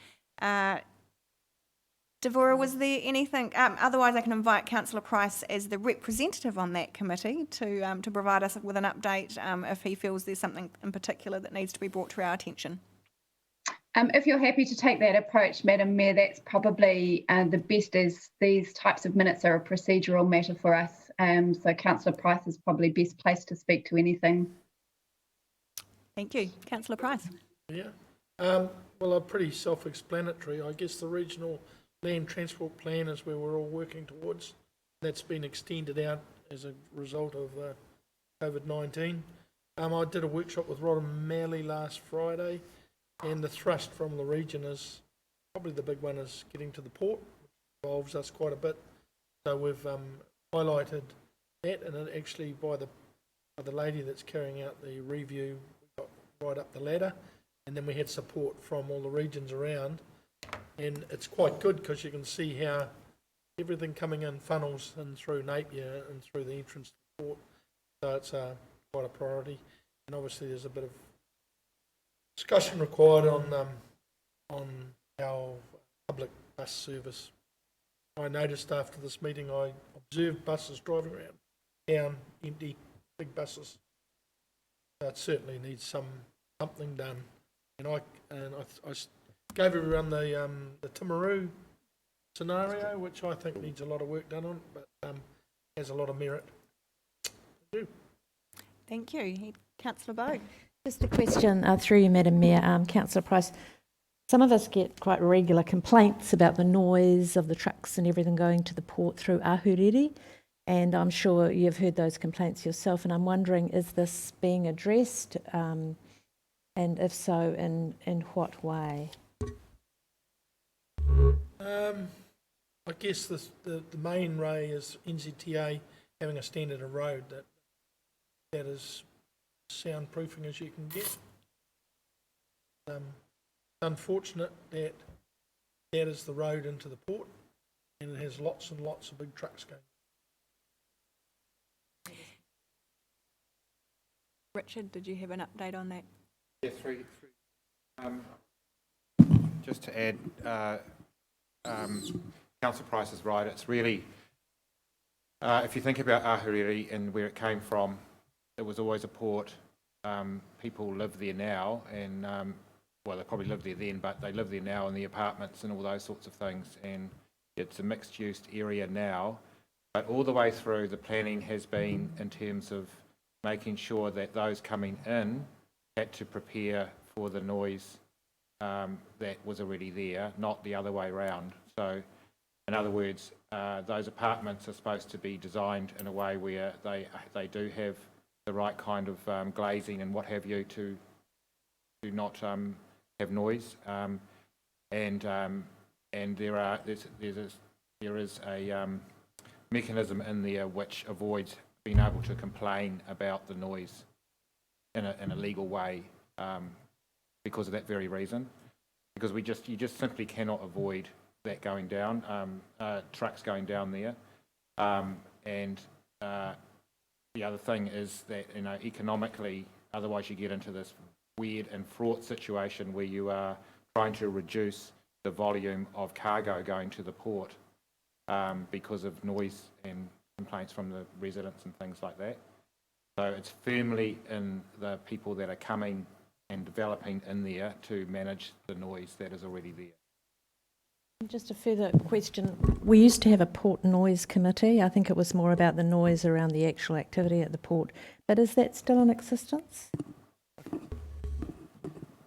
Devorah, was there anything, otherwise I can invite Councillor Price as the representative on that committee to provide us with an update if he feels there's something in particular that needs to be brought to our attention. If you're happy to take that approach, Madam Mayor, that's probably the best, as these types of minutes are a procedural matter for us. So Councillor Price is probably best placed to speak to anything. Thank you. Councillor Price. Yeah. Well, pretty self-explanatory. I guess the regional land transport plan is where we're all working towards. That's been extended out as a result of COVID-19. I did a workshop with Rod O'Malley last Friday, and the thrust from the region is probably the big one is getting to the port, which involves us quite a bit. So we've highlighted that, and it actually by the lady that's carrying out the review, we got right up the ladder, and then we had support from all the regions around. And it's quite good because you can see how everything coming in funnels in through Napier and through the entrance to the port. So it's quite a priority. And obviously there's a bit of discussion required on our public bus service. I noticed after this meeting, I observed buses driving around town, empty, big buses. So it certainly needs something done. And I gave everyone the Timaru scenario, which I think needs a lot of work done on, but has a lot of merit. Thank you. Councillor Bogue. Just a question through you, Madam Mayor, Councillor Price. Some of us get quite regular complaints about the noise of the trucks and everything going to the port through Ahuriri, and I'm sure you've heard those complaints yourself, and I'm wondering, is this being addressed, and if so, in what way? I guess the main ray is NZTA having a standard of road that is soundproofing as you can get. It's unfortunate that is the road into the port, and it has lots and lots of big trucks going. Richard, did you have an update on that? Yeah, just to add, Councillor Price is right. It's really, if you think about Ahuriri and where it came from, it was always a port. People live there now, and well, they probably lived there then, but they live there now in the apartments and all those sorts of things. And it's a mixed-use area now. But all the way through, the planning has been in terms of making sure that those coming in had to prepare for the noise that was already there, not the other way around. So, in other words, those apartments are supposed to be designed in a way where they do have the right kind of glazing and what have you to not have noise. And there is a mechanism in there which avoids being able to complain about the noise in a legal way because of that very reason. Because you just simply cannot avoid that going down, trucks going down there. And the other thing is that, economically, otherwise you get into this weird and fraught situation where you are trying to reduce the volume of cargo going to the port because of noise and complaints from the residents and things like that. So it's firmly in the people that are coming and developing in there to manage the noise that is already there. Just a further question. We used to have a port noise committee. I think it was more about the noise around the actual activity at the port. But is that still in existence?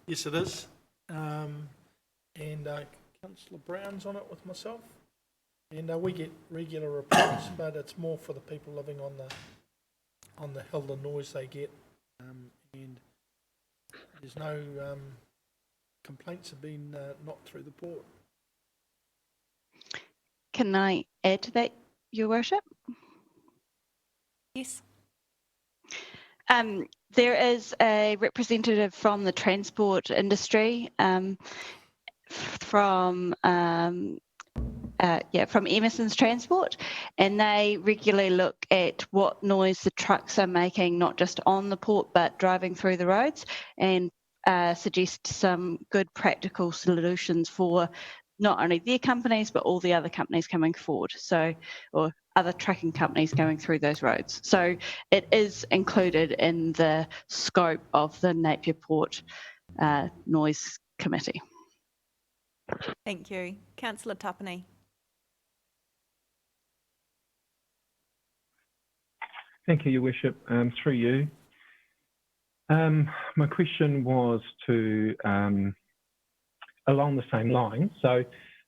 Yes, it is. And Councillor Brown's on it with myself. And we get regular reports, but it's more for the people living on the hill, the noise they get. And there's no complaints have been not through the port. Can I add to that, Your Worship? Yes. There is a representative from the transport industry, from Emerson's Transport, and they regularly look at what noise the trucks are making, not just on the port but driving through the roads, and suggest some good practical solutions for not only their companies but all the other companies coming forward, or other trucking companies going through those roads. So it is included in the scope of the Napier Port Noise Committee. Thank you. Councillor Tapani. Thank you, Your Worship. Through you. My question was to along the same line. So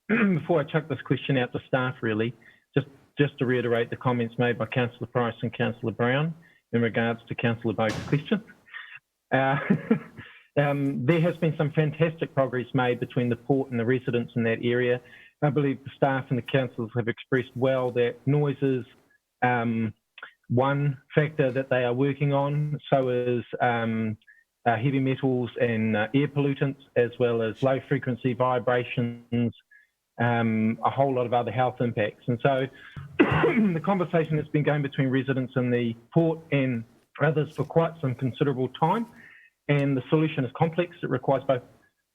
before I chuck this question out to staff, really, just to reiterate the comments made by Councillor Price and Councillor Brown in regards to Councillor Bogue's question. There has been some fantastic progress made between the port and the residents in that area. I believe the staff and the councils have expressed well that noise is one factor that they are working on, so is heavy metals and air pollutants, as well as low frequency vibrations, a whole lot of other health impacts. And so the conversation that's been going between residents and the port and others for quite some considerable time, and the solution is complex. It requires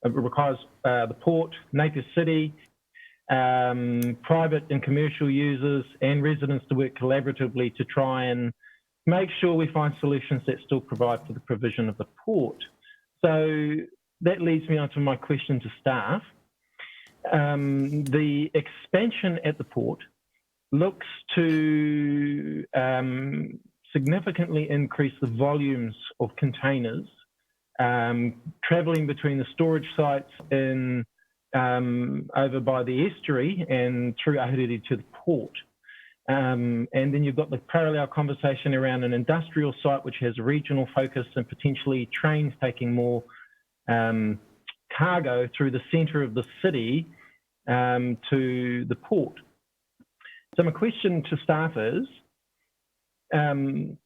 the port, Napier City, private and commercial users and residents to work collaboratively to try and make sure we find solutions that still provide for the provision of the port. So that leads me on to my question to staff. The expansion at the port looks to significantly increase the volumes of containers travelling between the storage sites in over by the estuary and through Ahuriri to the port. And then you've got the parallel conversation around an industrial site which has a regional focus and potentially trains taking more cargo through the centre of the city to the port. So my question to staff is,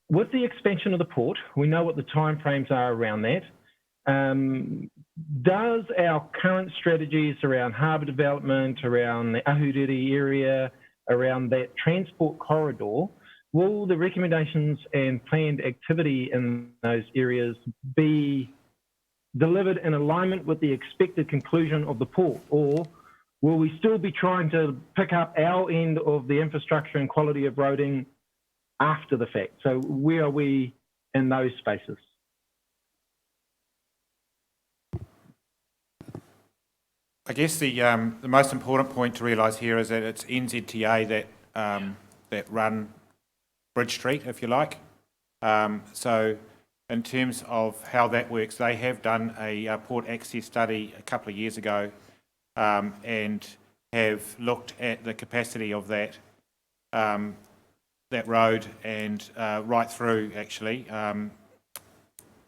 with the expansion of the port, we know what the timeframes are around that. Does our current strategies around harbour development, around the Ahuriri area, around that transport corridor, will the recommendations and planned activity in those areas be delivered in alignment with the expected conclusion of the port, or will we still be trying to pick up our end of the infrastructure and quality of roading after the fact? So where are we in those spaces? I guess the most important point to realise here is that it's NZTA that run Bridge Street, if you like. So in terms of how that works, they have done a port access study a couple of years ago and have looked at the capacity of that road and right through actually,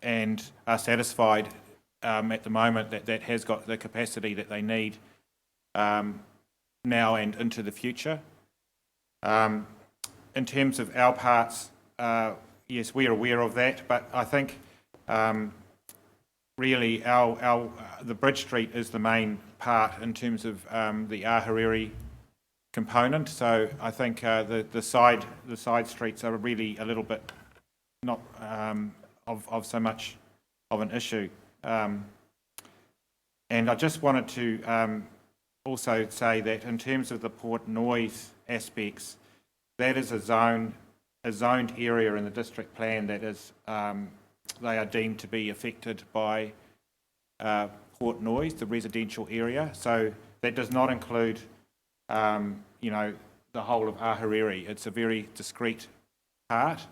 and are satisfied at the moment that has got the capacity that they need now and into the future. In terms of our parts, yes, we are aware of that, but I think really the Bridge Street is the main part in terms of the Ahuriri component. So I think the side streets are really a little bit not of so much of an issue. And I just wanted to also say that in terms of the port noise aspects, that is a zoned area in the district plan that is they are deemed to be affected by port noise, the residential area. So that does not include the whole of Ahuriri. It's a very discrete part.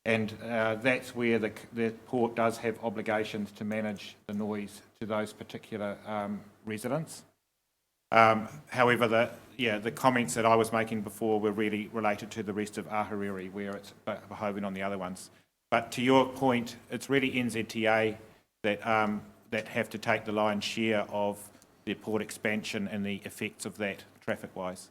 And that's where the port does have obligations to manage the noise to those particular residents. However, yeah, the comments that I was making before were really related to the rest of Ahuriri, where it's behoving on the other ones. But to your point, it's really NZTA that that have to take the lion's share of the port expansion and the effects of that traffic-wise.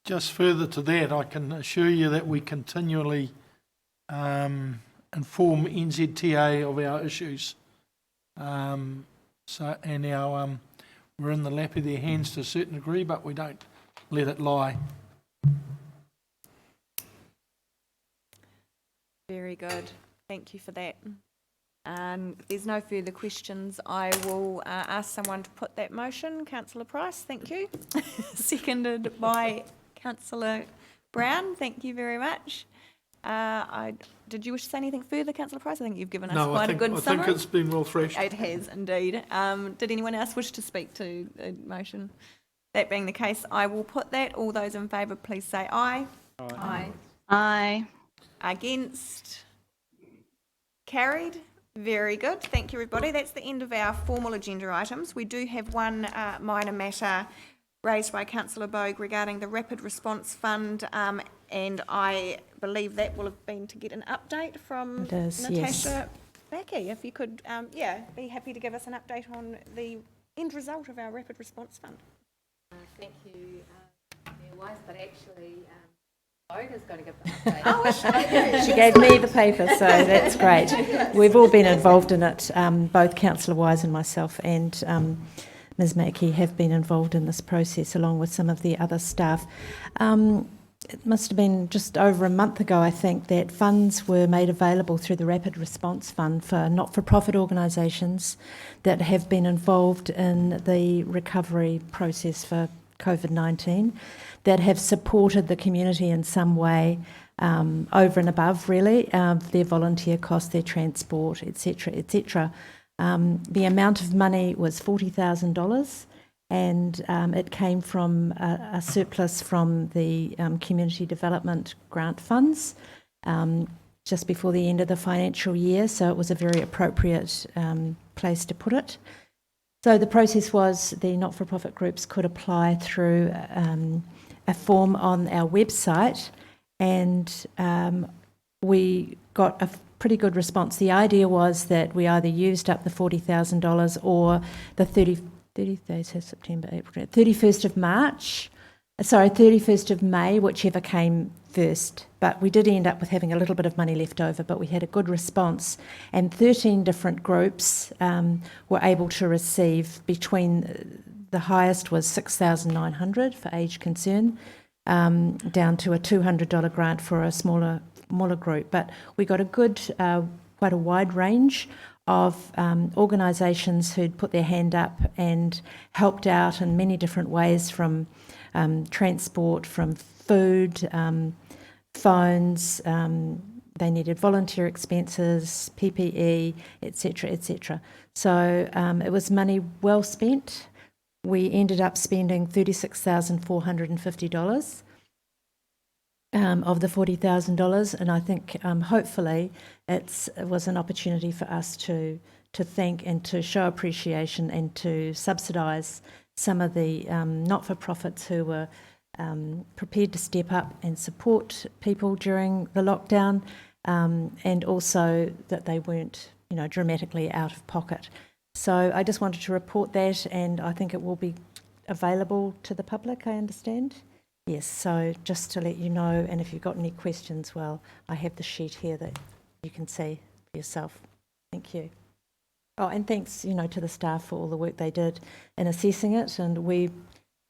Just further to that, I can assure you that we continually inform NZTA of our issues. We're in the lap of their hands to a certain degree, but we don't let it lie. Very good. Thank you for that. If there's no further questions, I will ask someone to put that motion. Councillor Price, thank you. Seconded by Councillor Brown, thank you very much. Did you wish to say anything further, Councillor Price? I think you've given us quite a good summary. I think it's been well thrashed. It has indeed. Did anyone else wish to speak to the motion? That being the case, I will put that. All those in favour, please say aye. Aye. Aye. Against? Carried. Very good. Thank you, everybody. That's the end of our formal agenda items. We do have one minor matter raised by Councillor Bogue regarding the Rapid Response Fund, and I believe that will have been to get an update from It is, Natasha Backey. If you could, be happy to give us an update on the end result of our Rapid Response Fund. Thank you, Mayor Wise, but actually Bogue is going to give the update. She gave me the paper, so that's great. We've all been involved in it. Both Councillor Wise and myself and Ms Mackey have been involved in this process along with some of the other staff. It must have been just over a month ago, I think, that funds were made available through the Rapid Response Fund for not-for-profit organisations that have been involved in the recovery process for COVID-19, that have supported the community in some way, over and above, really, their volunteer costs, their transport, etc., etc. The amount of money was $40,000, and it came from a surplus from the community development grant funds just before the end of the financial year, so it was a very appropriate place to put it. So the process was the not-for-profit groups could apply through a form on our website, and we got a pretty good response. The idea was that we either used up the $40,000 or the 30 days of September, April, 31st of May, whichever came first. But we did end up with having a little bit of money left over, but we had a good response. And 13 different groups were able to receive between, the highest was $6,900 for age concern, down to a $200 grant for a smaller group. But we got a good, quite a wide range of organisations who'd put their hand up and helped out in many different ways, from transport, from food, phones, they needed volunteer expenses, PPE, etc., etc. So it was money well spent. We ended up spending $36,450 of the $40,000, and I think hopefully it was an opportunity for us to thank and to show appreciation and to subsidise some of the not-for-profits who were prepared to step up and support people during the lockdown, and also that they weren't, dramatically out of pocket. So I just wanted to report that, and I think it will be available to the public, I understand. Yes, so just to let you know, and if you've got any questions, well, I have the sheet here that you can see for yourself. Thank you. Oh, and thanks, to the staff for all the work they did in assessing it. And we,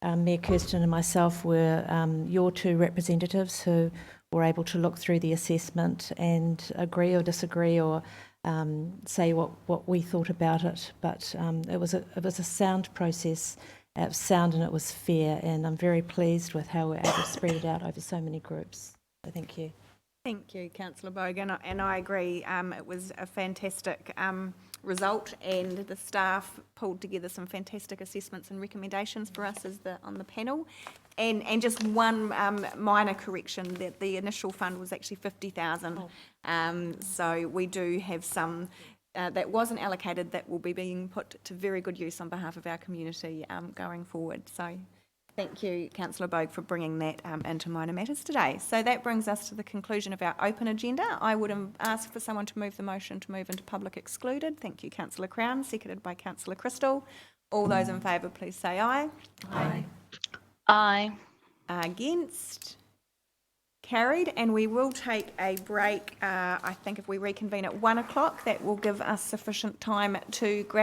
Mayor Kirsten and myself, were your two representatives who were able to look through the assessment and agree or disagree or say what we thought about it. But it was a sound process. It was sound and it was fair, and I'm very pleased with how we're able to spread it out over so many groups. So thank you. Thank you, Councillor Bogan, and I agree. It was a fantastic result, and the staff pulled together some fantastic assessments and recommendations for us on the panel. And just one minor correction, that the initial fund was actually $50,000. So we do have some that wasn't allocated that will be being put to very good use on behalf of our community going forward. So thank you, Councillor Bogue, for bringing that into Minor Matters today. So that brings us to the conclusion of our open agenda. I would ask for someone to move the motion to move into public excluded. Thank you, Councillor Crown, seconded by Councillor Crystal. All those in favour, please say aye. Aye. Aye. Against? Carried, and we will take a break. I think if we reconvene at 1 o'clock, that will give us sufficient time to grab